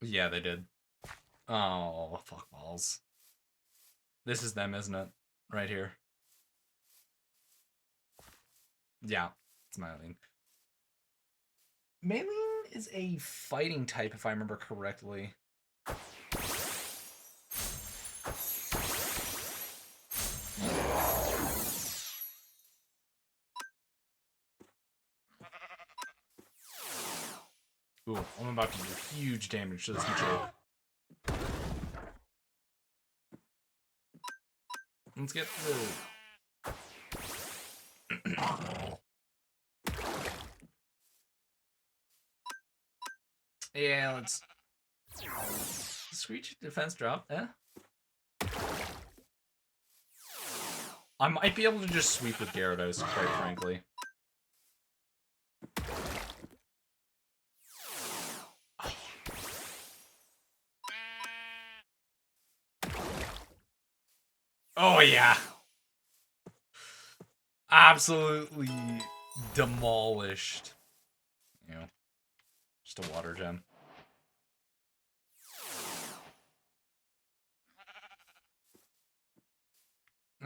Yeah, they did. Oh, fuck balls. This is them, isn't it? Right here. Yeah, it's Mylene. Mylene is a fighting type, if I remember correctly. Ooh, I'm about to do huge damage to this mature. Let's get the... Yeah, let's... Screech defense drop, eh? I might be able to just sweep with Gyarados, quite frankly. Oh, yeah. Absolutely demolished. You know, just a water gem.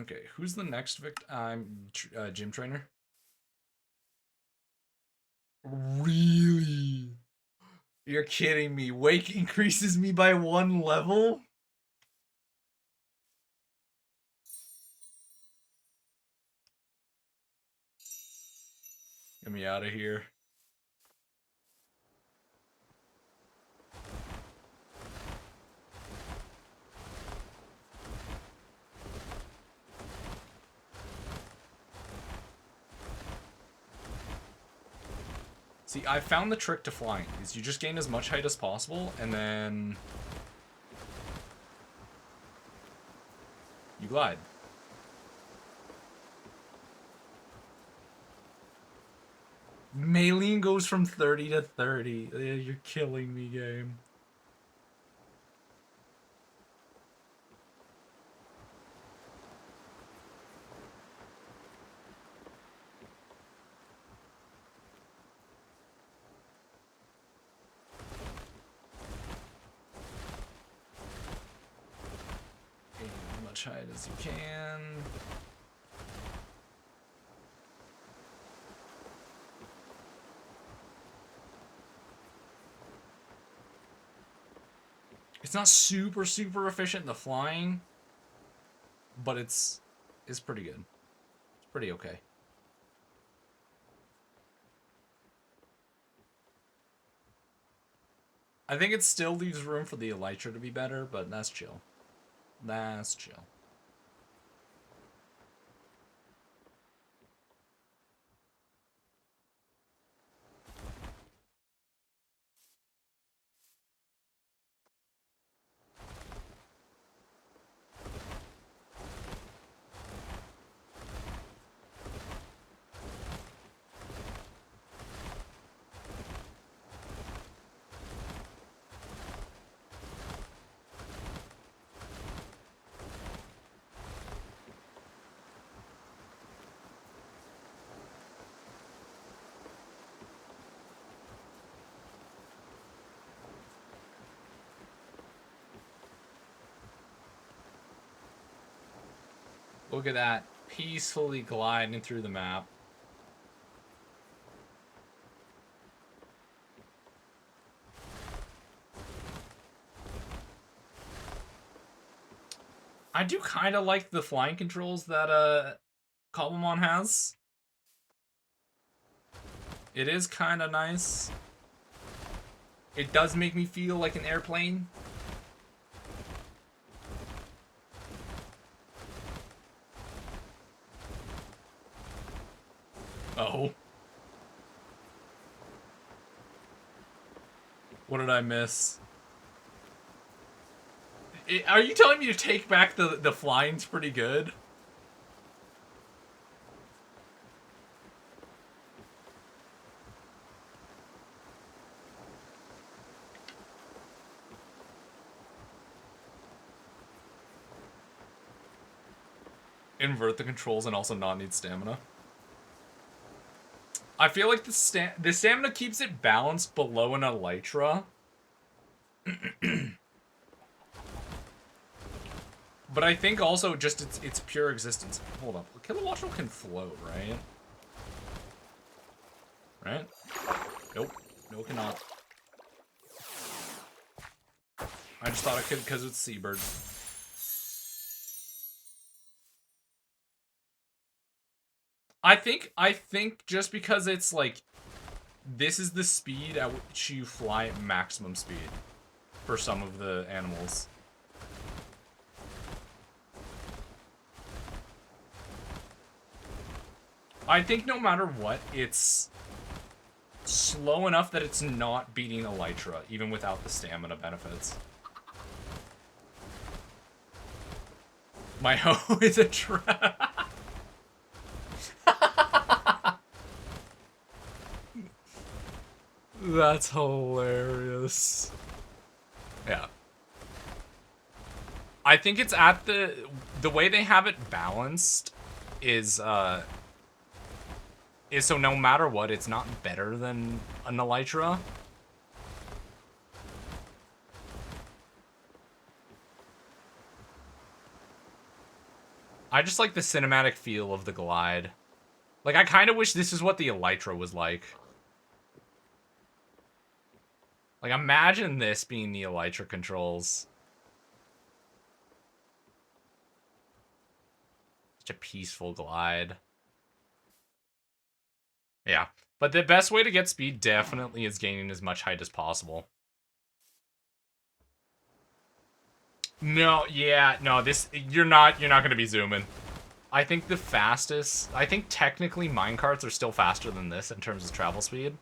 Okay, who's the next gym trainer? Really? You're kidding me. Wake increases me by 1 level? Get me out of here. See, I found the trick to flying is you just gain as much height as possible, and then you glide. Maylene goes from 30 to 30. You're killing me, game. Gain as much height as you can. It's not super efficient in the flying, but it's pretty good. It's pretty okay. I think it still leaves room for the Elytra to be better, but that's chill. That's chill. Look at that. Peacefully gliding through the map. I do kind of like the flying controls that Cobblemon has. It is kind of nice. It does make me feel like an airplane. Oh. What did I miss? Are you telling me to take back the flying's pretty good? Invert the controls and also not need stamina. I feel like the stamina keeps it balanced below an Elytra. But I think also just its pure existence. Hold up. Kilowattrel can float, right? Right? Nope. No, it cannot. I just thought it could because it's Seabird. I think just because it's like, this is the speed at which you fly at maximum speed for some of the animals. I think no matter what, it's slow enough that it's not beating Elytra, even without the stamina benefits. My hoe is a trap. That's hilarious. Yeah. I think it's at the way they have it balanced is so no matter what, it's not better than an Elytra. I just like the cinematic feel of the glide. Like, I kind of wish this is what the Elytra was like. Like, imagine this being the Elytra controls. Such a peaceful glide. Yeah. But the best way to get speed definitely is gaining as much height as possible. No, yeah, no, you're not gonna be zooming. I think the fastest, I think technically minecarts are still faster than this in terms of travel speed.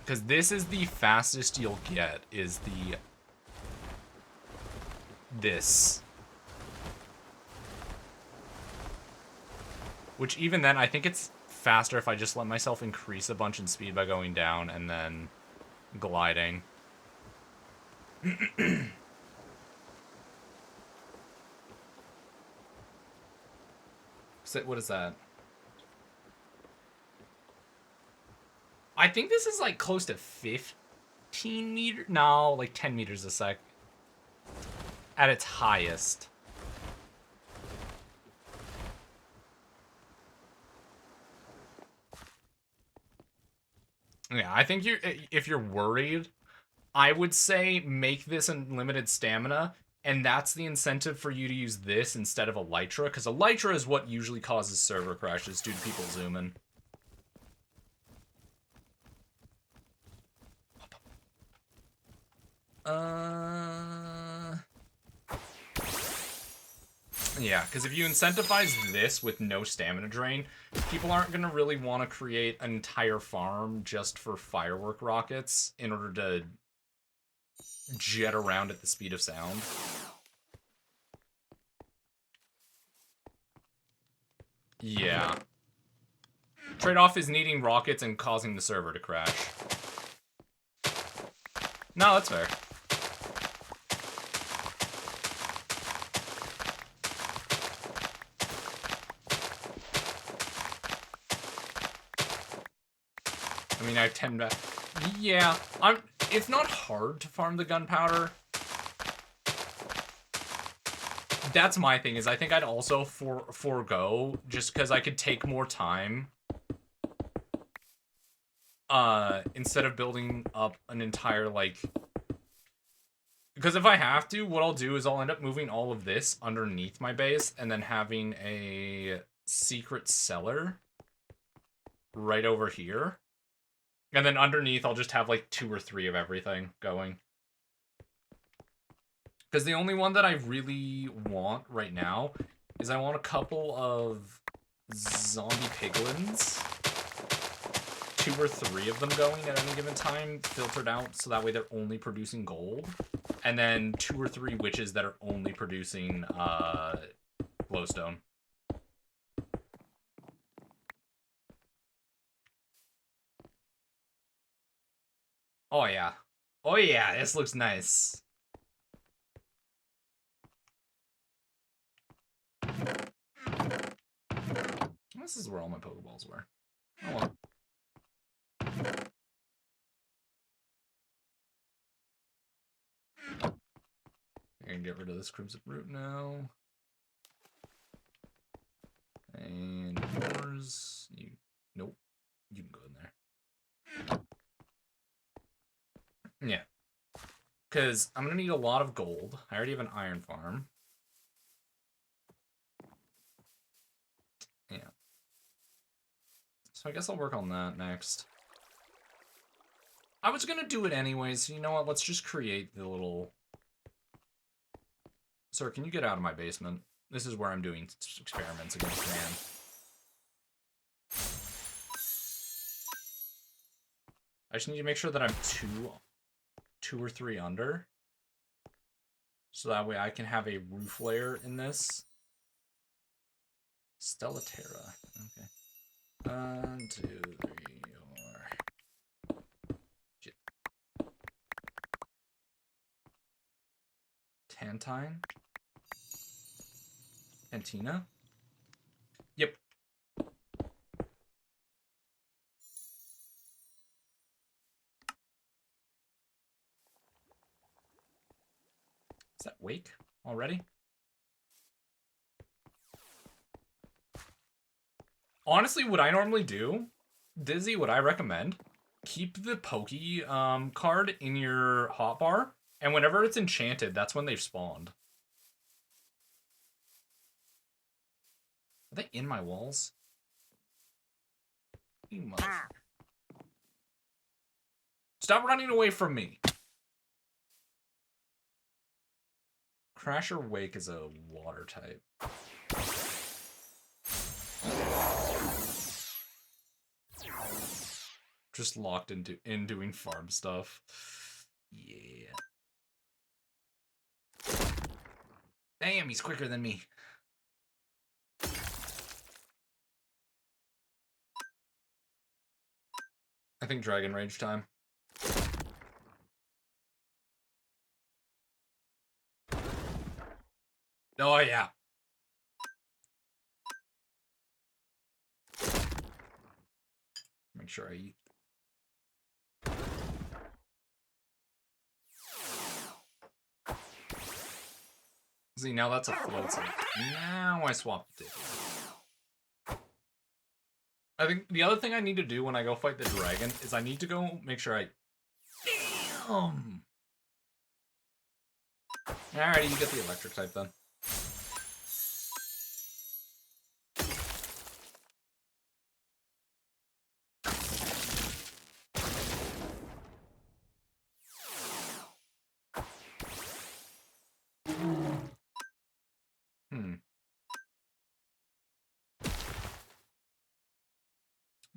Because this is the fastest you'll get, is this. Which even then, I think it's faster if I just let myself increase a bunch in speed by going down and then gliding. What is that? I think this is like close to 15 meters. No, like 10 meters a sec. At its highest. Yeah, I think if you're worried, I would say make this unlimited stamina, and that's the incentive for you to use this instead of Elytra, because Elytra is what usually causes server crashes due to people zooming. Yeah, because if you incentivize this with no stamina drain, people aren't going to really want to create an entire farm just for firework rockets in order to jet around at the speed of sound. Yeah. Trade-off is needing rockets and causing the server to crash. No, that's fair. I mean, I have 10 back. Yeah, it's not hard to farm the gunpowder. That's my thing, is I think I'd also forego, just because I could take more time. Instead of building up an entire, like... Because if I have to, what I'll do is I'll end up moving all of this underneath my base and then having a secret cellar right over here. And then underneath, I'll just have like 2 or 3 of everything going. Because the only one that I really want right now is I want a couple of zombie piglins. 2 or 3 of them going at any given time, filtered out, so that way they're only producing gold. And then 2 or 3 witches that are only producing glowstone. Oh yeah. Oh yeah, this looks nice. This is where all my Pokeballs were. Oh well. I can get rid of this Crimson Root now. And yours, you, nope, you can go in there. Yeah. Because I'm going to need a lot of gold. I already have an iron farm. Yeah. So I guess I'll work on that next. I was going to do it anyways, so you know what? Let's just create the little... Sir, can you get out of my basement? This is where I'm doing experiments against man. I just need to make sure that I'm two or 3 under. So that way I can have a roof layer in this. Stellaterra. Okay. 1, 2, 3, 4. Shit. Tantine. Antina? Yep. Is that wake already? Honestly, what I normally do, Dizzy, what I recommend, keep the Pokey card in your hotbar, and whenever it's enchanted, that's when they've spawned. Are they in my walls? You motherfucker. Stop running away from me. Crasher Wake is a water type. Just locked into doing farm stuff. Yeah. Damn, he's quicker than me. I think Dragon Rage time. Oh yeah. Make sure I eat. See, now that's a float site. Now I swapped it. I think the other thing I need to do when I go fight the dragon is I need to go make sure I... Damn! Alrighty, you get the electric type then.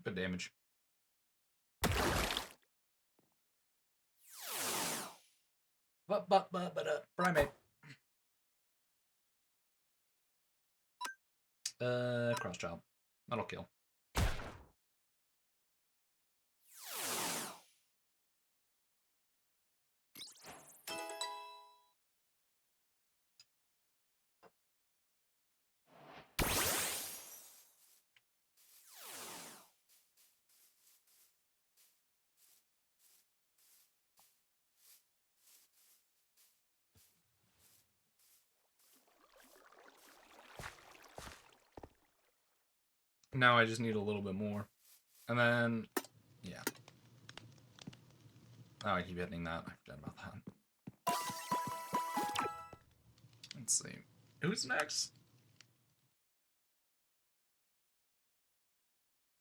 Good damage. Primate. Cross chop. That'll kill. Now I just need a little bit more. And then, yeah. Oh, I keep hitting that. I forgot about that. Let's see. Who's next?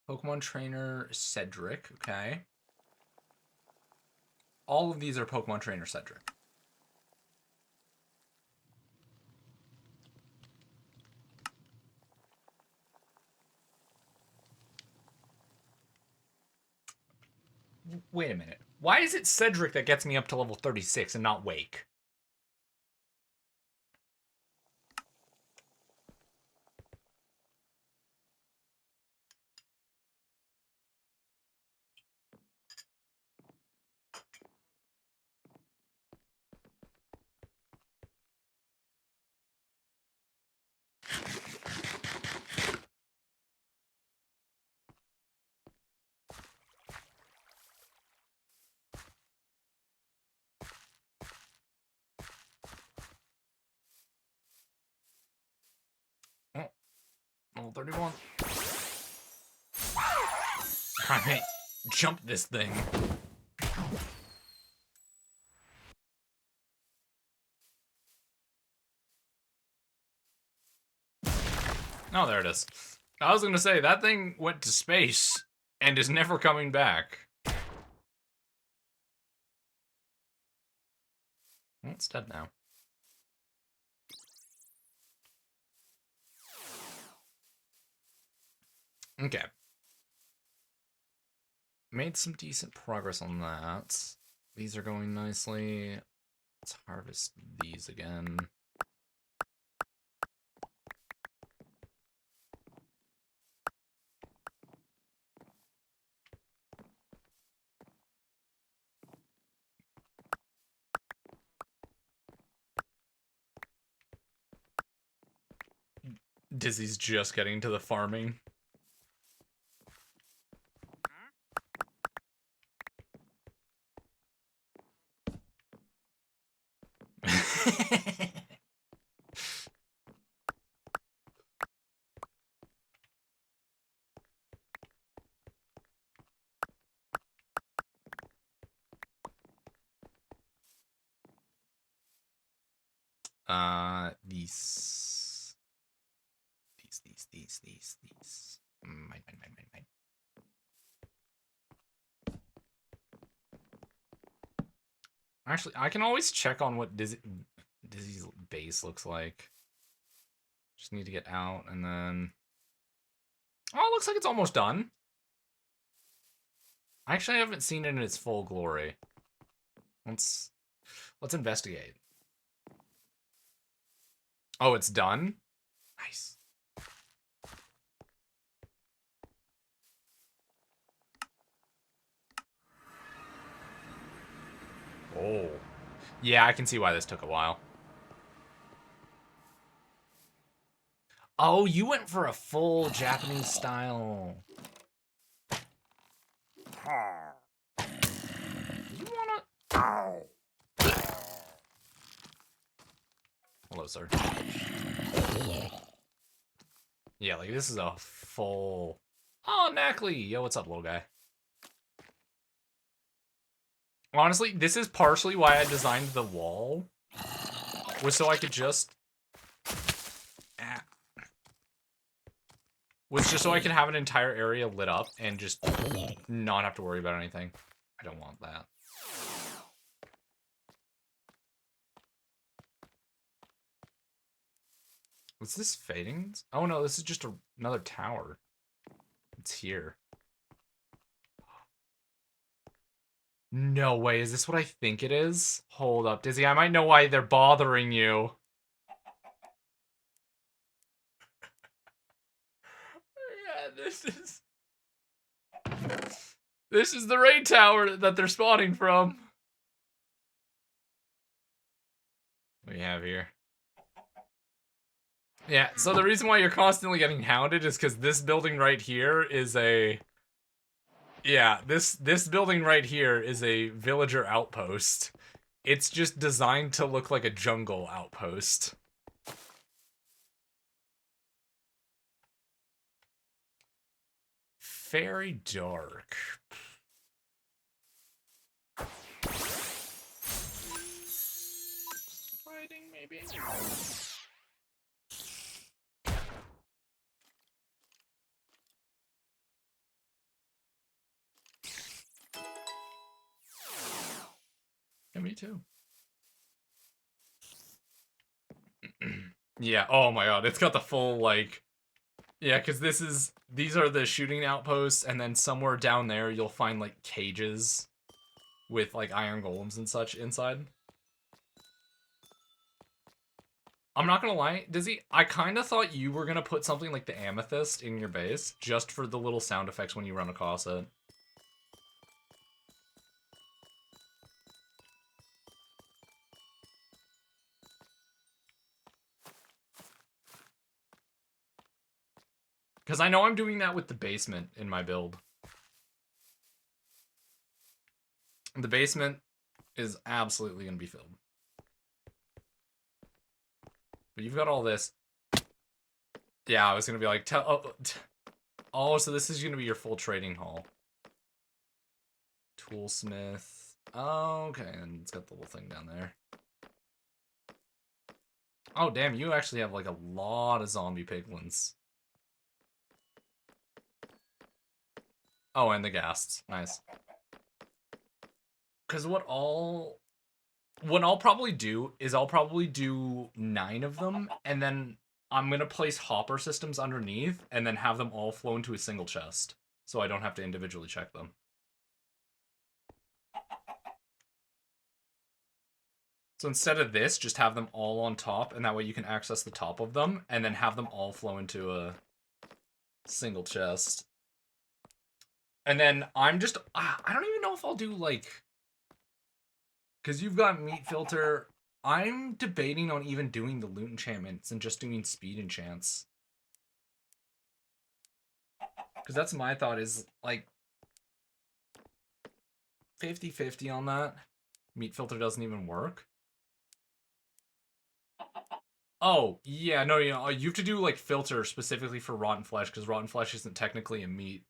Pokemon Trainer Cedric. Okay. All of these are Pokemon Trainer Cedric. Wait a minute. Why is it Cedric that gets me up to level 36 and not Wake? Oh, level 31. Alright, jump this thing. Oh, there it is. I was gonna say, that thing went to space and is never coming back. Well, it's dead now. Okay. Made some decent progress on that. These are going nicely. Let's harvest these again. Dizzy's just getting to the farming. These. Mine. Actually, I can always check on what Dizzy's base looks like. Just need to get out, and then... Oh, it looks like it's almost done. Actually, I haven't seen it in its full glory. Let's investigate. Oh, it's done? Nice. Oh. Yeah, I can see why this took a while. Oh, you went for a full Japanese style. You wanna... Hello, sir. Yeah, like this is a full... Oh, Knackley! Yo, what's up, little guy? Honestly, this is partially why I designed the wall. Was so I could just... Was just so I could have an entire area lit up and just not have to worry about anything. I don't want that. Was this fading? Oh no, this is just another tower. It's here. No way, is this what I think it is? Hold up, Dizzy, I might know why they're bothering you. Yeah, this is the raid tower that they're spawning from. What do we have here? Yeah, so the reason why you're constantly getting hounded is because this building right here is a... Yeah, this building right here is a villager outpost. It's just designed to look like a jungle outpost. Very dark. Fighting, maybe? too. Yeah, oh my god, it's got the full, like... Yeah, because these are the shooting outposts, and then somewhere down there you'll find, like, cages with, like, iron golems and such inside. I'm not gonna lie, Dizzy, I kind of thought you were gonna put something like the amethyst in your base, just for the little sound effects when you run across it. Because I know I'm doing that with the basement in my build. The basement is absolutely going to be filled. But you've got all this. Yeah, I was going to be like, oh, so this is going to be your full trading hall. Toolsmith. Oh, okay, and it's got the little thing down there. Oh, damn, you actually have, like, a lot of zombie piglins. Oh, and the ghasts. Nice. Because what I'll probably do is I'll probably do 9 of them, and then I'm going to place hopper systems underneath, and then have them all flow into a single chest, so I don't have to individually check them. So instead of this, just have them all on top, and that way you can access the top of them, and then have them all flow into a single chest. And then I'm just... I don't even know if I'll do, like... Because you've got meat filter... I'm debating on even doing the loot enchantments and just doing speed enchants. Because that's my thought is, like... 50-50 on that. Meat filter doesn't even work. Oh, yeah, no, you know, you have to do, like, filter specifically for rotten flesh, because rotten flesh isn't technically a meat.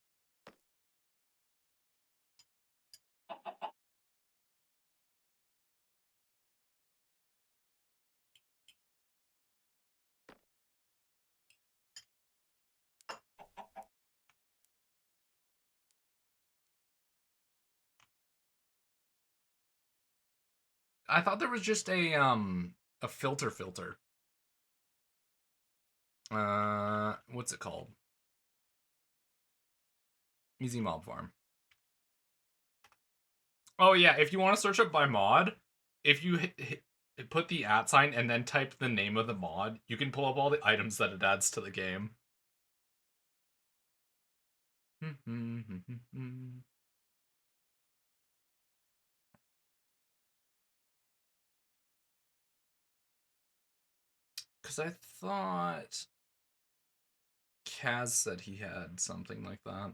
I thought there was just a filter. What's it called? Easy Mob Farm. Oh yeah, if you want to search up by mod, if you put the @ sign and then type the name of the mod, you can pull up all the items that it adds to the game. Because I thought Kaz said he had something like that.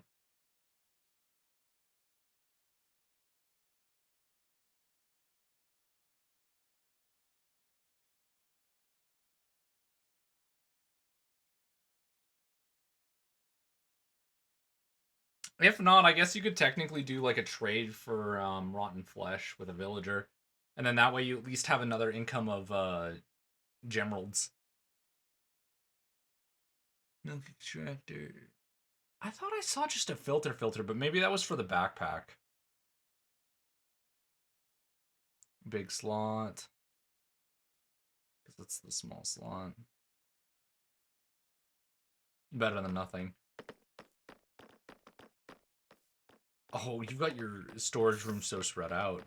If not, I guess you could technically do like a trade for rotten flesh with a villager, and then that way you at least have another income of gemeralds. Milk extractor. I thought I saw just a filter, but maybe that was for the backpack. Big slot. Because it's the small slot. Better than nothing. Oh, you've got your storage room so spread out.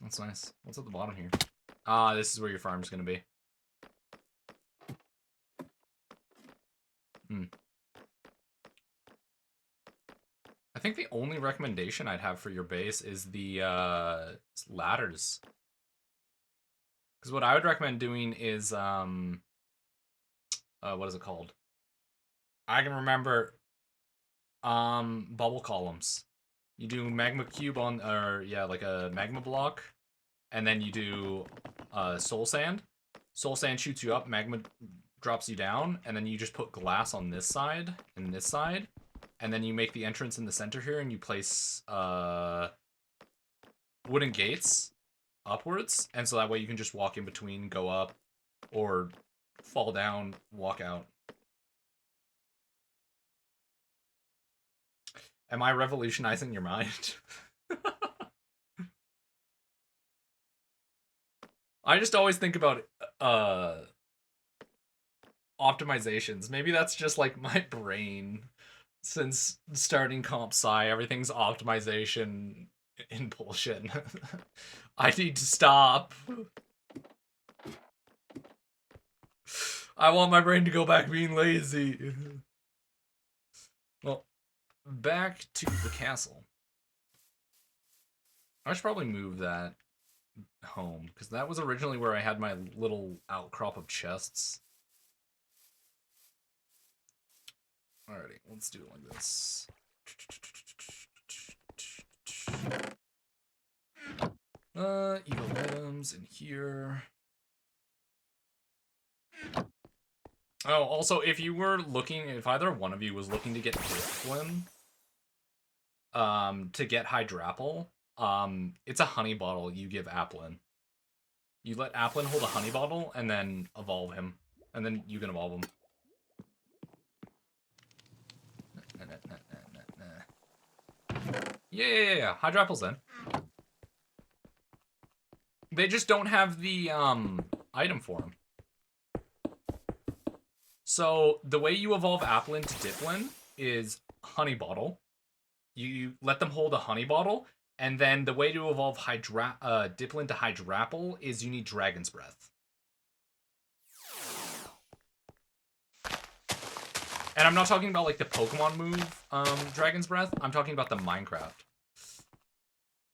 That's nice. What's at the bottom here? Ah, this is where your farm's gonna be. I think the only recommendation I'd have for your base is the ladders. Because what I would recommend doing is what is it called? I can remember bubble columns. You do magma cube on, or yeah, like a magma block, and then you do soul sand. Soul sand shoots you up, magma drops you down, and then you just put glass on this side and this side, and then you make the entrance in the center here, and you place wooden gates upwards, and so that way you can just walk in between, go up, or fall down, walk out. Am I revolutionizing your mind? I just always think about optimizations. Maybe that's just like my brain. Since starting comp sci, everything's optimization in bullshit. I need to stop. I want my brain to go back being lazy. Well, back to the castle. I should probably move that home, because that was originally where I had my little outcrop of chests. Alrighty, let's do it like this. Evil items in here. Oh, also, if you were looking, if either one of you was looking to get Discipline, to get Hydrapple, it's a honey bottle you give Applin. You let Applin hold a honey bottle, and then evolve him. And then you can evolve him. Yeah. Hydrapple's in. They just don't have the, item for him. So, the way you evolve Applin to Diplin is honey bottle. You let them hold a honey bottle, and then the way to evolve Diplin to Hydrapple is you need Dragon's Breath. And I'm not talking about like the Pokemon move, Dragon's Breath. I'm talking about the Minecraft.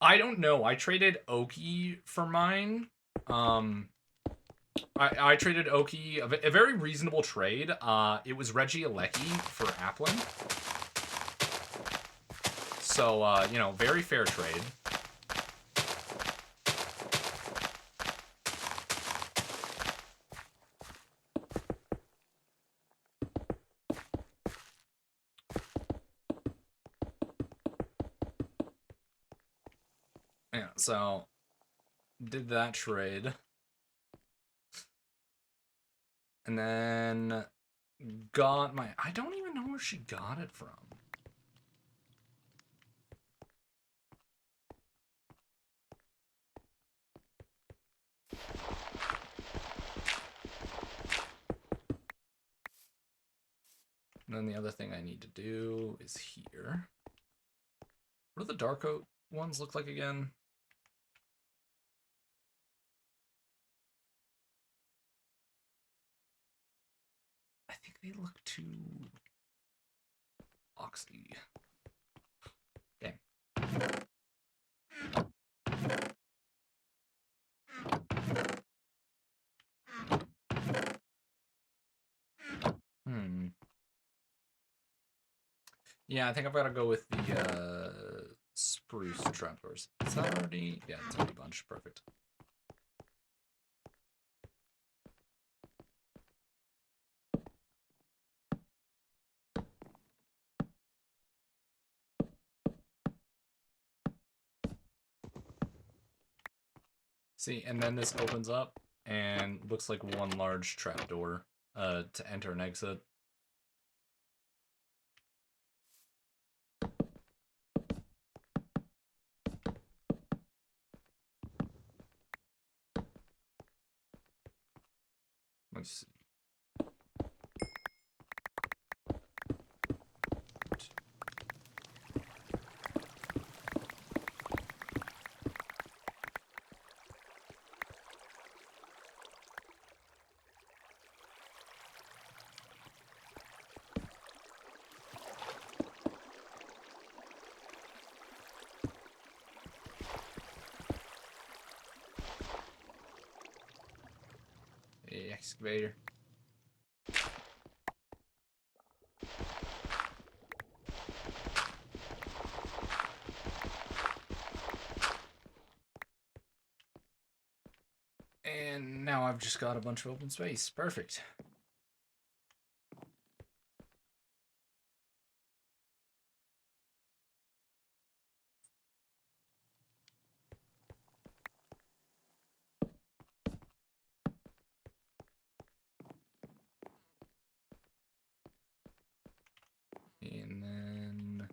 I don't know. I traded Oki for mine. I traded Oki, a very reasonable trade. It was Regieleki for Applin. So, you know, very fair trade. Yeah, so did that trade. And then got my... I don't even know where she got it from. And then the other thing I need to do is here. What do the dark oak ones look like again? I think they look too oxy. Okay. Yeah, I think I've got to go with the spruce trapdoors. Is that already? Yeah, it's already bunched. Perfect. See, and then this opens up and looks like one large trapdoor to enter and exit. Let's see. Excavator. And now I've just got a bunch of open space. Perfect. And then,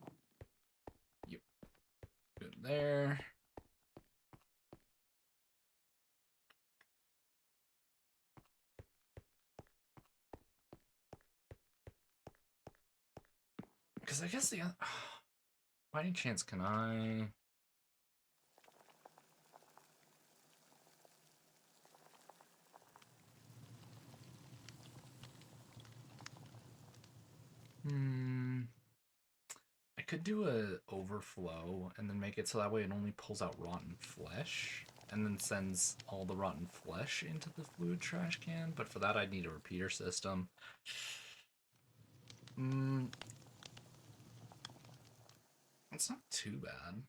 yep, good there. Because I guess the other... By any chance, can I... I could do a overflow and then make it so that way it only pulls out rotten flesh and then sends all the rotten flesh into the fluid trash can, but for that I'd need a repeater system. It's not too bad.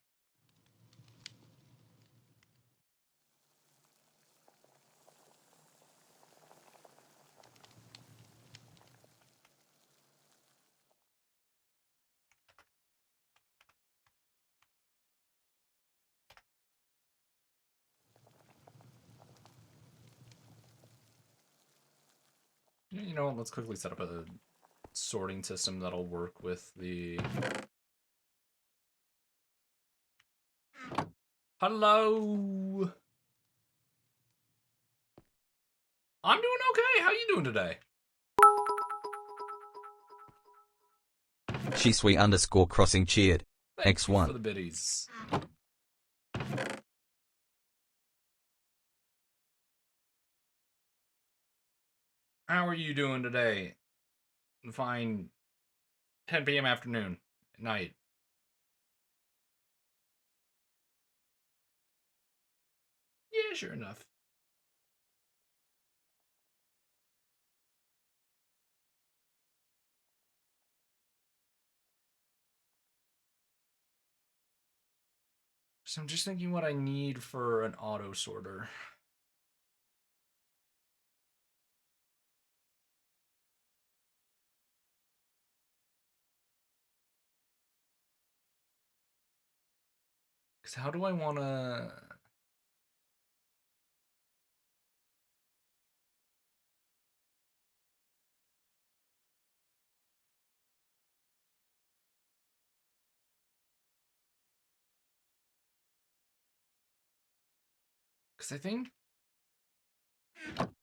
You know what, let's quickly set up a sorting system that'll work with the... Hello! I'm doing okay, how you doing today? Shisui_crossing cheered. Thank you X1. for the biddies. How are you doing today? Fine. 10 p.m. afternoon. Night. Yeah, sure enough. So I'm just thinking what I need for an auto sorter. Because how do I want to... Because I think...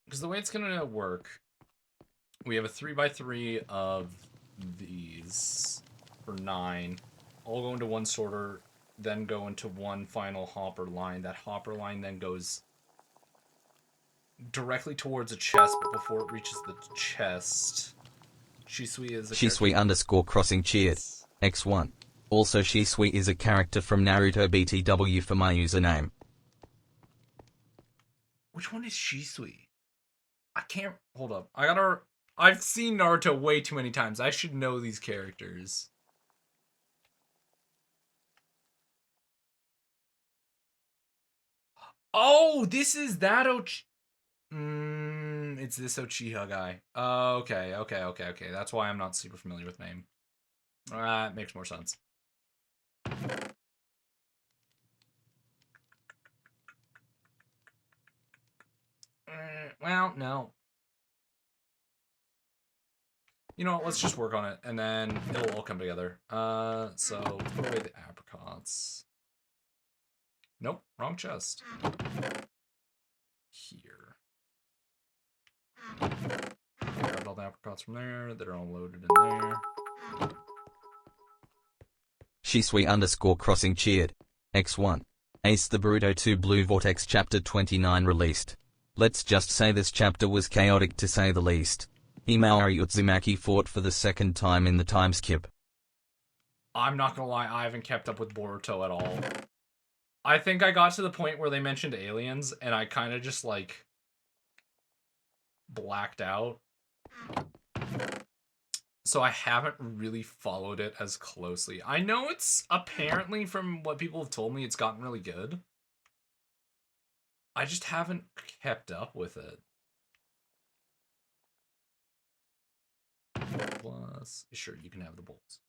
Because the way it's going to work, we have a 3x3 of these for 9. All go into one sorter, then go into one final hopper line. That hopper line then goes directly towards a chest, but before it reaches the chest, Shisui is a Shisui_crossing cheered. X1. Also Shisui is a character from Naruto BTW for my username. Which one is Shisui? I can't... Hold up. I've seen Naruto way too many times. I should know these characters. Oh, this is that it's this Uchiha guy. Okay. That's why I'm not super familiar with name. It makes more sense. Well, no. You know what, let's just work on it, and then it'll all come together. So, let's put away the apricots. Nope, wrong chest. Here. Grabbed all the apricots from there, they're all loaded in there. Shisui_crossing cheered. X1. Ace the Boruto 2 Blue Vortex Chapter 29 released. Let's just say this chapter was chaotic to say the least. Himawari Utsumaki fought for the second time in the time skip. I'm not gonna lie, I haven't kept up with Boruto at all. I think I got to the point where they mentioned aliens, and I kind of just, like, blacked out. So I haven't really followed it as closely. I know it's apparently, from what people have told me, it's gotten really good. I just haven't kept up with it. Plus, sure, you can have the bolts.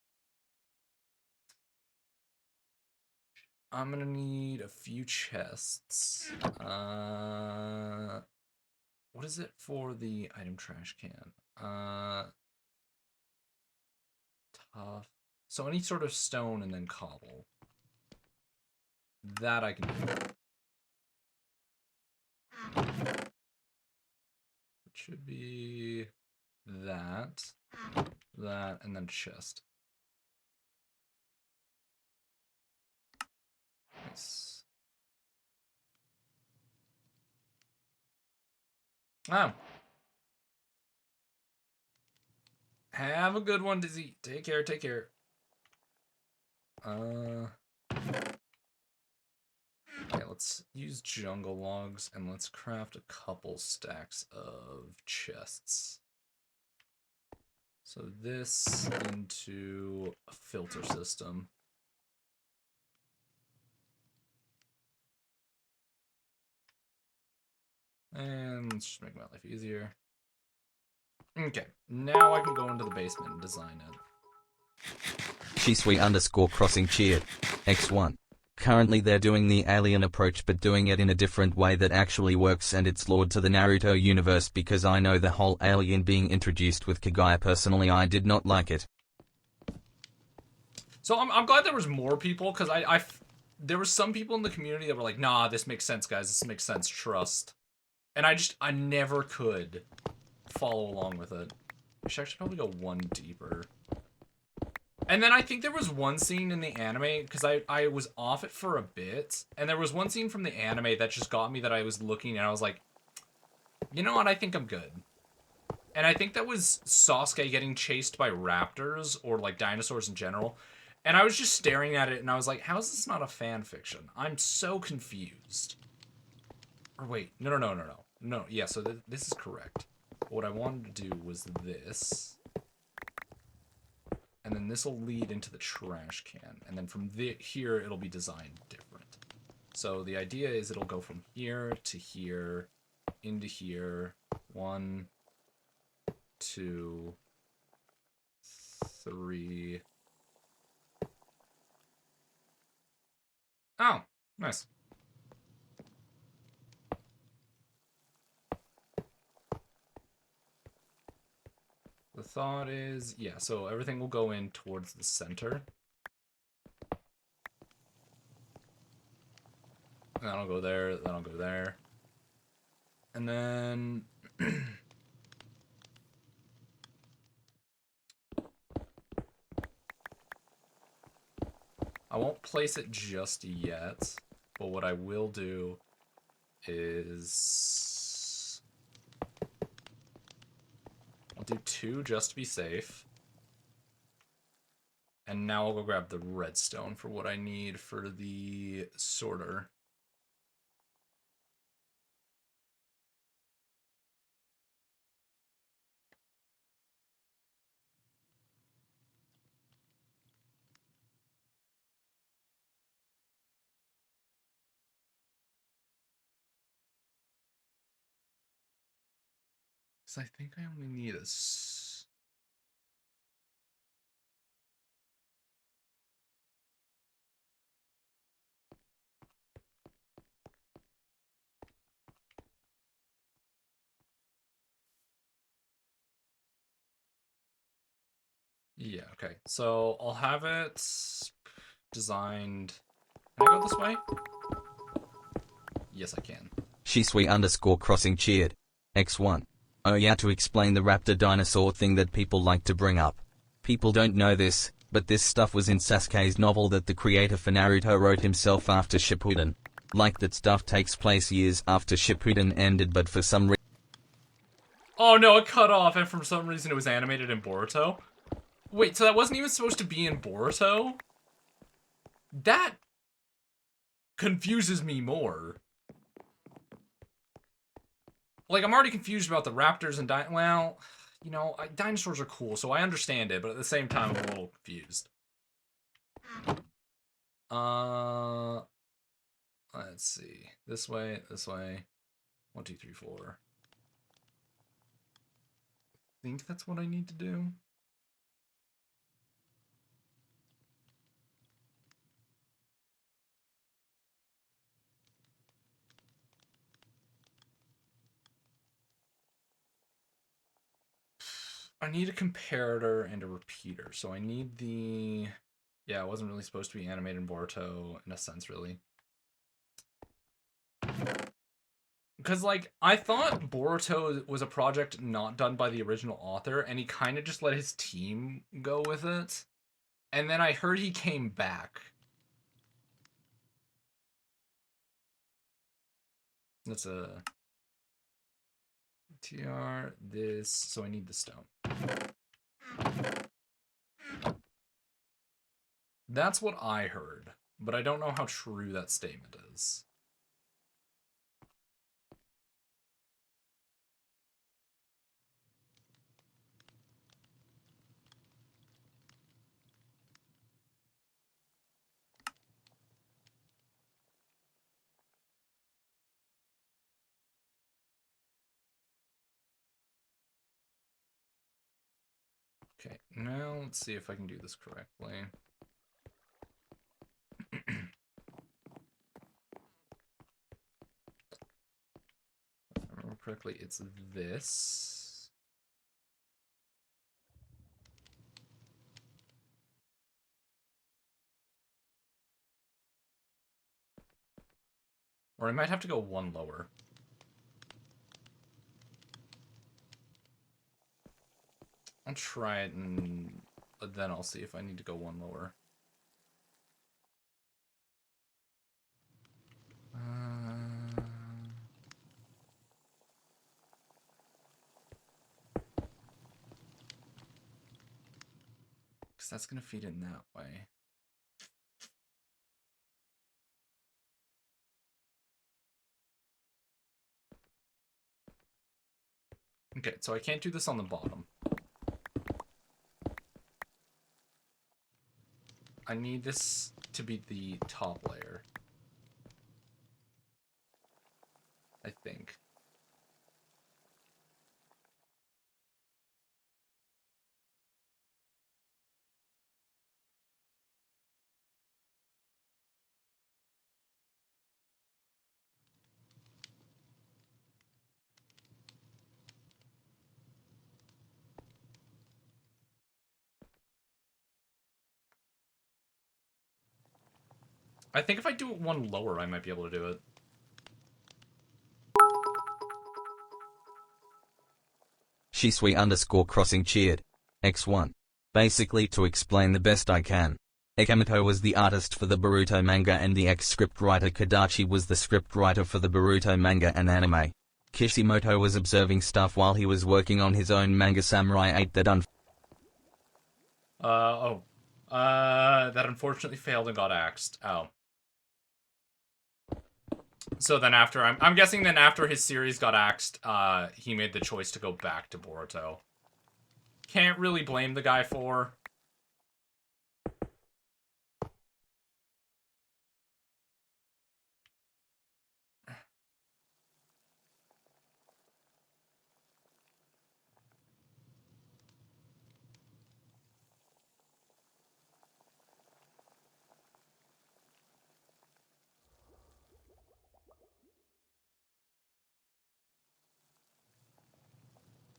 I'm gonna need a few chests. What is it for the item trash can? Tough. So any sort of stone and then cobble. That I can do. It should be that, and then chest. Nice. Oh. Have a good one, Dizzy. Take care, take care. Okay, let's use jungle logs and let's craft a couple stacks of chests. So this into a filter system. And let's just make my life easier. Okay, now I can go into the basement and design it. Shisui_crossing cheered. X1. Currently they're doing the alien approach but doing it in a different way that actually works, and it's lore to the Naruto universe, because I know the whole alien being introduced with Kagaya. Personally, I did not like it. So I'm glad there was more people, because there were some people in the community that were like, nah, this makes sense, guys. This makes sense. Trust. And I never could follow along with it. I should actually probably go one deeper. And then I think there was one scene in the anime, because I was off it for a bit, and there was one scene from the anime that just got me, that I was looking and I was like, you know what, I think I'm good. And I think that was Sasuke getting chased by raptors, or like dinosaurs in general. And I was just staring at it and I was like, how is this not a fan fiction? I'm so confused. Or wait, no, yeah, so this is correct. What I wanted to do was this. And then this will lead into the trash can. And then from here, it'll be designed different. So the idea is it'll go from here to here, into here. 1, 2, 3. Oh, nice. The thought is, yeah, so everything will go in towards the center. That'll go there, that'll go there. And then... I won't place it just yet, but what I will do is... I'll do 2 just to be safe. And now I'll go grab the redstone for what I need for the sorter. Because I think I only need a... Yeah, okay. So I'll have it designed... Can I go this way? Yes, I can. Shisui_crossing cheered. X1. Oh yeah, to explain the raptor dinosaur thing that people like to bring up. People don't know this, but this stuff was in Sasuke's novel that the creator for Naruto wrote himself after Shippuden. Like that stuff takes place years after Shippuden ended, but for some reason... Oh no, it cut off, and for some reason it was animated in Boruto. Wait, so that wasn't even supposed to be in Boruto? That confuses me more. Like, I'm already confused about the raptors and well, you know, dinosaurs are cool, so I understand it, but at the same time, I'm a little confused. Let's see. This way, this way. 1, 2, 3, 4. I think that's what I need to do. I need a comparator and a repeater, so I need the... Yeah, it wasn't really supposed to be animated in Boruto, in a sense, really. Because, like, I thought Boruto was a project not done by the original author, and he kind of just let his team go with it. And then I heard he came back. That's a TR, this, so I need the stone. That's what I heard, but I don't know how true that statement is. Okay, now let's see if I can do this correctly. If I remember correctly, it's this. Or I might have to go one lower. I'll try it and then I'll see if I need to go one lower. Because that's going to feed in that way. Okay, so I can't do this on the bottom. I need this to be the top layer. I think. I think if I do it one lower, I might be able to do it. Shisui_crossing cheered. X1. Basically, to explain the best I can. Ekamoto was the artist for the Boruto manga and the ex-script writer Kadachi was the script writer for the Boruto manga and anime. Kishimoto was observing stuff while he was working on his own manga Samurai 8 that that unfortunately failed and got axed. Oh. So then after, I'm guessing then after his series got axed, he made the choice to go back to Boruto. Can't really blame the guy for.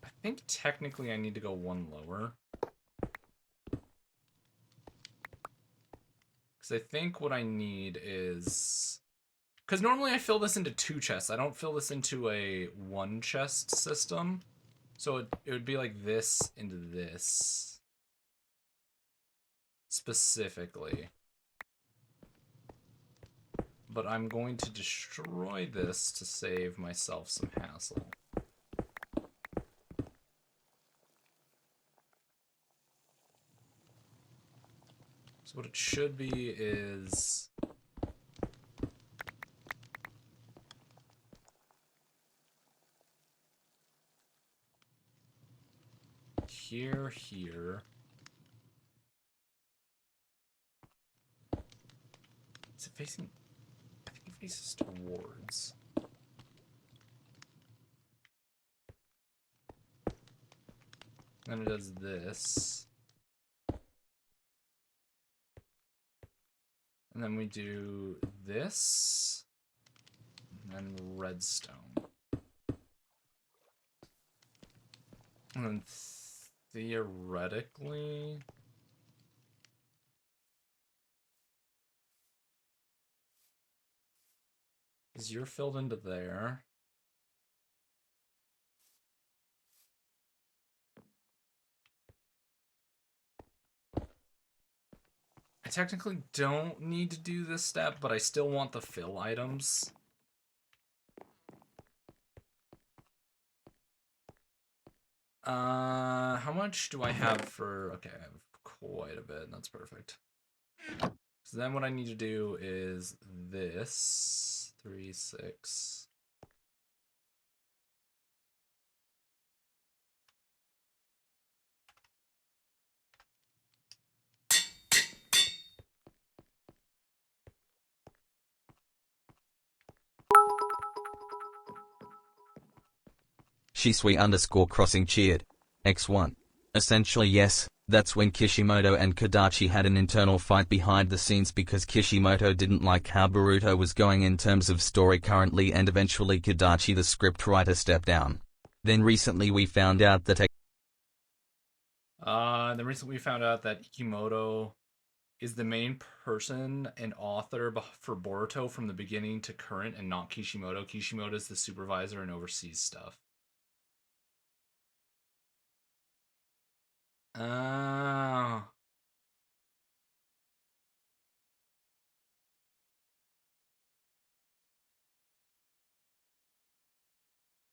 I think technically I need to go one lower. Because I think what I need is... Because normally I fill this into 2 chests. I don't fill this into a 1 chest system. So it would be like this into this. Specifically. But I'm going to destroy this to save myself some hassle. So what it should be is... here. Is it facing... I think it faces towards... Then it does this. And then we do this. And then redstone. And then theoretically... Because you're filled into there. I technically don't need to do this step, but I still want the fill items. How much do I have for... Okay, I have quite a bit. That's perfect. So then what I need to do is this. 3, 6... Shisui_crossing cheered. X1. Essentially yes, that's when Kishimoto and Kodachi had an internal fight behind the scenes because Kishimoto didn't like how Boruto was going in terms of story currently, and eventually Kodachi the scriptwriter stepped down. Then recently we found out that Ikimoto is the main person and author for Boruto from the beginning to current, and not Kishimoto. Kishimoto is the supervisor and oversees stuff. Oh.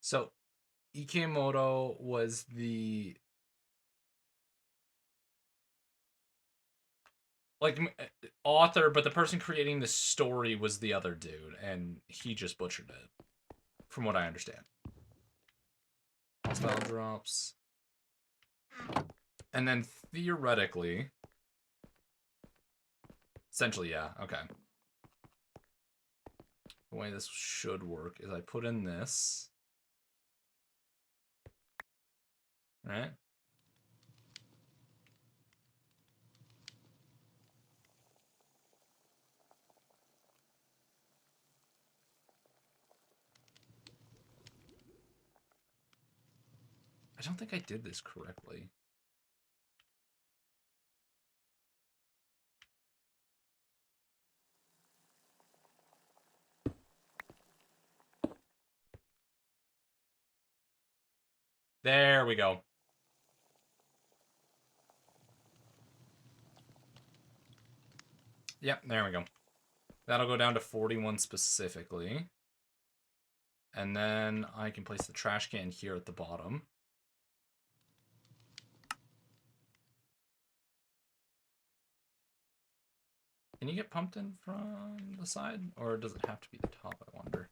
So, Ikimoto was the... author, but the person creating the story was the other dude, and he just butchered it, from what I understand. Hostile drops. And then theoretically... Essentially, yeah, okay. The way this should work is I put in this. Right? I don't think I did this correctly. There we go. Yep, there we go. That'll go down to 41 specifically. And then I can place the trash can here at the bottom. Can you get pumped in from the side? Or does it have to be the top, I wonder?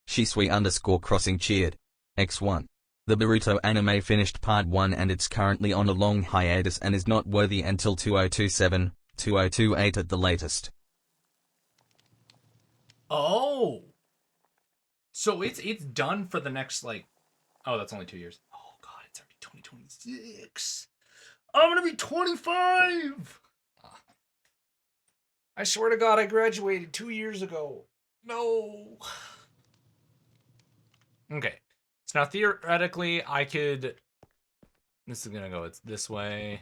Shisui_crossing cheered. X1. The Boruto anime finished part 1 and it's currently on a long hiatus and is not worthy until 2027, 2028 at the latest. Oh! So it's done for the next, like... Oh, that's only 2 years. Oh, God, it's already 2026. I'm gonna be 25! I swear to God, I graduated 2 years ago. No. Okay. So now, theoretically, I could... This is gonna go this way.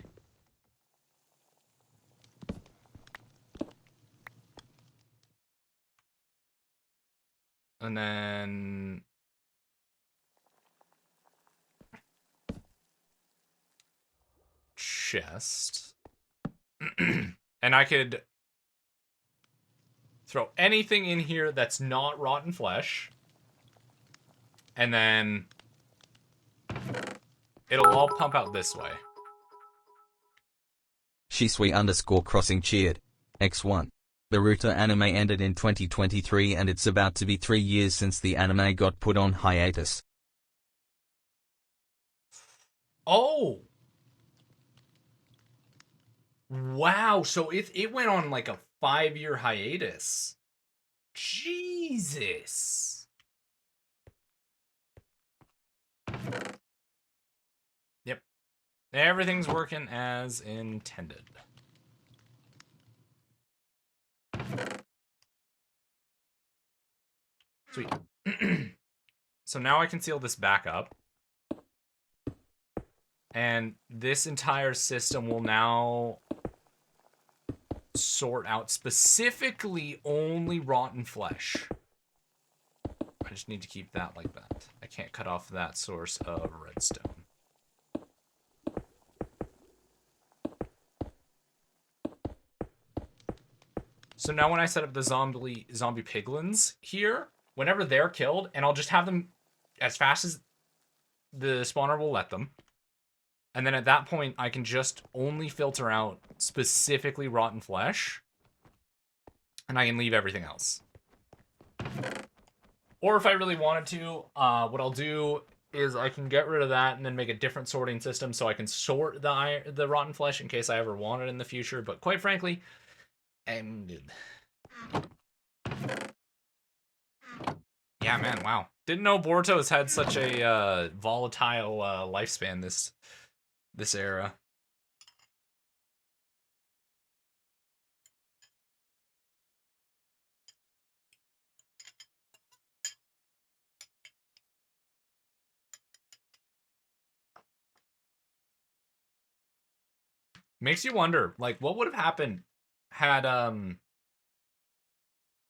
And then... chest. And I could throw anything in here that's not rotten flesh. And then it'll all pump out this way. Shisui_crossing cheered. X1. Boruto anime ended in 2023 and it's about to be 3 years since the anime got put on hiatus. Oh! Wow, so it went on like a 5-year hiatus. Jesus. Yep. Everything's working as intended. Sweet. So now I can seal this back up. And this entire system will now sort out specifically only rotten flesh. I just need to keep that like that. I can't cut off that source of redstone. So now when I set up the zombie piglins here, whenever they're killed, and I'll just have them as fast as the spawner will let them. And then at that point, I can just only filter out specifically rotten flesh. And I can leave everything else. Or if I really wanted to, what I'll do is I can get rid of that and then make a different sorting system so I can sort the rotten flesh in case I ever want it in the future. But quite frankly, I'm good. Yeah, man, wow. Didn't know Boruto's had such a volatile lifespan this era. Makes you wonder, like, what would have happened had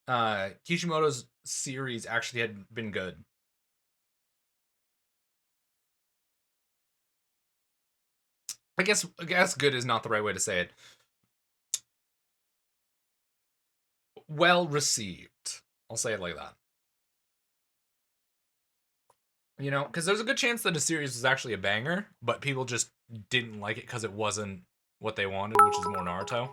Kishimoto's series actually had been good. I guess good is not the right way to say it. Well received. I'll say it like that. You know, because there's a good chance that a series was actually a banger, but people just didn't like it because it wasn't what they wanted, which is more Naruto.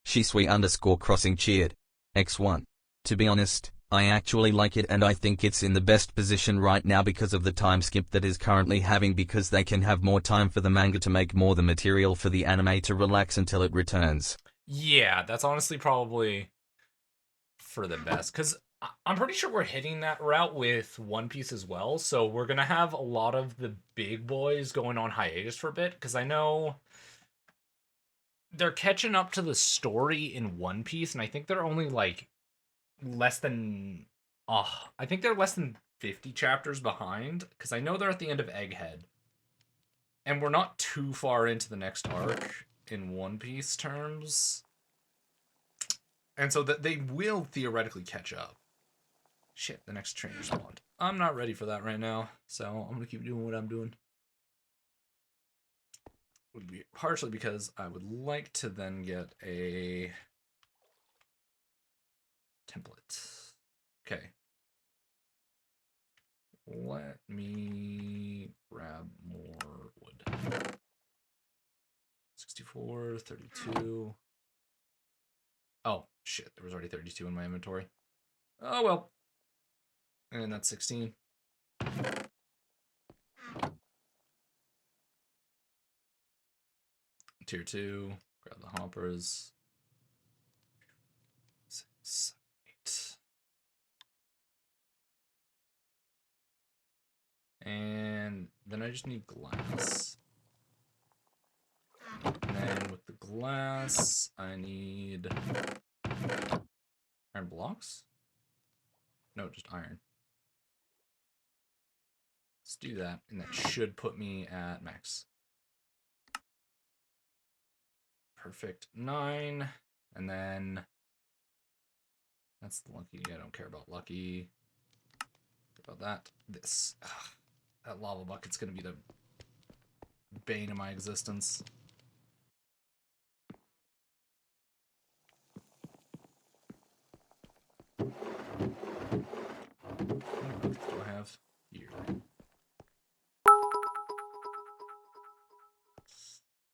Shisui_crossing cheered. X1. To be honest, I actually like it and I think it's in the best position right now because of the time skip that is currently having, because they can have more time for the manga to make more the material for the anime to relax until it returns. Yeah, that's honestly probably for the best, because I'm pretty sure we're hitting that route with One Piece as well, so we're going to have a lot of the big boys going on hiatus for a bit, because I know they're catching up to the story in One Piece, and I think they're only like less than I think they're less than 50 chapters behind, because I know they're at the end of Egghead. And we're not too far into the next arc in One Piece terms. And so that they will theoretically catch up. Shit, the next train spawned. I'm not ready for that right now, so I'm gonna keep doing what I'm doing. Would be partially because I would like to then get a template. Okay. Let me grab more wood. 64, 32. Oh, shit. There was already 32 in my inventory. Oh, well. And that's 16. Tier 2. Grab the hoppers. 6, 8. And then I just need glass. And then with the glass, I need iron blocks? No, just iron. Let's do that, and that should put me at max. Perfect. 9. And then that's the lucky. I don't care about lucky. Care about that. This. Ugh, that lava bucket's gonna be the bane of my existence. What booth do I have here?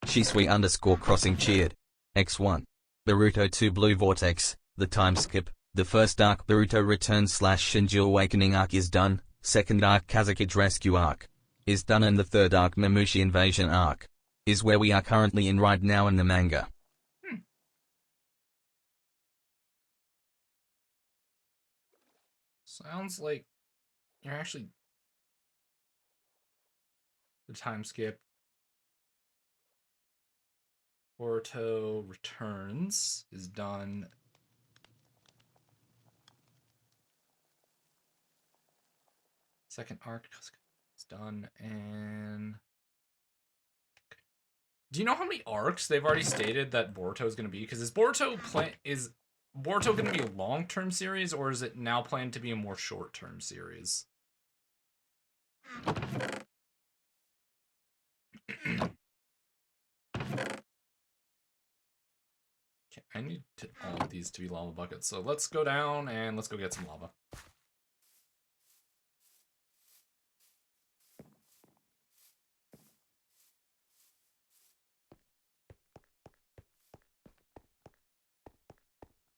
Shisui_crossing cheered. X1. Boruto 2 Blue Vortex, the time skip, the first arc Boruto Returns / Shinji Awakening arc is done, second arc Kazekage Rescue arc is done, and the third arc Mamushi Invasion arc is where we are currently in right now in the manga. Sounds like you're actually the time skip. Boruto Returns is done. Second arc is done, and do you know how many arcs they've already stated that Boruto is going to be? Because is Boruto going to be a long-term series, or is it now planned to be a more short-term series? Okay, I need all of these to be lava buckets, so let's go down and let's go get some lava.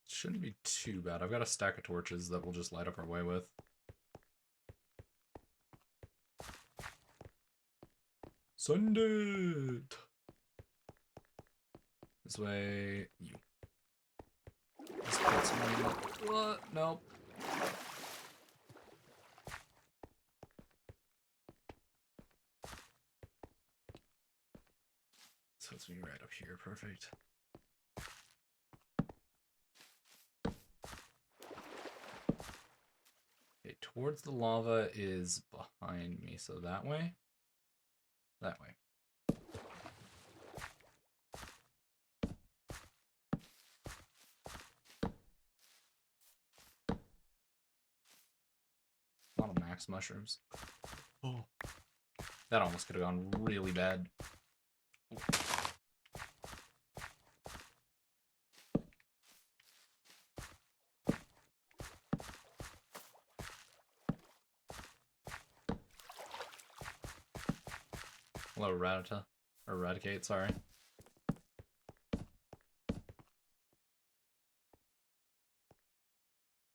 Shouldn't be too bad. I've got a stack of torches that we'll just light up our way with. Send it! This way, you. This puts me... What? Nope. So it's me right up here, perfect. Okay, towards the lava is behind me, so that way. That way. A lot of max mushrooms. Oh. That almost could have gone really bad. Ooh. Hello, Ratata. Or Eradicate, sorry.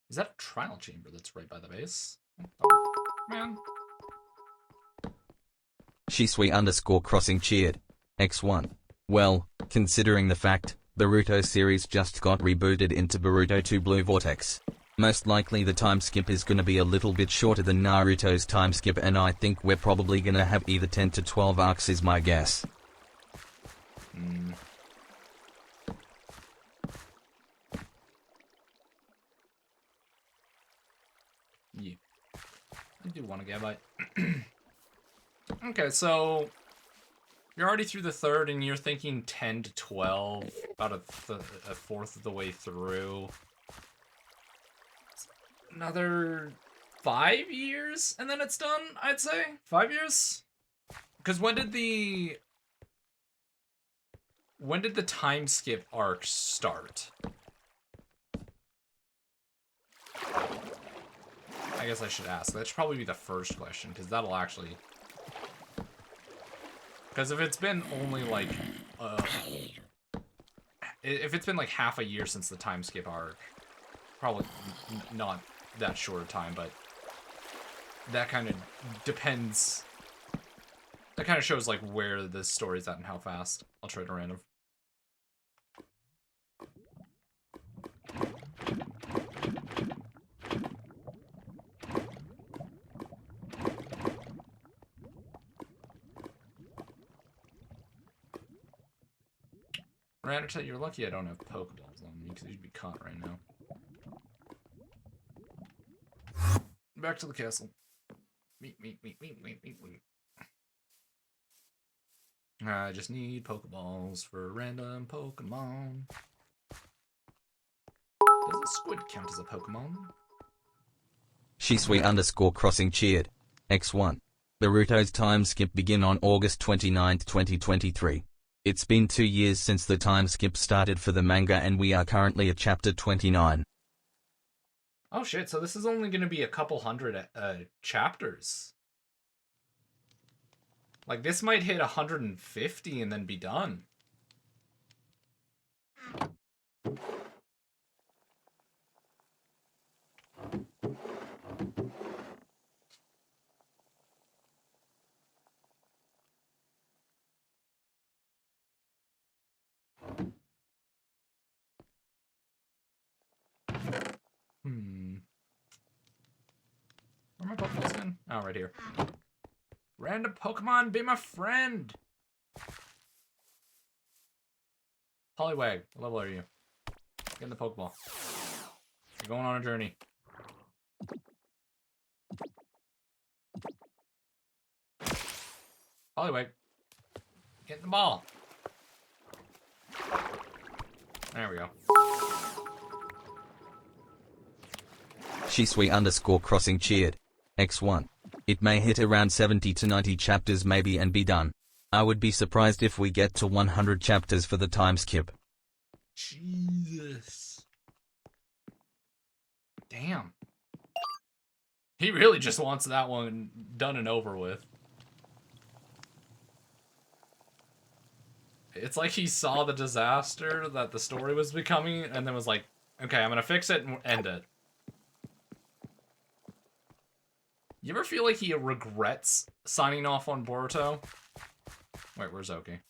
Is that a trial chamber that's right by the base? Oh, man. Shisui_crossing cheered. X1. Well, considering the fact, Boruto series just got rebooted into Boruto 2 Blue Vortex. Most likely the time skip is gonna be a little bit shorter than Naruto's time skip, and I think we're probably gonna have either 10 to 12 arcs is my guess. Yeah. I do want a Gabite. Okay, so you're already through the third and you're thinking 10 to 12, about a fourth of the way through. Another 5 years and then it's done, I'd say. 5 years? Because when did the time skip arc start? I guess I should ask. That should probably be the first question, because that'll actually... Because if it's been only like... if it's been like half a year since the time skip arc, probably not that short a time, but that kind of depends. That kind of shows like where the story's at and how fast. I'll try to random. Ratata, you're lucky I don't have Pokeballs on me, because you'd be caught right now. Back to the castle. Meet. I just need Pokeballs for random Pokemon. Does a squid count as a Pokemon? Shisui_crossing cheered. X1. Boruto's time skip begin on August 29, 2023. It's been 2 years since the time skip started for the manga and we are currently at chapter 29. Oh shit, so this is only going to be a couple hundred chapters. Like, this might hit 150 and then be done. Where are my Pokeballs again? Oh, right here. Random Pokemon, be my friend! Poliwag, what level are you? Get in the Pokeball. You're going on a journey. Poliwag, get in the ball. There we go. Shisui_crossing cheered. X1. It may hit around 70 to 90 chapters maybe and be done. I would be surprised if we get to 100 chapters for the time skip. Jesus. Damn. He really just wants that one done and over with. It's like he saw the disaster that the story was becoming and then was like, okay, I'm gonna fix it and end it. You ever feel like he regrets signing off on Boruto? Wait, where's Oki?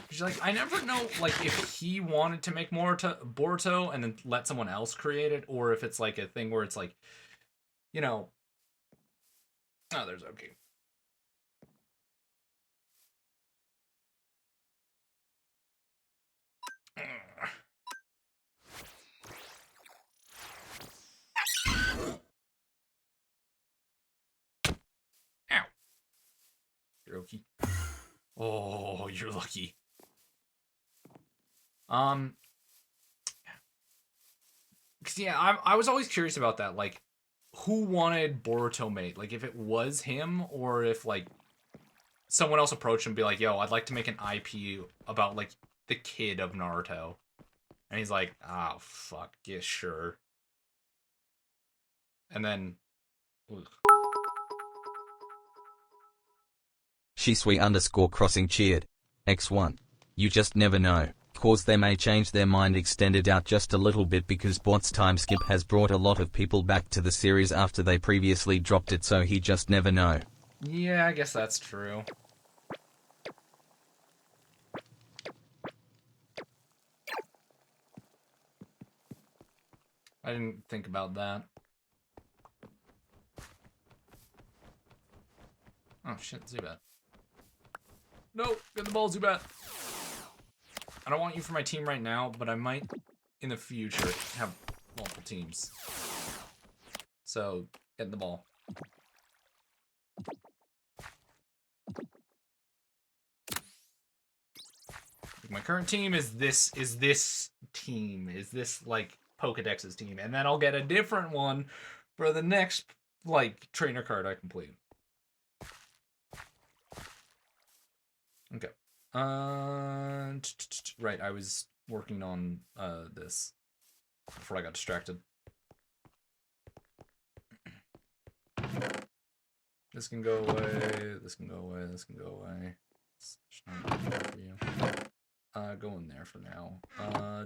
She's like, I never know, like, if he wanted to make more Boruto and then let someone else create it, or if it's like a thing where it's like, you know, oh, there's Oki. Ow. You're Oki. Oh, you're lucky. Cause yeah, I was always curious about that, like, who wanted Boruto made? Like, if it was him, or if, like, someone else approached him and be like, yo, I'd like to make an IP about, like, the kid of Naruto. And he's like, oh, fuck, yeah, sure. And then... Ugh. Shisui_crossing cheered. X1. You just never know. Cause they may change their mind, extended out just a little bit, because Bot's time skip has brought a lot of people back to the series after they previously dropped it, so he just never know. Yeah, I guess that's true. I didn't think about that. Oh shit, Zubat. Nope, get the ball, Zubat. I don't want you for my team right now, but I might, in the future, have multiple teams. So, get the ball. My current team is this team. Is this, like, Pokedex's team. And then I'll get a different one for the next, like, trainer card I complete. Okay. Right, I was working on this before I got distracted. This can go away, this can go away, this can go away. It's not good for you. Go in there for now.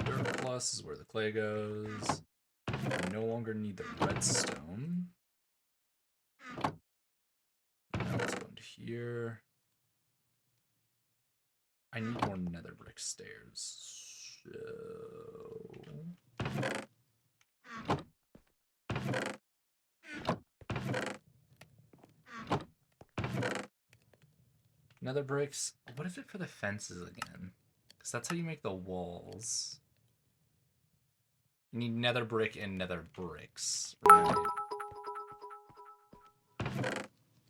Dirt Plus is where the clay goes. I no longer need the redstone. Now let's go into here. I need more nether brick stairs. So... nether bricks. What is it for the fences again? Because that's how you make the walls. You need nether brick and nether bricks. Right.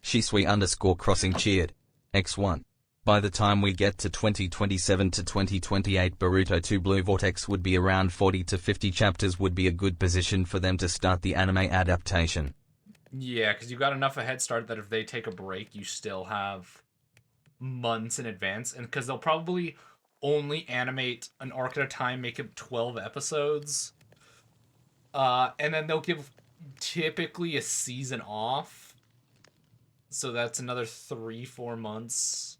Shisui_crossing cheered. X1. By the time we get to 2027 to 2028, Boruto 2 Blue Vortex would be around 40 to 50 chapters, would be a good position for them to start the anime adaptation. Yeah, because you got enough a head start that if they take a break, you still have months in advance. And because they'll probably only animate an arc at a time, make it 12 episodes. And then they'll give typically a season off. So that's another 3-4 months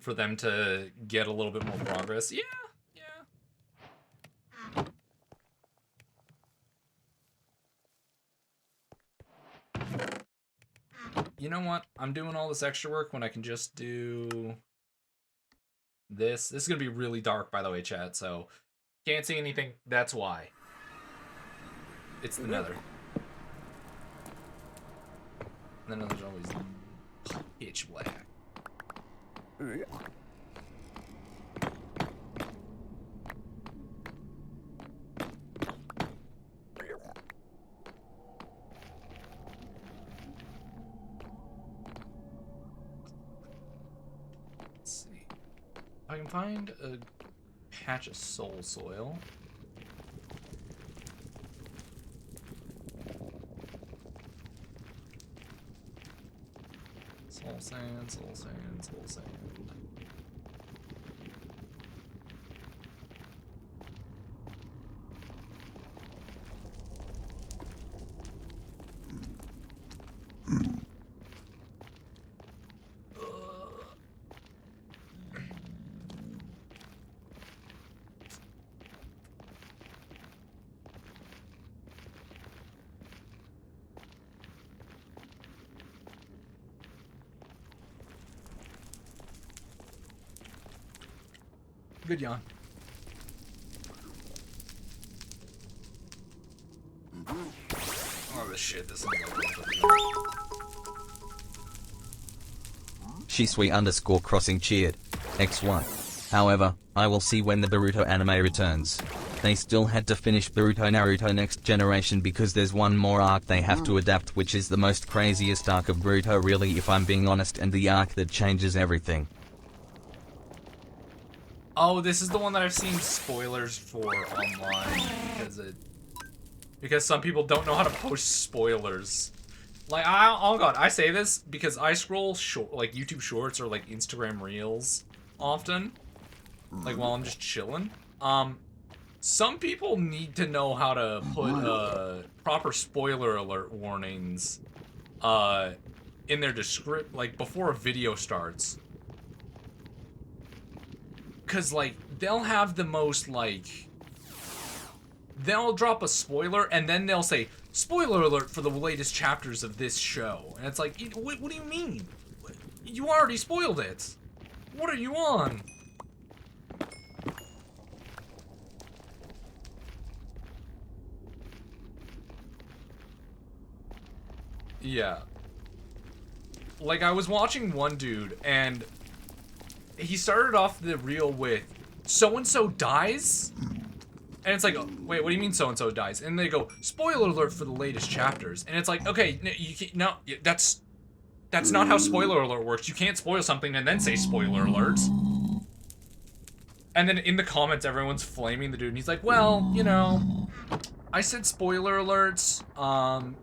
for them to get a little bit more progress. Yeah, yeah. You know what? I'm doing all this extra work when I can just do this. This is going to be really dark, by the way, chat, so can't see anything. That's why. It's the nether. And then there's always pitch black. Let's see. I can find a patch of soul soil. Soul Sand, Soul Sand, Soul Sand. Good yawn. Oh, this shit, this is Shisui_crossing cheered. X1. However, I will see when the Boruto anime returns. They still had to finish Boruto Naruto Next Generation because there's one more arc they have to adapt, which is the most craziest arc of Boruto really, if I'm being honest, and the arc that changes everything. Oh, this is the one that I've seen spoilers for online because some people don't know how to post spoilers. Like, oh god, I say this because I scroll like YouTube Shorts or like Instagram Reels often, like while I'm just chilling. Some people need to know how to put proper spoiler alert warnings in their description, like before a video starts. Cause like they'll have the most like they'll drop a spoiler and then they'll say spoiler alert for the latest chapters of this show, and it's like, what do you mean? You already spoiled it. What are you on? Yeah. Like, I was watching one dude and he started off the reel with so-and-so dies, and it's like, oh, wait, what do you mean so-and-so dies? And they go, spoiler alert for the latest chapters, and it's like, okay, you can't, no, that's not how spoiler alert works. You can't spoil something and then say spoiler alert. And then in the comments everyone's flaming the dude, and he's like, well, you know, I said spoiler alerts,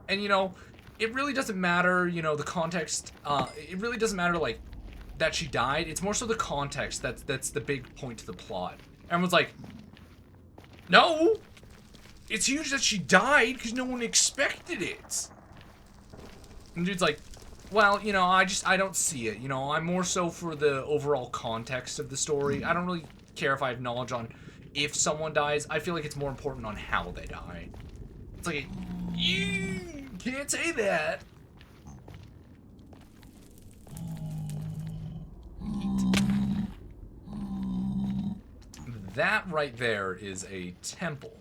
and you know, it really doesn't matter, you know, the context, it really doesn't matter, like, that she died. It's more so the context that's the big point to the plot. Everyone's like, no, it's huge that she died because no one expected it. And dude's like, well, you know, I don't see it. You know, I'm more so for the overall context of the story. I don't really care if I have knowledge on if someone dies. I feel like it's more important on how they die. It's like, you can't say that. That right there is a temple.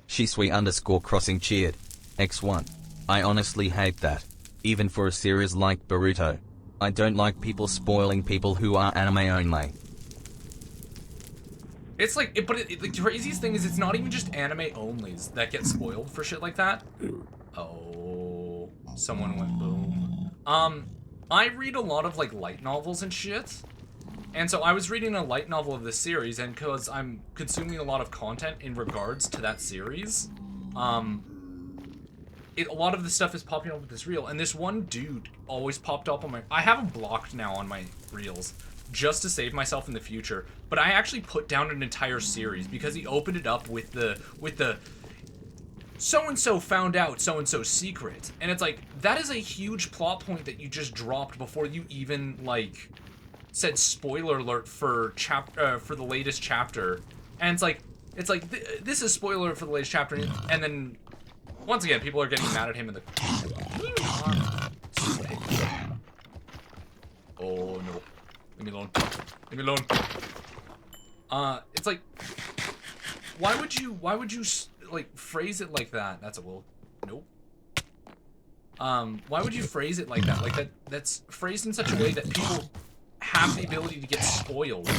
Shisui_crossing cheered. X1. I honestly hate that. Even for a series like Boruto. I don't like people spoiling people who are anime only. It's like, the craziest thing is it's not even just anime onlys that get spoiled for shit like that. Oh, someone went boom. I read a lot of like light novels and shit. And so I was reading a light novel of this series, and because I'm consuming a lot of content in regards to that series, a lot of the stuff is popping up with this reel, and this one dude always popped up on my... I have him blocked now on my reels, just to save myself in the future, but I actually put down an entire series, because he opened it up with the so-and-so found out so-and-so's secret, and it's like, that is a huge plot point that you just dropped before you even, like, said spoiler alert for the latest chapter, and it's like, this is spoiler alert for the latest chapter, and then, once again, people are getting mad at him in the... Oh, no. Leave me alone. Leave me alone. It's like, why would you, like, phrase it like that? That's a will. Nope. Why would you phrase it like that? Like, that's phrased in such a way that people have the ability to get spoiled.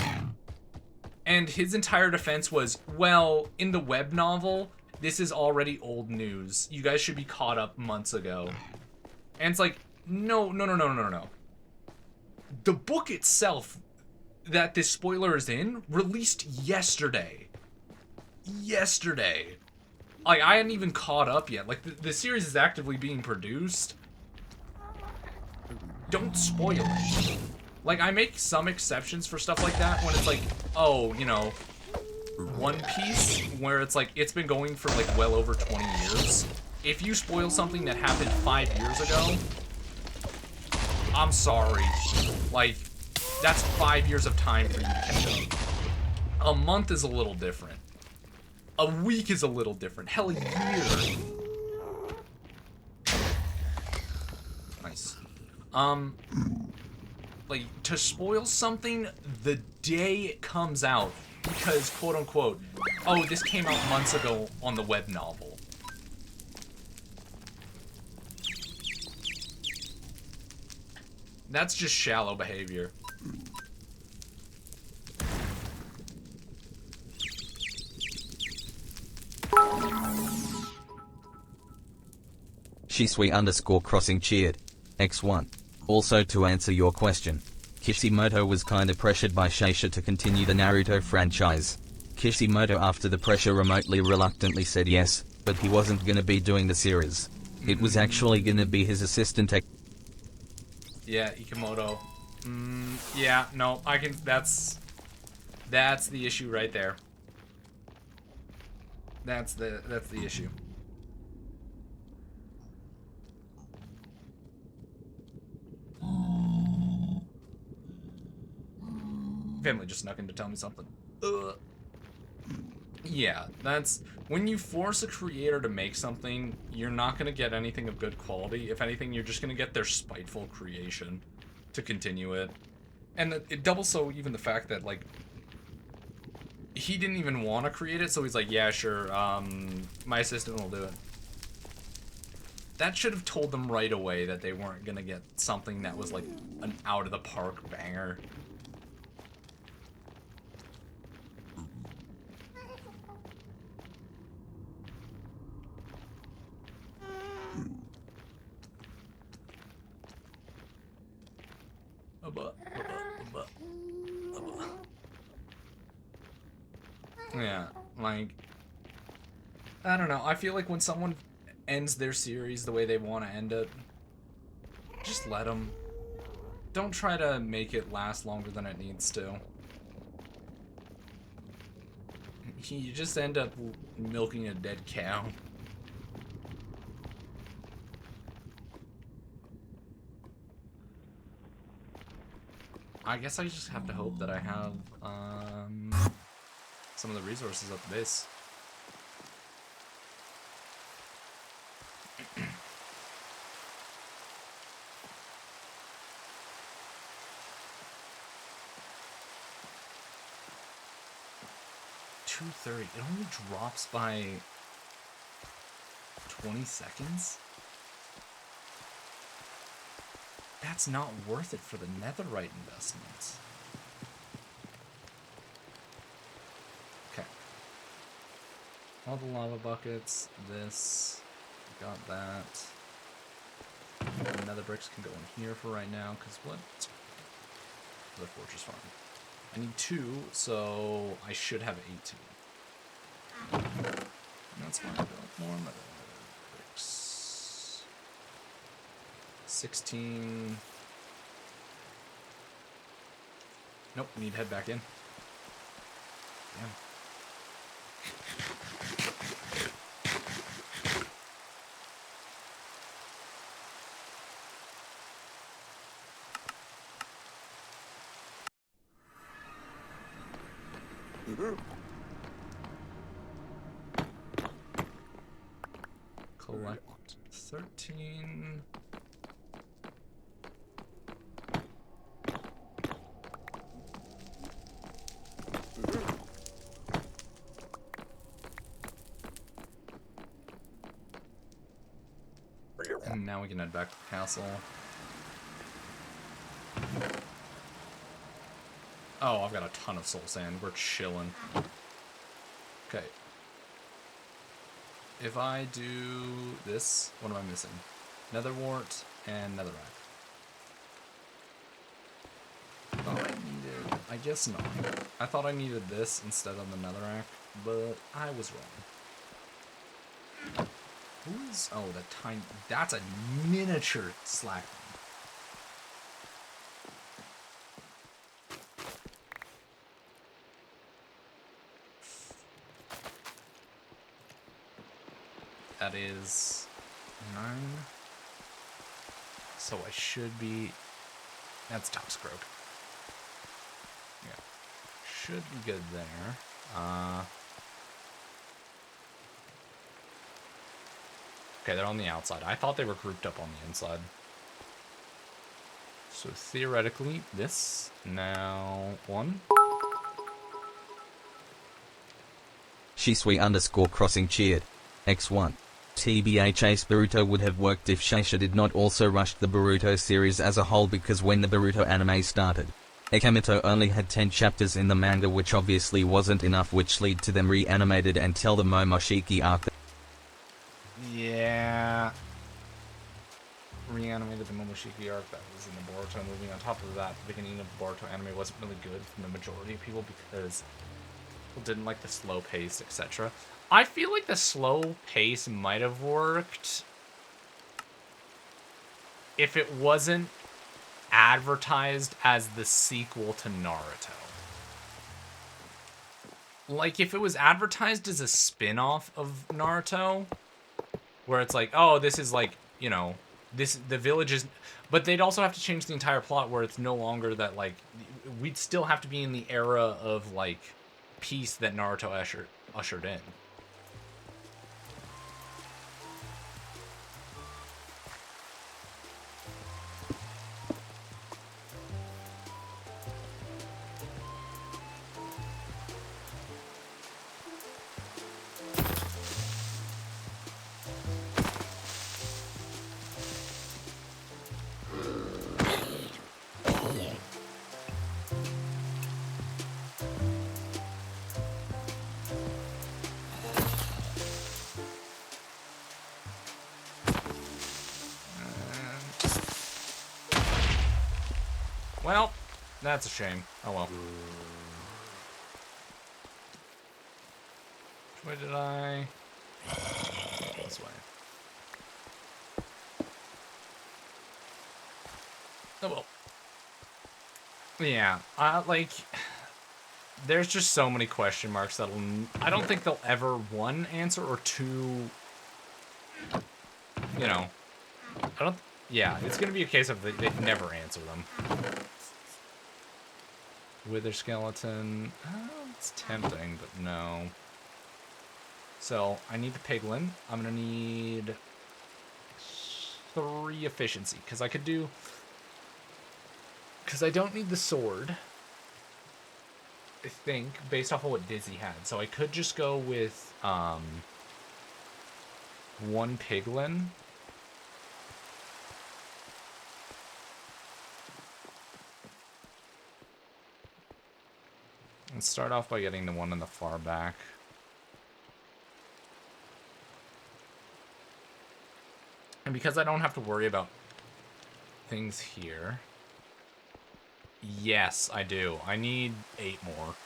And his entire defense was, well, in the web novel, this is already old news. You guys should be caught up months ago. And it's like, no. The book itself that this spoiler is in released yesterday. Yesterday. Like, I hadn't even caught up yet. Like, the series is actively being produced. Don't spoil it. Like, I make some exceptions for stuff like that when it's like, oh, you know, One Piece, where it's like, it's been going for like well over 20 years. If you spoil something that happened 5 years ago, I'm sorry. Like, that's 5 years of time for you to catch up. A month is a little different. A week is a little different. Hell, a year. Nice. Like, to spoil something the day it comes out, because, quote unquote, oh, this came out months ago on the web novel. That's just shallow behavior. Shisui_crossing cheered. X1. Also to answer your question, Kishimoto was kinda pressured by Shueisha to continue the Naruto franchise. Kishimoto after the pressure remotely reluctantly said yes, but he wasn't gonna be doing the series. It was actually gonna be his assistant Yeah, Ikemoto. Yeah, no, I can, that's the issue right there. That's the issue. Family just snuck in to tell me something. Ugh. Yeah, that's... When you force a creator to make something, you're not going to get anything of good quality. If anything, you're just going to get their spiteful creation to continue it. And it doubles so even the fact that, like, he didn't even want to create it, so he's like, yeah, sure, my assistant will do it. That should have told them right away that they weren't going to get something that was, like, an out-of-the-park banger. Yeah, like, I don't know. I feel like when someone ends their series the way they want to end it, just let them. Don't try to make it last longer than it needs to. You just end up milking a dead cow. I guess I just have to hope that I have some of the resources at the base. $230. It only drops by 20 seconds? That's not worth it for the netherite investments. Okay. All the lava buckets, this, got that. The nether bricks can go in here for right now, because what? The fortress farm. I need 2, so I should have 18. That's fine. More nether bricks. 16. Nope, need to head back in. Damn. Collect 13. And now we can head back to the castle. Oh, I've got a ton of soul sand. We're chilling. Okay. If I do this, what am I missing? Nether wart and netherrack. Thought I needed... I guess not. I thought I needed this instead of the netherrack, but I was wrong. Who's... Oh, the tiny... That's a miniature slack. That is 9. So I should be... That's top scroke. Yeah. Should be good there. Okay, they're on the outside. I thought they were grouped up on the inside. So theoretically, this now 1. Shisui_crossing cheered. X1. TBH Ace Boruto would have worked if Shueisha did not also rush the Boruto series as a whole, because when the Boruto anime started, Ekamito only had 10 chapters in the manga, which obviously wasn't enough, which led to them reanimated until the Momoshiki arc. Yeah. Reanimated the Momoshiki arc that was in the Boruto movie. On top of that, the beginning of the Boruto anime wasn't really good from the majority of people because people didn't like the slow pace, etc. I feel like the slow pace might have worked if it wasn't advertised as the sequel to Naruto. Like, if it was advertised as a spin-off of Naruto, where it's like, oh, this is like, you know, the village is... But they'd also have to change the entire plot where it's no longer that, like... We'd still have to be in the era of, like, peace that Naruto ushered in. Well, that's a shame. Oh well. Which way did I... This way. Oh well. Yeah, like... There's just so many question marks that'll... I don't think they'll ever, 1, answer, or 2... You know... I don't... Yeah, it's gonna be a case of they never answer them. Wither skeleton. It's tempting, but no. So, I need the piglin. I'm gonna need 3 efficiency, because I could do... Because I don't need the sword, I think, based off of what Dizzy had. So I could just go with 1 piglin. Let's start off by getting the one in the far back. And because I don't have to worry about things here... Yes, I do. I need 8 more.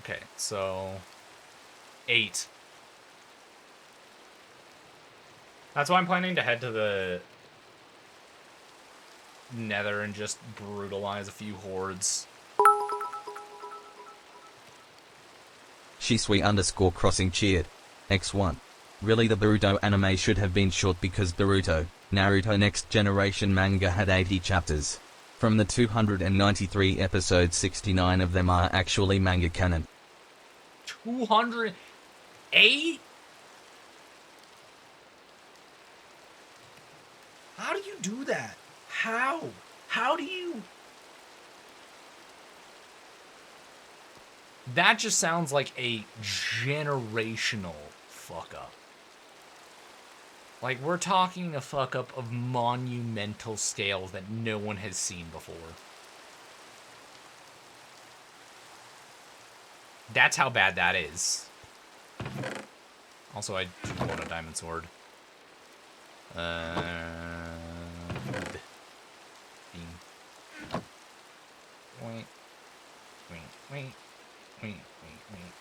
Okay, so... 8. That's why I'm planning to head to the Nether and just brutalize a few hordes. Shisui_crossing cheered. X1. Really, the Boruto anime should have been short because Boruto, Naruto Next Generation manga had 80 chapters. From the 293 episodes, 69 of them are actually manga canon. 208? How do you do that? How? How do you... That just sounds like a generational fuck up. Like, we're talking a fuck up of monumental scale that no one has seen before. That's how bad that is. Also, I do want a diamond sword. Bean. wait, wait, wait, wait, wait.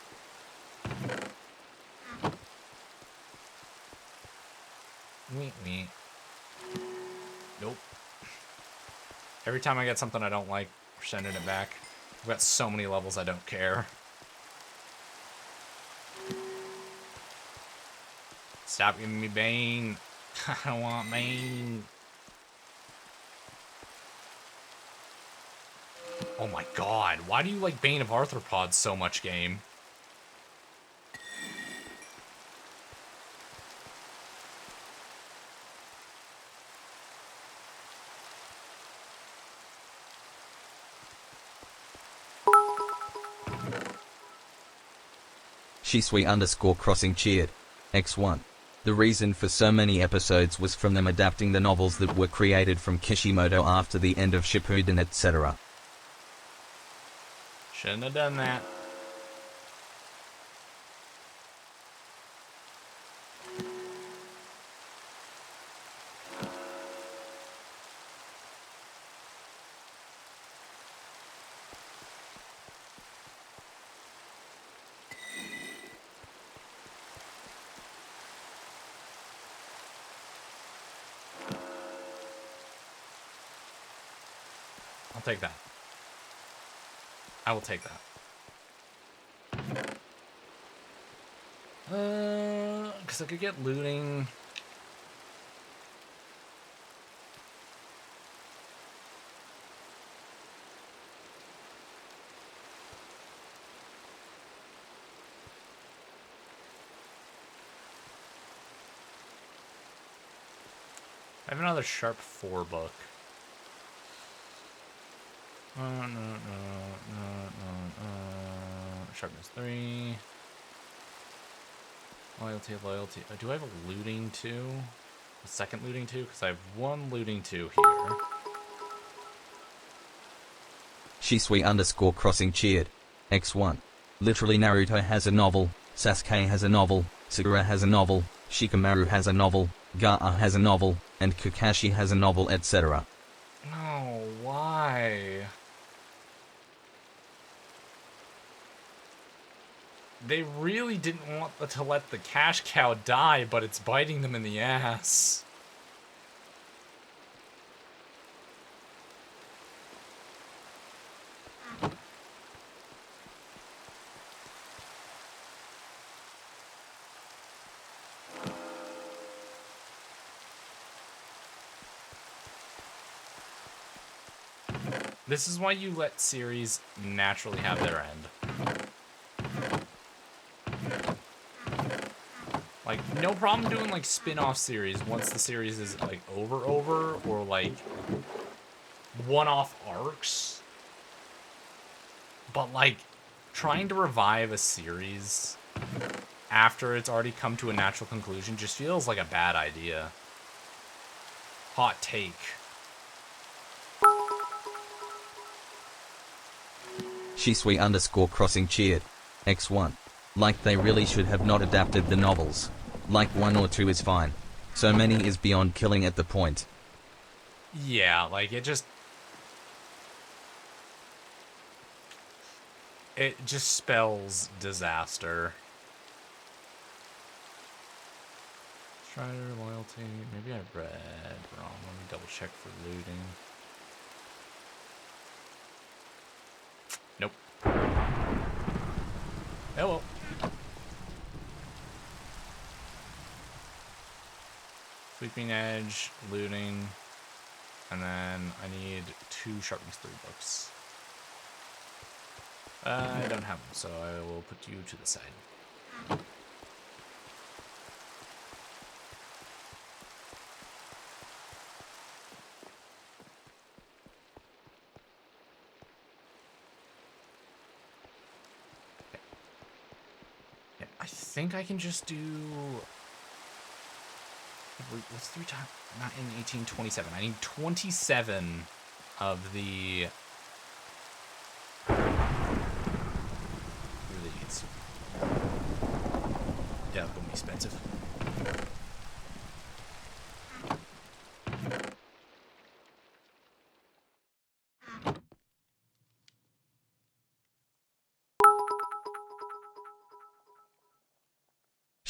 Wait. Nope. Every time I get something I don't like, we're sending it back. I've got so many levels I don't care. Stop giving me Bane. I don't want Bane. Oh my god, why do you like Bane of Arthropods so much, game? Shisui_crossing cheered. X1. The reason for so many episodes was from them adapting the novels that were created from Kishimoto after the end of Shippuden, etc. Shouldn't have done that. I'll take that. I will take that. Because I could get looting. I have another Sharp 4 book. No. Sharpness 3. Loyalty. Do I have a looting 2? A second looting 2? Because I have one looting 2 here. Shisui_crossing cheered. X1. Literally Naruto has a novel, Sasuke has a novel, Sakura has a novel, Shikamaru has a novel, Gaara has a novel, and Kakashi has a novel, etc. No, why? They really didn't want to let the cash cow die, but it's biting them in the ass. This is why you let series naturally have their end. Like, no problem doing, like, spin-off series once the series is, like, over, or, like, one-off arcs. But, like, trying to revive a series after it's already come to a natural conclusion just feels like a bad idea. Hot take. Shisui_crossing cheered. X1. Like they really should have not adapted the novels. Like 1 or 2 is fine. So many is beyond killing at the point. Yeah, like, it just spells disaster. Strider, loyalty. Maybe I read wrong. Let me double check for looting. Nope. Oh well. Sweeping Edge, looting, and then I need 2 Sharpness 3 books. I don't have them, so I will put you to the side. Yeah, I think I can just do... What's 3 times? Not in 1827. I need 27 of the... These. Yeah, it's gonna be expensive.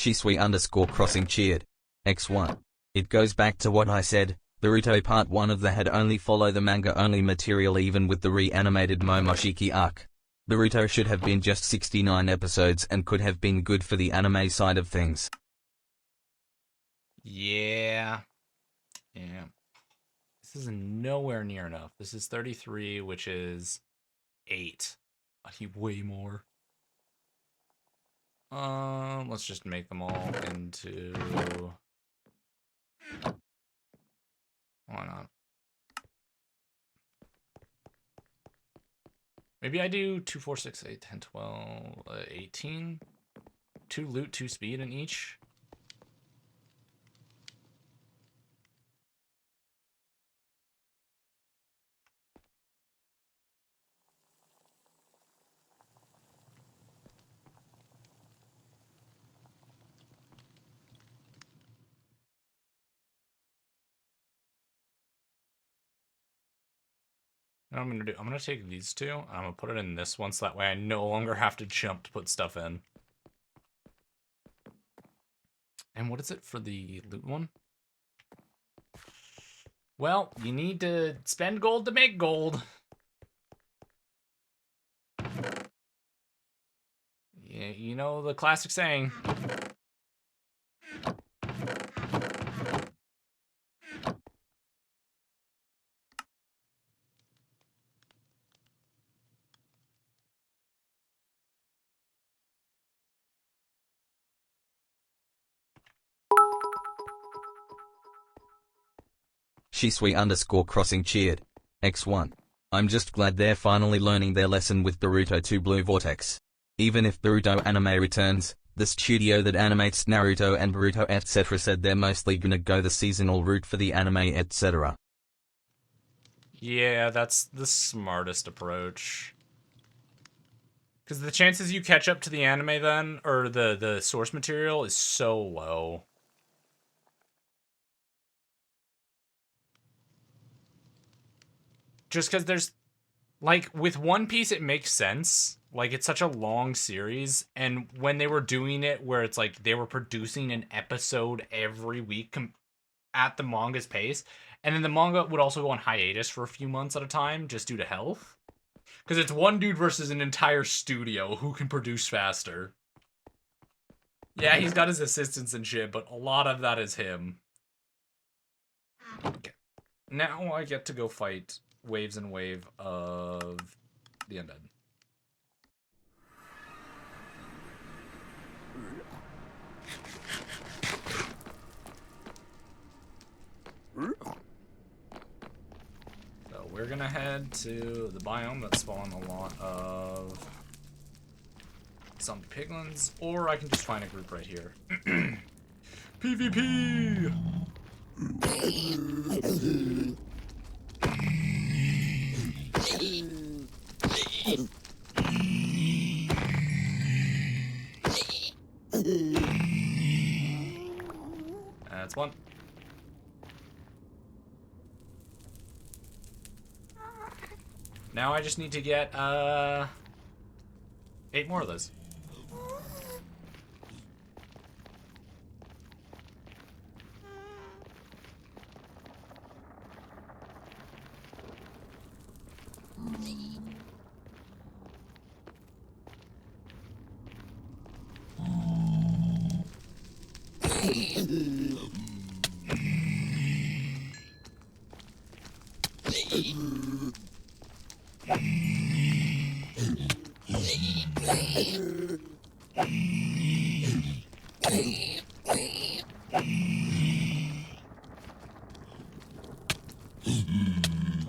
Shisui_crossing cheered. X1. It goes back to what I said, Boruto Part 1 of the had only follow the manga only material even with the reanimated Momoshiki arc. Boruto should have been just 69 episodes and could have been good for the anime side of things. Yeah. Yeah. This is nowhere near enough. This is 33, which is 8. I need way more. Let's just make them all into... Why not? Maybe I do 2, 4, 6, 8, 10, 12, 18. 2 loot, 2 speed in each. What I'm gonna take these two, and I'm gonna put it in this one so that way I no longer have to jump to put stuff in. And what is it for the loot one? Well, you need to spend gold to make gold. Yeah, you know the classic saying. Shisui_crossing cheered. X1. I'm just glad they're finally learning their lesson with Boruto 2 Blue Vortex. Even if Boruto anime returns, the studio that animates Naruto and Boruto etc. said they're mostly gonna go the seasonal route for the anime etc. Yeah, that's the smartest approach. Because the chances you catch up to the anime then, or the source material, is so low. Just because there's, like, with One Piece it makes sense. Like, it's such a long series, and when they were doing it where it's like they were producing an episode every week at the manga's pace, and then the manga would also go on hiatus for a few months at a time just due to health. Because it's one dude versus an entire studio who can produce faster. Yeah, he's got his assistants and shit, but a lot of that is him. Okay. Now I get to go fight waves and wave of the undead. So we're gonna head to the biome that spawned a lot of zombie piglins, or I can just find a group right here. PvP! That's one. Now I just need to get 8 more of those.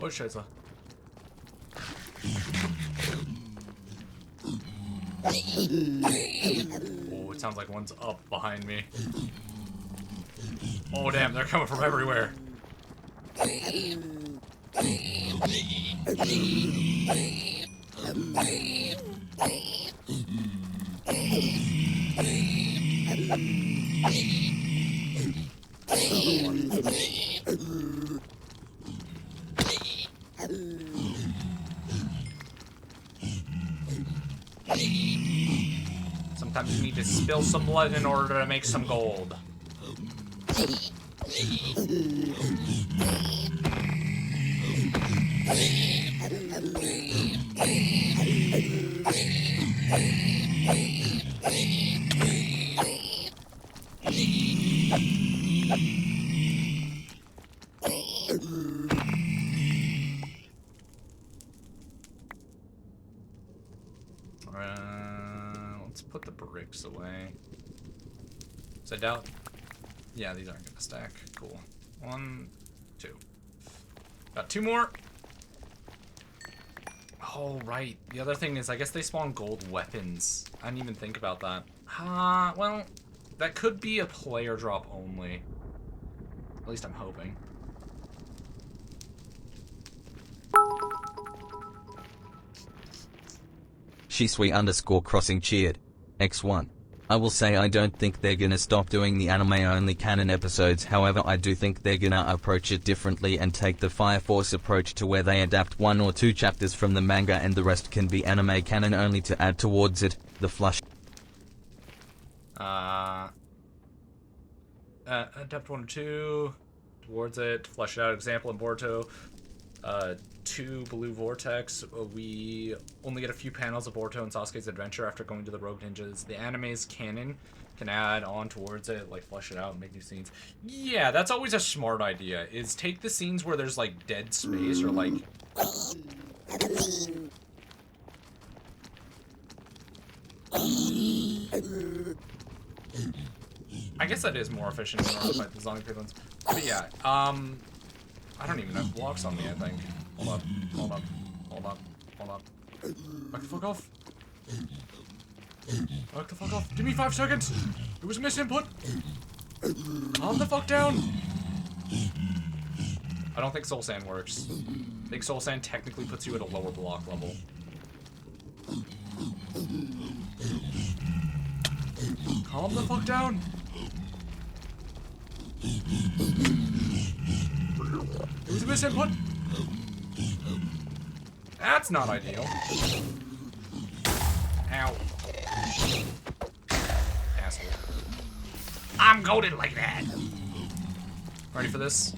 Oh, Scheiße. Oh, it sounds like one's up behind me. Oh, damn, they're coming from everywhere. Sometimes you need to spill some blood in order to make some gold. Let's put the bricks away. So I doubt... Yeah, these aren't gonna stack. Cool. 1, 2. Got 2 more. Oh, right. The other thing is, I guess they spawn gold weapons. I didn't even think about that. Well, that could be a player drop only. At least I'm hoping. Shisui_crossing cheered. X1. I will say I don't think they're gonna stop doing the anime-only canon episodes, however I do think they're gonna approach it differently and take the Fire Force approach to where they adapt 1 or 2 chapters from the manga and the rest can be anime canon only to add towards it. The flush. Adapt 1 or 2 towards it, flesh it out. Example in Boruto. 2 Blue Vortex, we only get a few panels of Boruto and Sasuke's adventure after going to the Rogue Ninjas. The anime's canon can add on towards it, like flesh it out and make new scenes. Yeah, that's always a smart idea, is take the scenes where there's like dead space or like... I guess that is more efficient in order to fight the zombie piglins. But yeah, I don't even have blocks on me, I think. Hold up, hold up, hold up, hold up. Back the fuck off. Back the fuck off. Give me 5 seconds. It was misinput. Calm the fuck down. I don't think Soul Sand works. I think Soul Sand technically puts you at a lower block level. Calm the fuck down. It was a misinput. That's not ideal. Ow. Asshole. I'm goaded like that. Ready for this?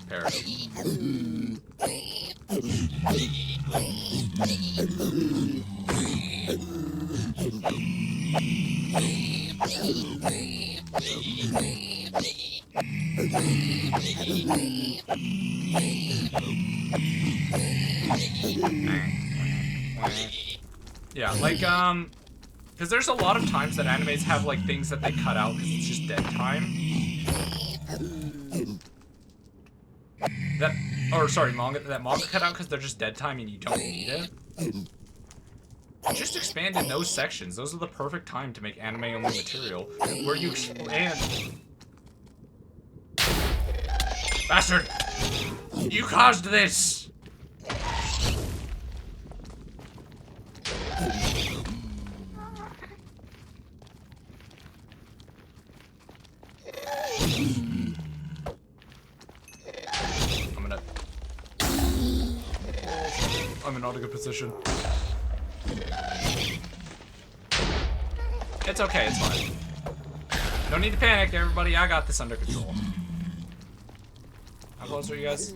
Perish. Yeah, like, because there's a lot of times that animes have, like, things that they cut out because it's just dead time. That manga cut out because they're just dead time and you don't need it. Just expand in those sections. Those are the perfect time to make anime-only material, where you expand... Bastard! You caused this! I'm in not a good position. It's okay, it's fine. No need to panic, everybody. I got this under control. How close are you guys?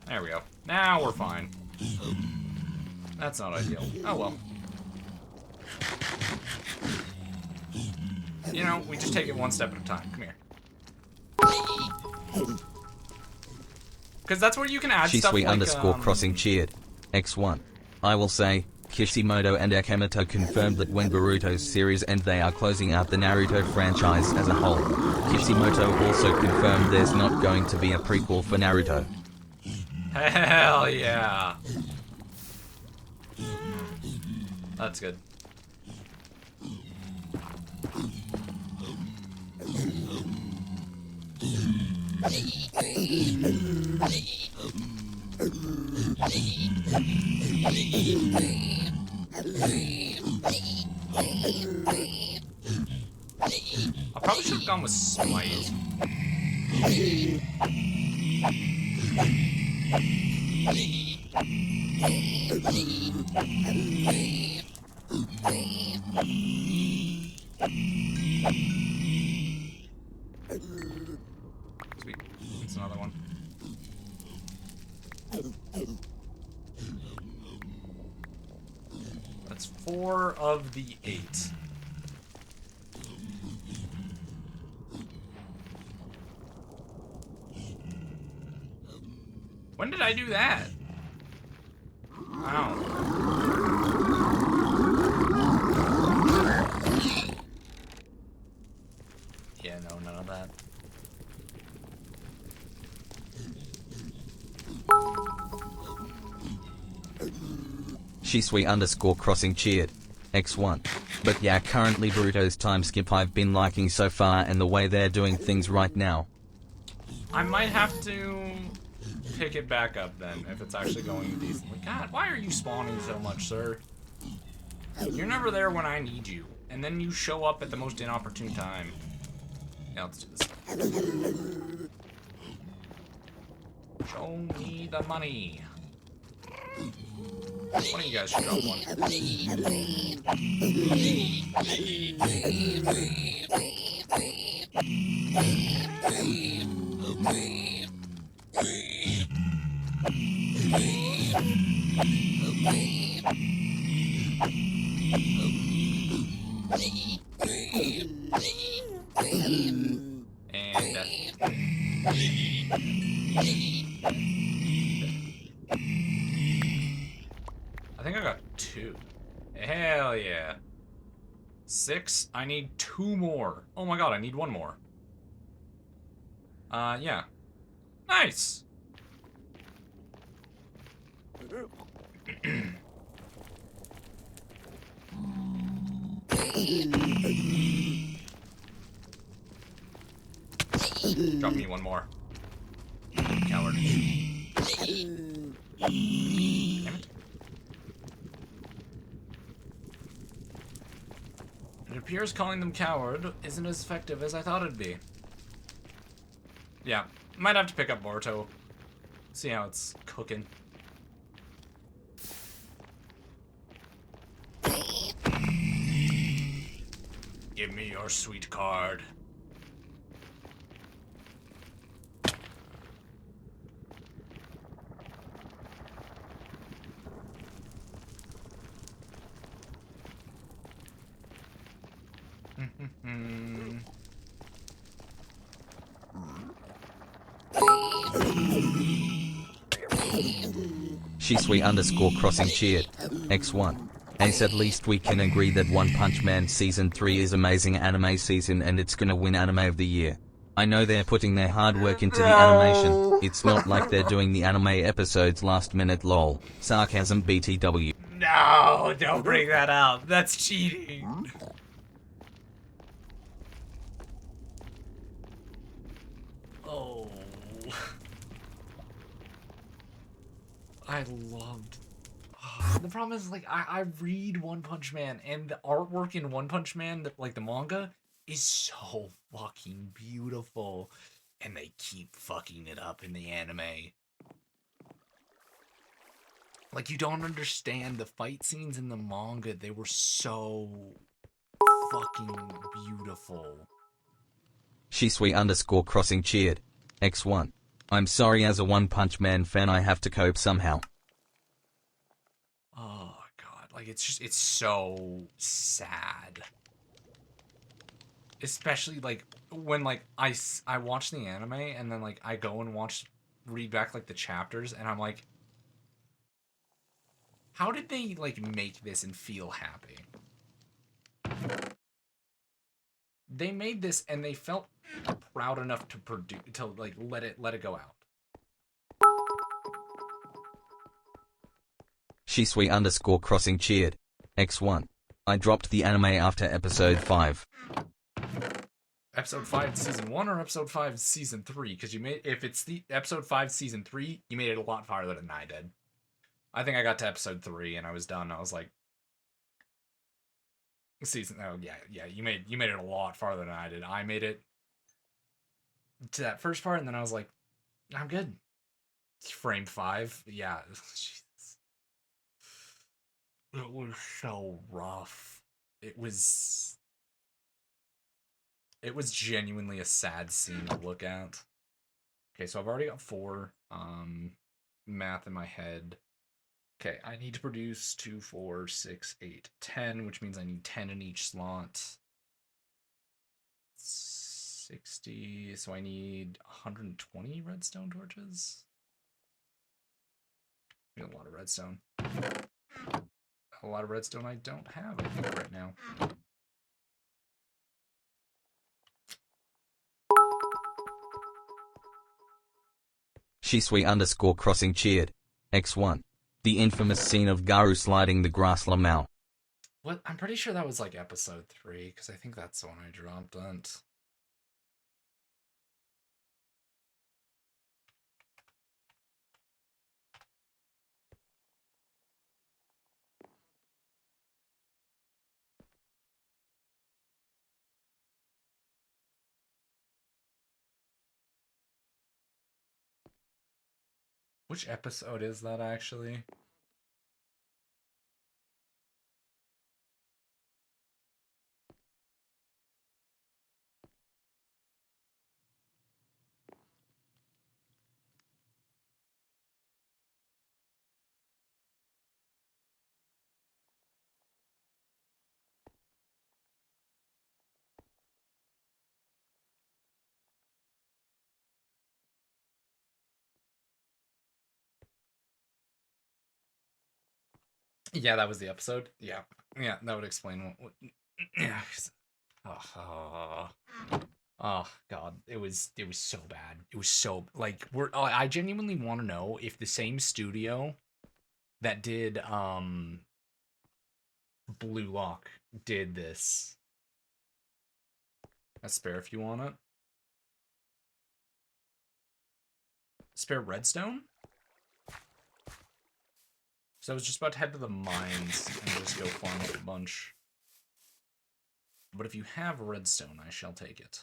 There we go. Now we're fine. That's not ideal. Oh well. You know, we just take it 1 step at a time. Come here. Because that's where you can add stuff like, Shisui_crossing cheered. X1. I will say, Kishimoto and Akimoto confirmed that when Boruto's series end they are closing out the Naruto franchise as a whole. Kishimoto also confirmed there's not going to be a prequel for Naruto. Hell yeah. That's good. I probably should have gone with Smite. Sweet. That's another one. That's 4 of the 8. When did I do that? Wow. Yeah, no, none of that. Shisui_crossing cheered. X1. But yeah, currently Boruto's time skip I've been liking so far and the way they're doing things right now. I might have to pick it back up then, if it's actually going decently. God, why are you spawning so much, sir? You're never there when I need you, and then you show up at the most inopportune time. Yeah, let's do this. Show me the money. One of you guys should drop one. And I think I got 2. Hell yeah. 6. I need 2 more. Oh my god, I need 1 more. Yeah. Nice. Drop me 1 more. Coward. Damn it. It appears calling them coward isn't as effective as I thought it'd be. Yeah, might have to pick up Boruto. See how it's cooking. Give me your sweet card. Shisui_crossing cheered. X1. Ace, at least we can agree that One Punch Man Season 3 is amazing anime season and it's gonna win anime of the year. I know they're putting their hard work into the animation, it's not like they're doing the anime episodes last minute lol. Sarcasm BTW. No, don't bring that up. That's cheating. Oh. I loved... The problem is, like, I read One Punch Man, and the artwork in One Punch Man, like the manga, is so fucking beautiful. And they keep fucking it up in the anime. Like, you don't understand the fight scenes in the manga. They were so fucking beautiful. Shisui_crossing cheered. X1. I'm sorry, as a One Punch Man fan I have to cope somehow. Oh god, like it's so sad. Especially like when like I watch the anime and then like I go and read back like the chapters and I'm like, how did they like make this and feel happy? They made this and they felt proud enough to produce, to like let it go out. Shisui_crossing cheered. X1. I dropped the anime after episode 5. Episode 5 season 1 or episode 5 season 3? Because you made, if it's the episode 5 season 3, you made it a lot farther than I did. I think I got to episode 3 and I was done. I was like, oh yeah, you made it a lot farther than I did. I made it to that first part and then I was like, I'm good. Frame 5, yeah. Jesus. It was so rough. It was genuinely a sad scene to look at. Okay, so I've already got 4 math in my head. Okay, I need to produce 2, 4, 6, 8, 10, which means I need 10 in each slot. 60, so I need 120 redstone torches. I need a lot of redstone. A lot of redstone I don't have, I think, right now. Shisui_crossing cheered. X1. The infamous scene of Garu sliding the grass lamau. What? I'm pretty sure that was like episode 3, because I think that's the one I dropped on. Which episode is that, actually? Yeah, that was the episode. Yeah, yeah, that would explain what yeah. Oh, oh God, it was so bad. It was so like I genuinely want to know if the same studio that did Blue Lock did this. A spare if you want it. Spare redstone? So I was just about to head to the mines and just go farm up a bunch. But if you have redstone, I shall take it.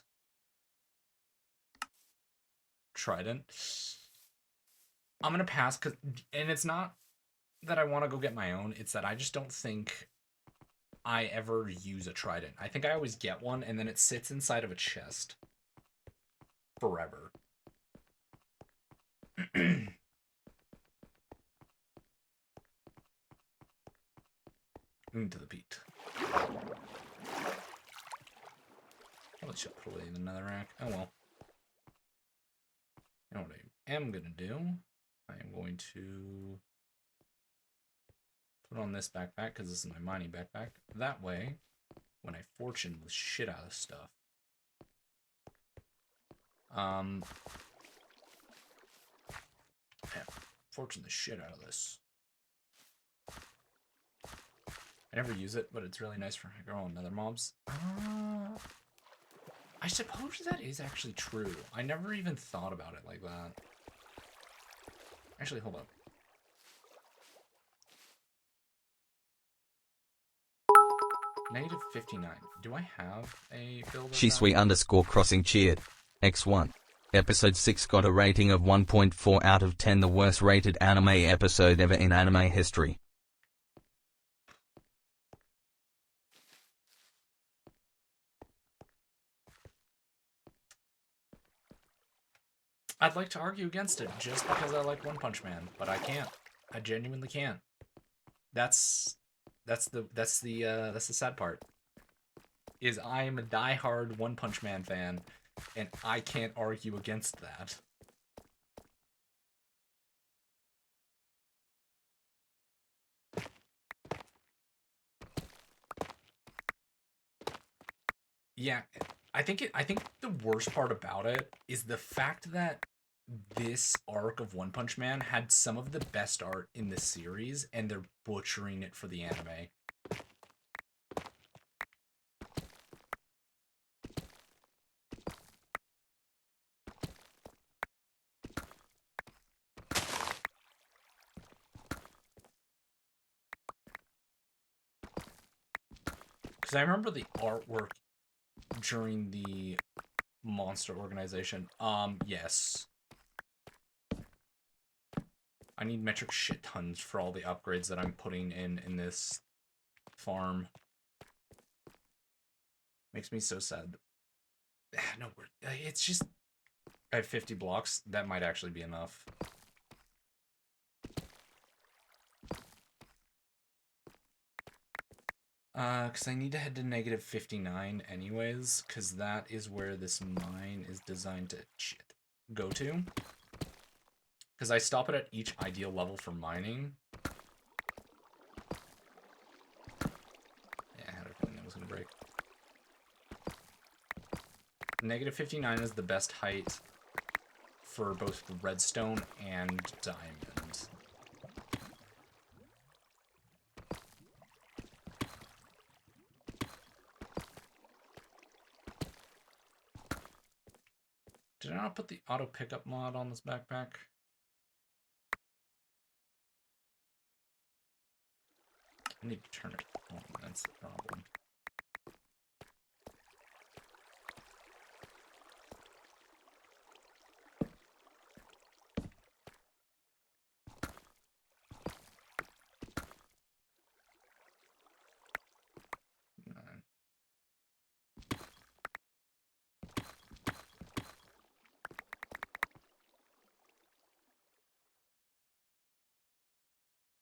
Trident. I'm gonna pass, and it's not that I want to go get my own, it's that I just don't think I ever use a trident. I think I always get one, and then it sits inside of a chest. Forever. Into the peat. Probably should put away in the netherrack. Oh well. You know what I am gonna do? I am going to put on this backpack, because this is my mining backpack. That way, when I fortune the shit out of stuff, yeah, fortune the shit out of this. I never use it, but it's really nice for growing nether mobs. I suppose that is actually true. I never even thought about it like that. Actually, hold up. Negative 59. Do I have a build? Shisui_crossing cheered. X1. Episode 6 got a rating of 1.4 out of 10, the worst rated anime episode ever in anime history. I'd like to argue against it just because I like One Punch Man, but I can't. I genuinely can't. That's the sad part. Is I am a diehard One Punch Man fan, and I can't argue against that. Yeah, I think the worst part about it is the fact that this arc of One Punch Man had some of the best art in the series, and they're butchering it for the anime. Because I remember the artwork during the Monster Organization. Yes. I need metric shit tons for all the upgrades that I'm putting in this farm. Makes me so sad. No, it's just... I have 50 blocks. That might actually be enough. Because I need to head to negative 59 anyways, because that is where this mine is designed to go to. Because I stop it at each ideal level for mining. Yeah, I had a feeling that was going to break. Negative 59 is the best height for both redstone and diamond. Did I not put the auto pickup mod on this backpack? I need to turn it on, that's the problem.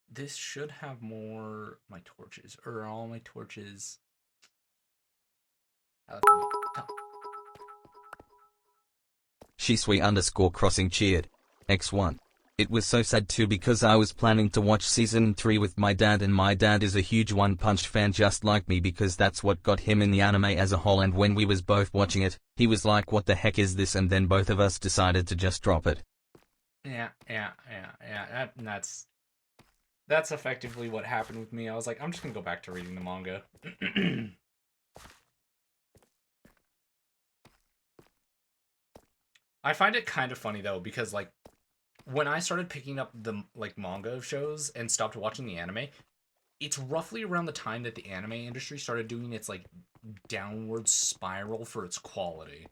This should have more my torches, or all my torches. Shisui_crossing cheered. X1. It was so sad too because I was planning to watch season 3 with my dad, and my dad is a huge One Punch fan just like me because that's what got him in the anime as a whole, and when we was both watching it, he was like, what the heck is this, and then both of us decided to just drop it. Yeah, that's effectively what happened with me. I was like, I'm just gonna go back to reading the manga. I find it kind of funny though, because like when I started picking up the like manga shows and stopped watching the anime, it's roughly around the time that the anime industry started doing its like downward spiral for its quality.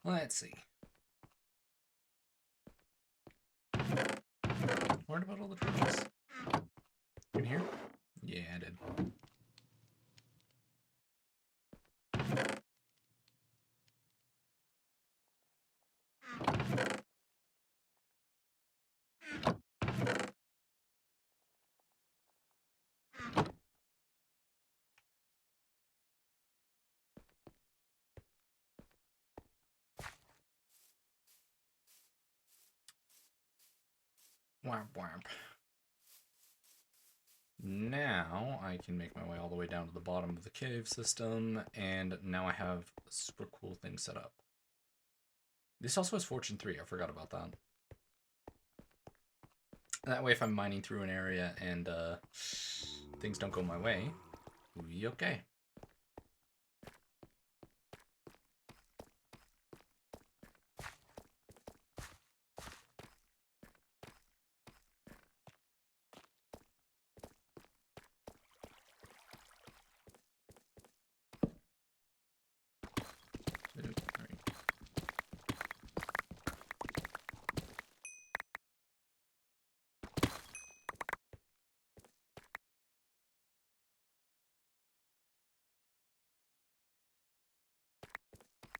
Let's see. Worried about all the torches? In here? Yeah, I did. Wham, wham. Now I can make my way all the way down to the bottom of the cave system, and now I have a super cool thing set up. This also has Fortune 3, I forgot about that. That way if I'm mining through an area and things don't go my way, we'll be okay.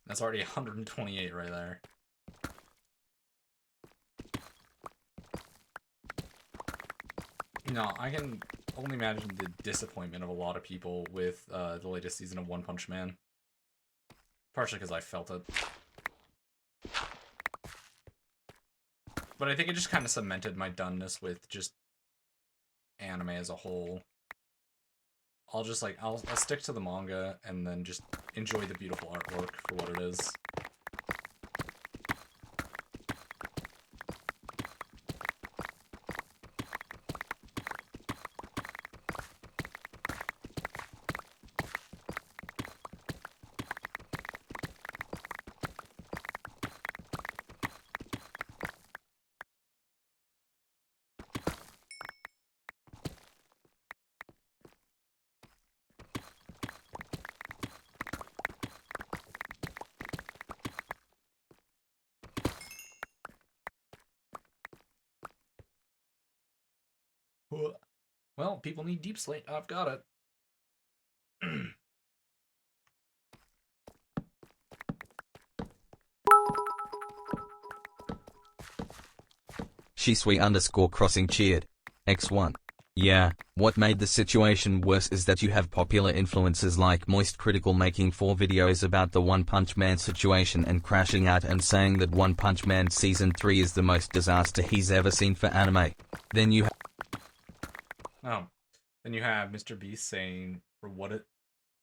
That's already 128 right there. No, I can only imagine the disappointment of a lot of people with the latest season of One Punch Man. Partially because I felt it. But I think it just kind of cemented my doneness with just anime as a whole. I'll just like, I'll stick to the manga and then just enjoy the beautiful artwork for what it is. Well, people need deep slate. I've got it. She_crossing cheered. X1. Yeah, what made the situation worse is that you have popular influencers like Moist Critical making 4 videos about the One Punch Man situation and crashing out and saying that One Punch Man Season 3 is the most disaster he's ever seen for anime. Then you Then you have Mr. Beast saying, for what it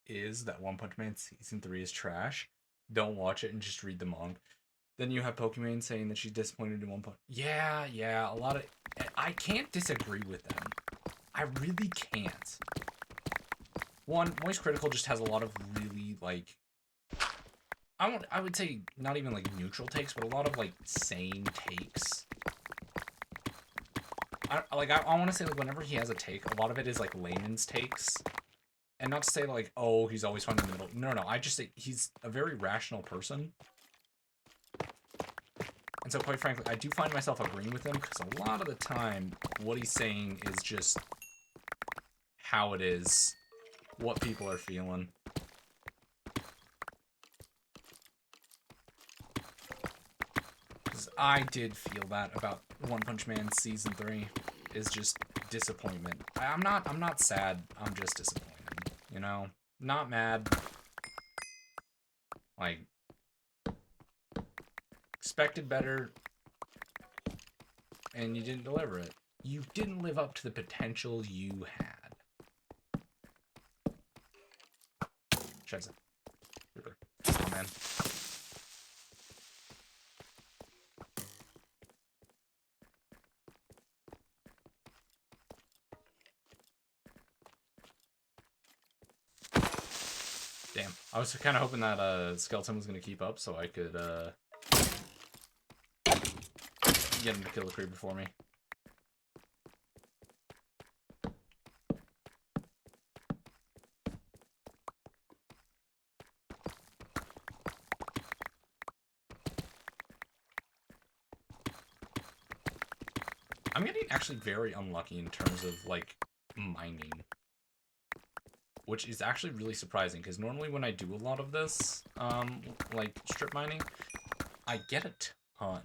is, that One Punch Man Season 3 is trash. Don't watch it and just read the manga. Then you have Pokemon saying that she's disappointed in One Punch. Yeah, a lot of... I can't disagree with them. I really can't. One, Moist Critical just has a lot of really, like... I would say not even, like, neutral takes, but a lot of, like, sane takes. I want to say, like, whenever he has a take, a lot of it is, like, layman's takes. And not to say, like, oh, he's always finding the middle. No, I just say he's a very rational person. And so, quite frankly, I do find myself agreeing with him, because a lot of the time, what he's saying is just how it is, what people are feeling. Because I did feel that about One Punch Man Season 3, is just disappointment. I'm not sad, I'm just disappointed, you know? Not mad. Like, expected better, and you didn't deliver it. You didn't live up to the potential you had. Scheiße. Ripper. Oh, man. Damn. I was kind of hoping that Skeleton was going to keep up so I could get him to kill the creeper for me. I'm getting actually very unlucky in terms of, like, mining. Which is actually really surprising, because normally when I do a lot of this, like, strip mining, I get a ton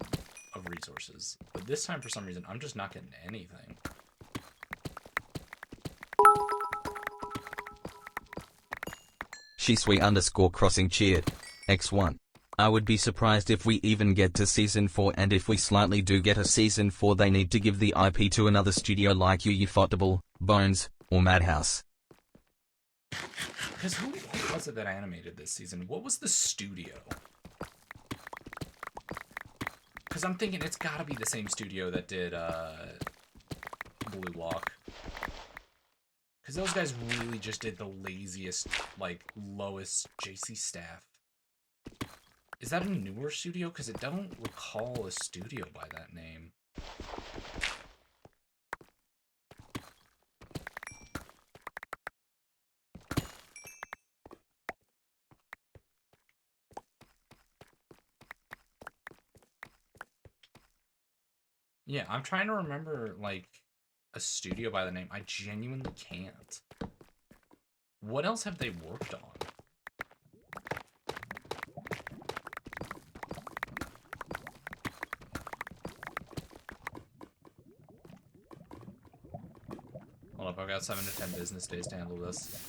of resources. But this time, for some reason, I'm just not getting anything. She_crossing cheered. X1. I would be surprised if we even get to Season 4, and if we slightly do get a Season 4 they need to give the IP to another studio like Ufotable, Bones, or Madhouse. Because who was it that animated this season? What was the studio? Because I'm thinking it's gotta be the same studio that did, Blue Lock. Because those guys really just did the laziest, like, lowest JC staff. Is that a newer studio? Because I don't recall a studio by that name. Yeah, I'm trying to remember, like, a studio by the name. I genuinely can't. What else have they worked on? Hold up, I've got 7 to 10 business days to handle this.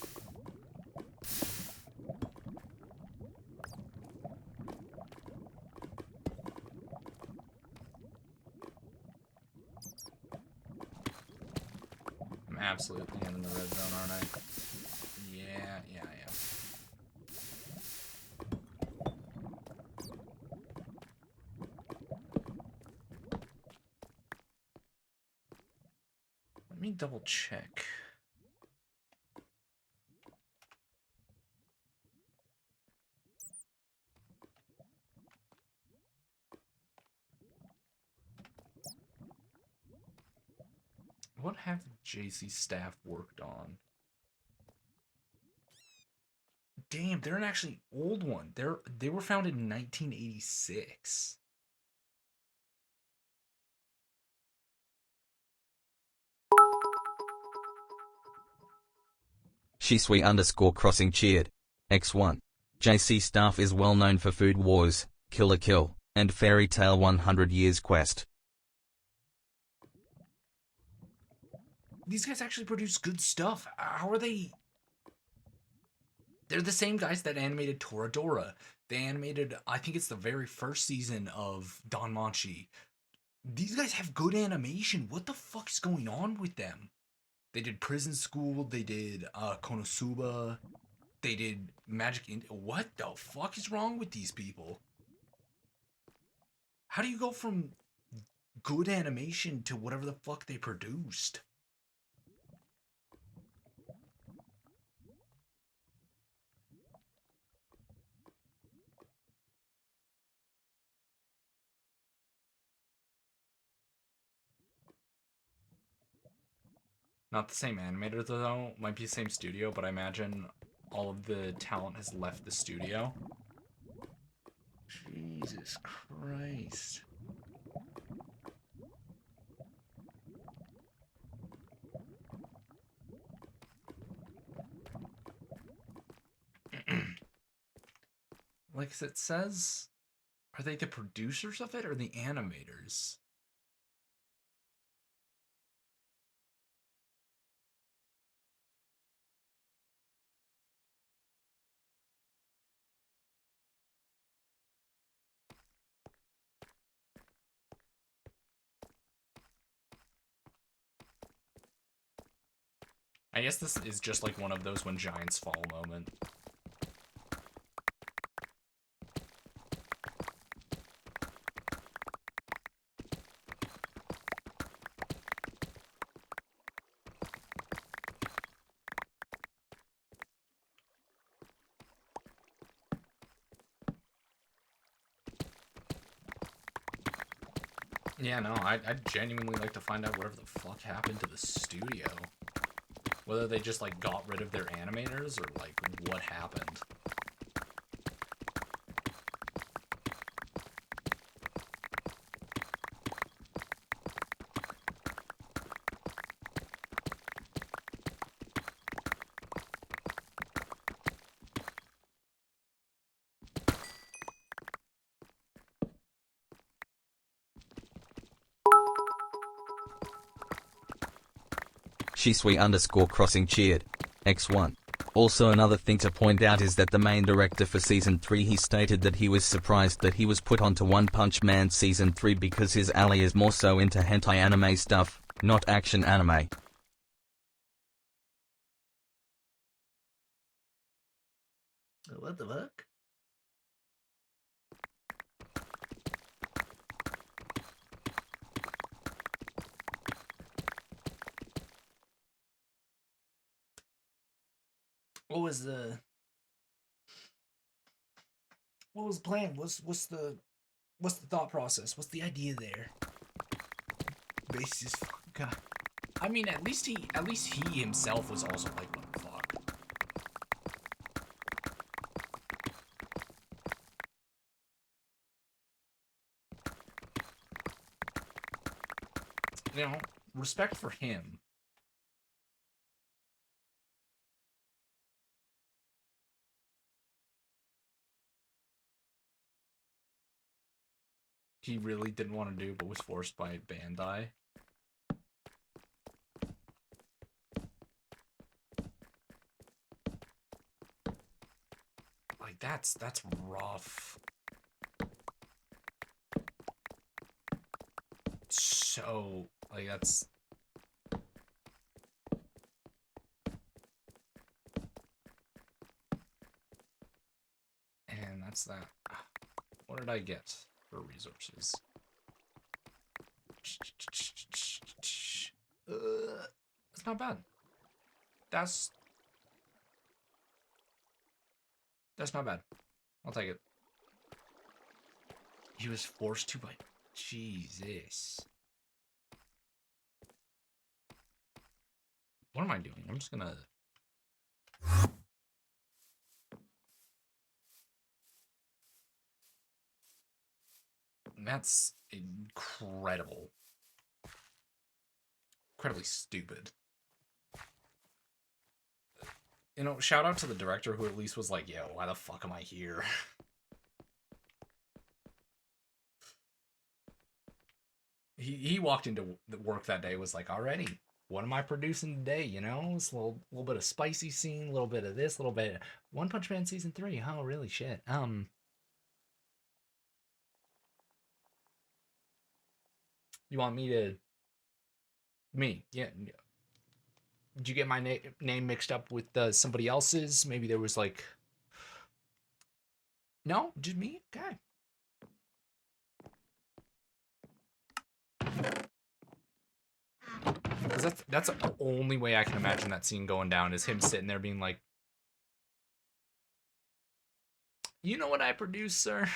I'm absolutely in the red zone, aren't I? Yeah, I am. Let me double check. What have JC staff worked on? Damn, they're an actually old one. They were founded in 1986. Shisui underscore crossing cheered. X1. JC staff is well known for Food Wars, Kill la Kill, and Fairy Tale 100 Years Quest. These guys actually produce good stuff. How are they? They're the same guys that animated Toradora. They animated, I think it's the very first season of Danmachi. These guys have good animation. What the fuck is going on with them? They did Prison School. They did Konosuba. They did What the fuck is wrong with these people? How do you go from good animation to whatever the fuck they produced? Not the same animator though, might be the same studio, but I imagine all of the talent has left the studio. Jesus Christ. Like it says, are they the producers of it or the animators? I guess this is just like one of those when giants fall moment. Yeah, no, I'd genuinely like to find out whatever the fuck happened to the studio. Whether they just, like, got rid of their animators, or, like, what happened. Shisui underscore crossing cheered. X1. Also another thing to point out is that the main director for Season 3 he stated that he was surprised that he was put onto One Punch Man Season 3 because his alley is more so into hentai anime stuff, not action anime. What the fuck? What was the plan? What's the thought process? What's the idea there? Basis, God. I mean, at least he himself was also like, what the fuck? You know, respect for him. He really didn't want to do, but was forced by Bandai. Like, that's rough. So, like, that's... And that's that. What did I get for resources? That's not bad. That's not bad. I'll take it. He was forced to by... Jesus. What am I doing? I'm just gonna... That's incredible. Incredibly stupid. You know, shout out to the director who at least was like, yo, why the fuck am I here? He walked into the work that day, was like, alrighty, what am I producing today? You know, it's a little bit of spicy scene, a little bit of this, a little bit of One Punch Man season 3. Oh, really? Shit. You want me to yeah. Did you get my name mixed up with somebody else's? Maybe there was like, no, just me. Okay. Because that's the only way I can imagine that scene going down, is him sitting there being like, you know what I produced, sir?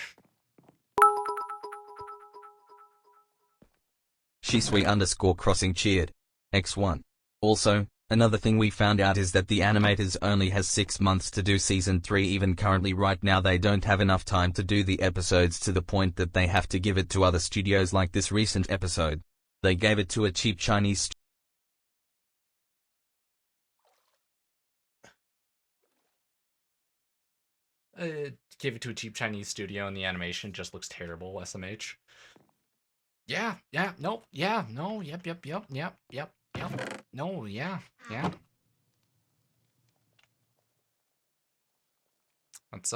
Shisui_crossing cheered. X1. Also, another thing we found out is that the animators only has 6 months to do season 3. Even currently right now they don't have enough time to do the episodes, to the point that they have to give it to other studios, like this recent episode. They gave it to a cheap Chinese Give it to a cheap Chinese studio and the animation just looks terrible, SMH. Yeah, nope, yeah, no, yep, no, yeah. That's,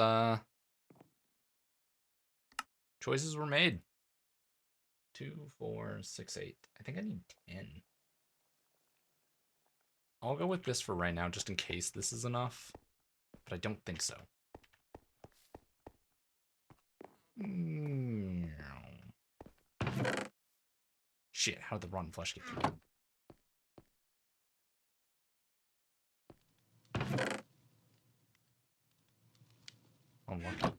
choices were made. 2, 4, 6, 8. I think I need 10. I'll go with this for right now, just in case this is enough, but I don't think so. Shit, how did the rotten flesh get through? Unlucky.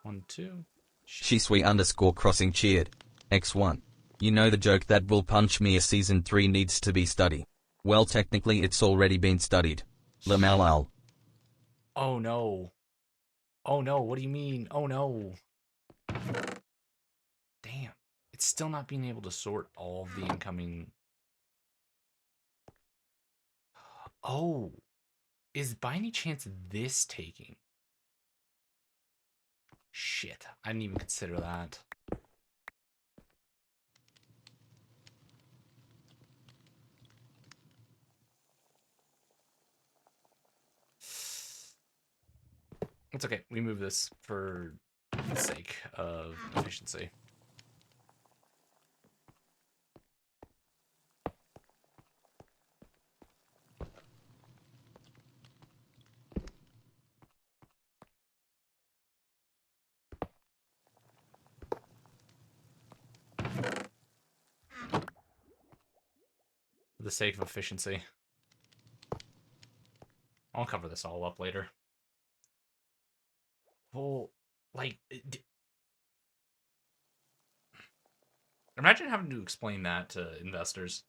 One, two. Shisui_crossing cheered. X1. You know the joke that Will Punch Me a season 3 needs to be studied. Well, technically it's already been studied. Lamalal. Oh no. Oh no, what do you mean? Oh no. Damn. It's still not being able to sort all of the incoming. Oh. Is by any chance this taking? Shit. I didn't even consider that. It's okay. We move this for the sake of efficiency. For the sake of efficiency. I'll cover this all up later. Well, like, imagine having to explain that to investors.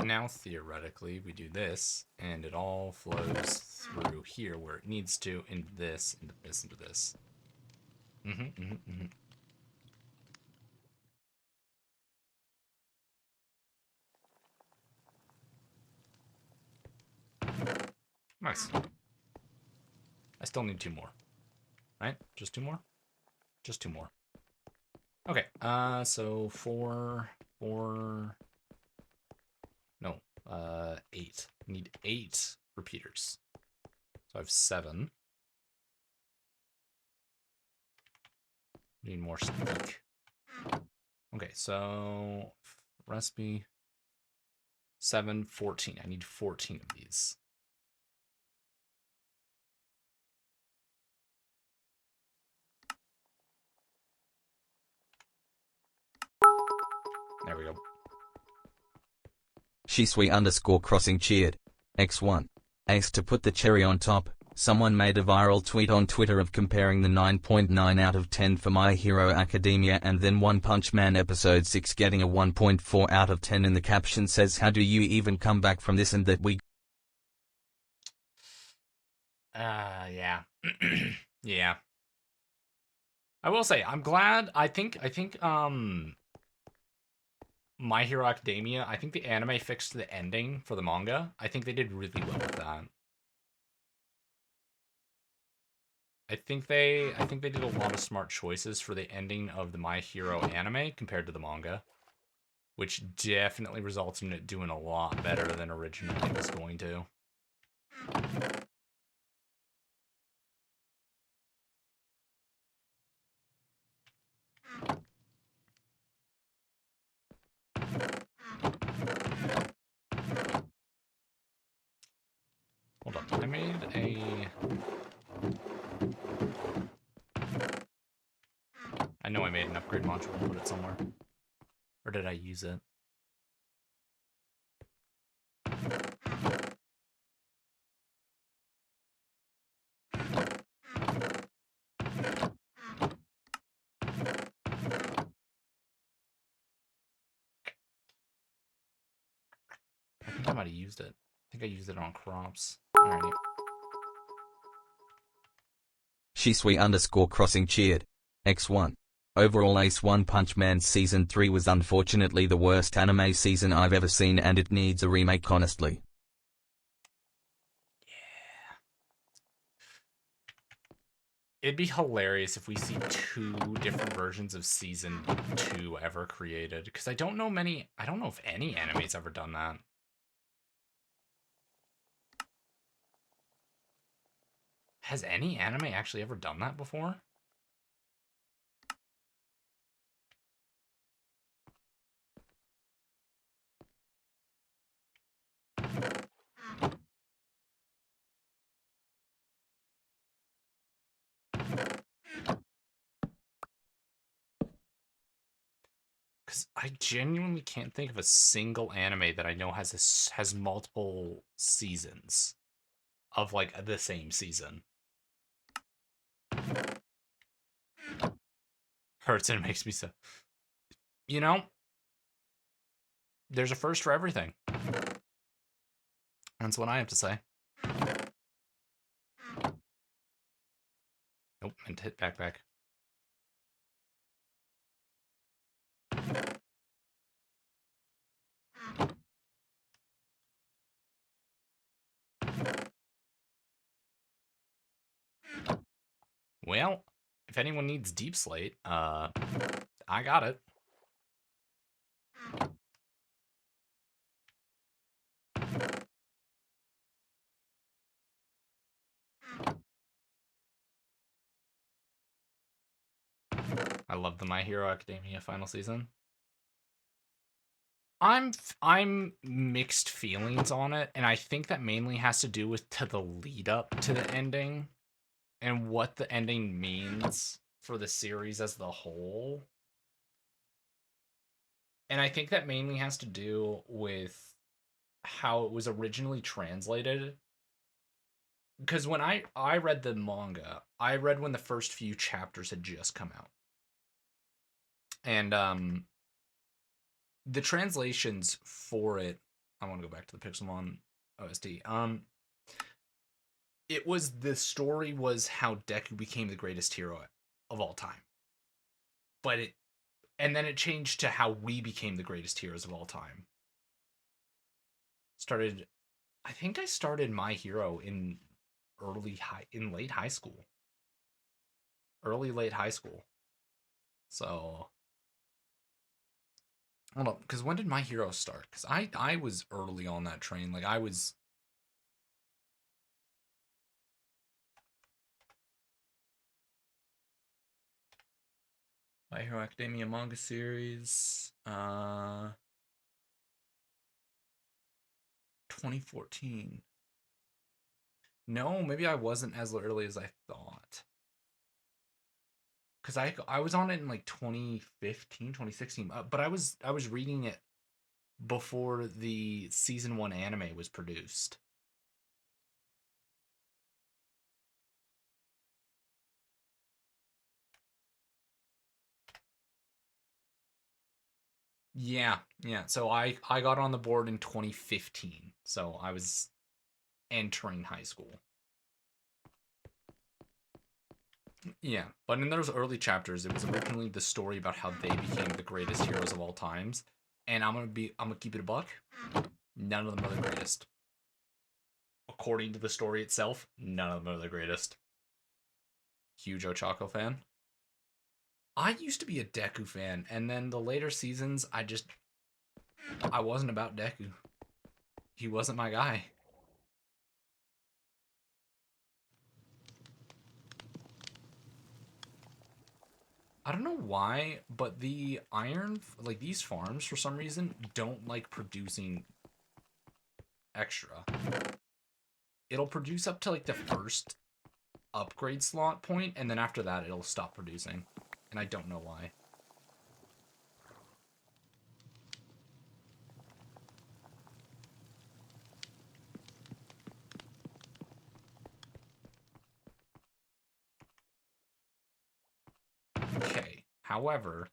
Now, theoretically, we do this, and it all flows through here where it needs to, into this, into this, into this. Nice. I still need 2 more. Right? Just 2 more? Just 2 more. Okay, so 4... No, 8. I need 8 repeaters. So I have 7. Need more speak. Okay, so recipe 7, 14. I need 14 of these. There we go. Shisui_crossing cheered. X1. Ace to put the cherry on top. Someone made a viral tweet on Twitter of comparing the 9.9 out of 10 for My Hero Academia and then One Punch Man Episode 6 getting a 1.4 out of 10, and the caption says, "How do you even come back from this?" and that we... Yeah. Yeah. I will say, I'm glad. I think My Hero Academia, I think the anime fixed the ending for the manga. I think they did really well with that. I think they did a lot of smart choices for the ending of the My Hero anime compared to the manga, which definitely results in it doing a lot better than originally it was going to. Hold on, I made a... I know I made an upgrade module and put it somewhere. Or did I use it? I think I might have used it. I think I used it on crops. Alright. Shisui_crossing cheered. X1. Overall, Ace One Punch Man Season 3 was unfortunately the worst anime season I've ever seen, and it needs a remake, honestly. Yeah. It'd be hilarious if we see 2 different versions of Season 2 ever created. Because I don't know if any anime's ever done that. Has any anime actually ever done that before? Because I genuinely can't think of a single anime that I know has multiple seasons of like the same season. Hurts and it makes me so... You know, there's a first for everything. That's what I have to say. Nope, meant to hit backpack. Well, if anyone needs Deep Slate, I got it. I love the My Hero Academia final season. I'm mixed feelings on it, and I think that mainly has to do with the lead up to the ending and what the ending means for the series as the whole. And I think that mainly has to do with how it was originally translated. Because when I read the manga, I read when the first few chapters had just come out. And the translations for it, I want to go back to the Pixelmon OST. It was, the story was how Deku became the greatest hero of all time. And then it changed to how we became the greatest heroes of all time. I think I started My Hero in late high school. Late high school. So, hold on, because when did My Hero start? Because I was early on that train. Like, I was... My Hero Academia manga series, 2014. No, maybe I wasn't as early as I thought. Because I was on it in like 2015, 2016. But I was reading it before the season 1 anime was produced. Yeah, yeah. So I got on the board in 2015. So I was entering high school. Yeah, but in those early chapters, it was originally the story about how they became the greatest heroes of all times. And I'm gonna keep it a buck. None of them are the greatest. According to the story itself, none of them are the greatest. Huge Ochako fan. I used to be a Deku fan, and then the later seasons, I wasn't about Deku. He wasn't my guy. I don't know why, but the iron, like these farms, for some reason, don't like producing extra. It'll produce up to like the first upgrade slot point, and then after that, it'll stop producing. And I don't know why. Okay. However,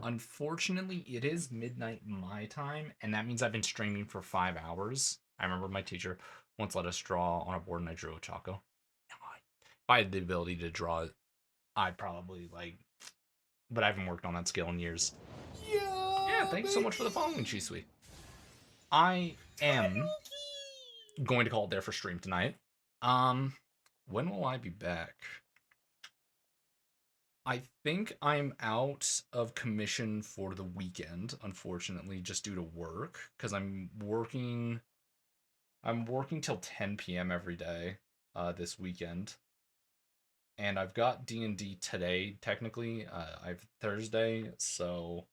unfortunately, it is midnight my time, and that means I've been streaming for 5 hours. I remember my teacher once let us draw on a board, and I drew a Choco. If I had the ability to draw it, I'd probably, like... But I haven't worked on that skill in years. Yeah, thank you so much for the following, Chisui. I am going to call it there for stream tonight. When will I be back? I think I'm out of commission for the weekend, unfortunately, just due to work, because I'm working till 10 p.m. every day this weekend. And I've got D&D today, technically. I have Thursday, so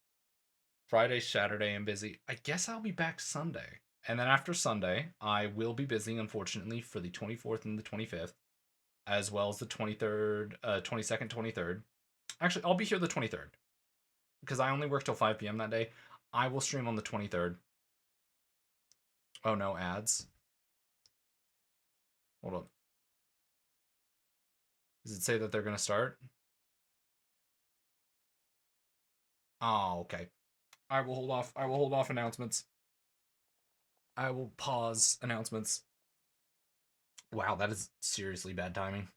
Friday, Saturday, I'm busy. I guess I'll be back Sunday. And then after Sunday, I will be busy, unfortunately, for the 24th and the 25th, as well as the 23rd, 22nd, 23rd. Actually, I'll be here the 23rd, because I only work till 5 p.m. that day. I will stream on the 23rd. Oh, no, ads. Hold up. Does it say that they're going to start? Oh, okay. I will hold off. I will hold off announcements. I will pause announcements. Wow, that is seriously bad timing.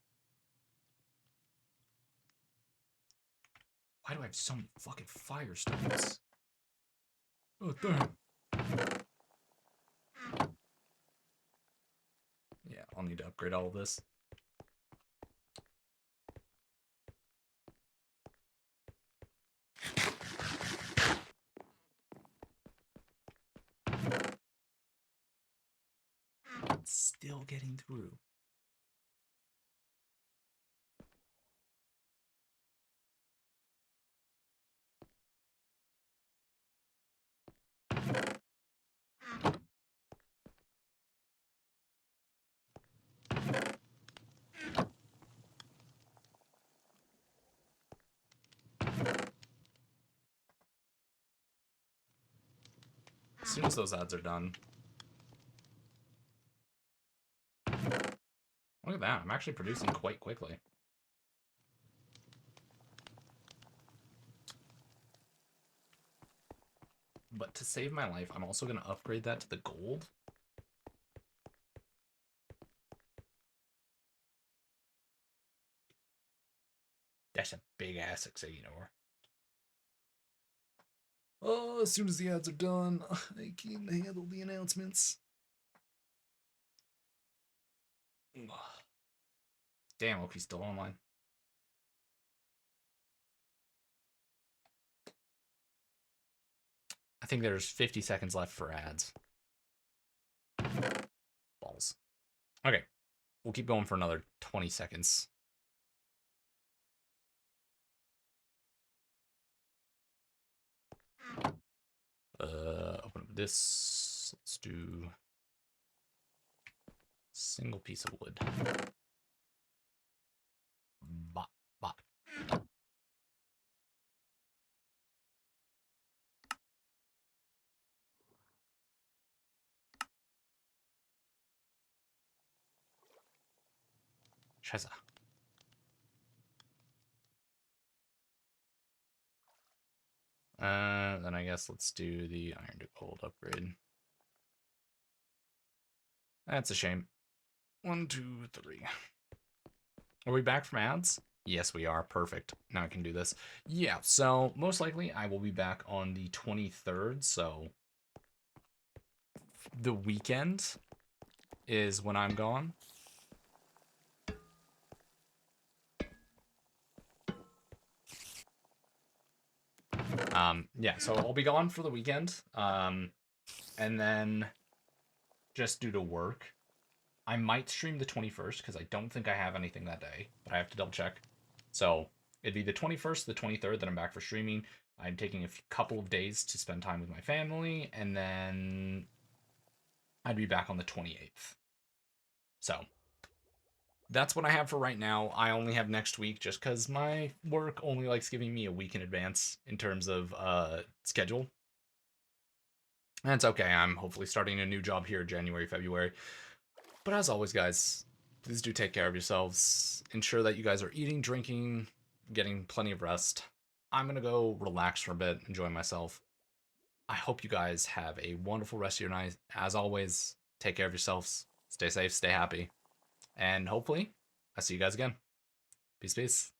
Why do I have so many fucking firestones? Oh, damn. Yeah, I'll need to upgrade all of this. It's still getting through. As soon as those ads are done. Look at that, I'm actually producing quite quickly. But to save my life, I'm also going to upgrade that to the gold. That's a big ass Executor. Oh, as soon as the ads are done, I can handle the announcements. Damn, Oki's still online. I think there's 50 seconds left for ads. Balls. Okay, we'll keep going for another 20 seconds. Open up this. Let's do single piece of wood. Bop, bop. Scheiße. Then I guess let's do the iron to gold upgrade. That's a shame. 1, 2, 3. Are we back from ads? Yes, we are. Perfect. Now I can do this. Yeah, so most likely I will be back on the 23rd, so the weekend is when I'm gone. Yeah, so I'll be gone for the weekend. And then just due to work, I might stream the 21st because I don't think I have anything that day, but I have to double check. So it'd be the 21st, the 23rd that I'm back for streaming. I'm taking a couple of days to spend time with my family, and then I'd be back on the 28th. So that's what I have for right now. I only have next week just because my work only likes giving me a week in advance in terms of schedule. That's okay. I'm hopefully starting a new job here January, February. But as always, guys, please do take care of yourselves. Ensure that you guys are eating, drinking, getting plenty of rest. I'm going to go relax for a bit, enjoy myself. I hope you guys have a wonderful rest of your night. As always, take care of yourselves. Stay safe, stay happy. And hopefully, I'll see you guys again. Peace, peace.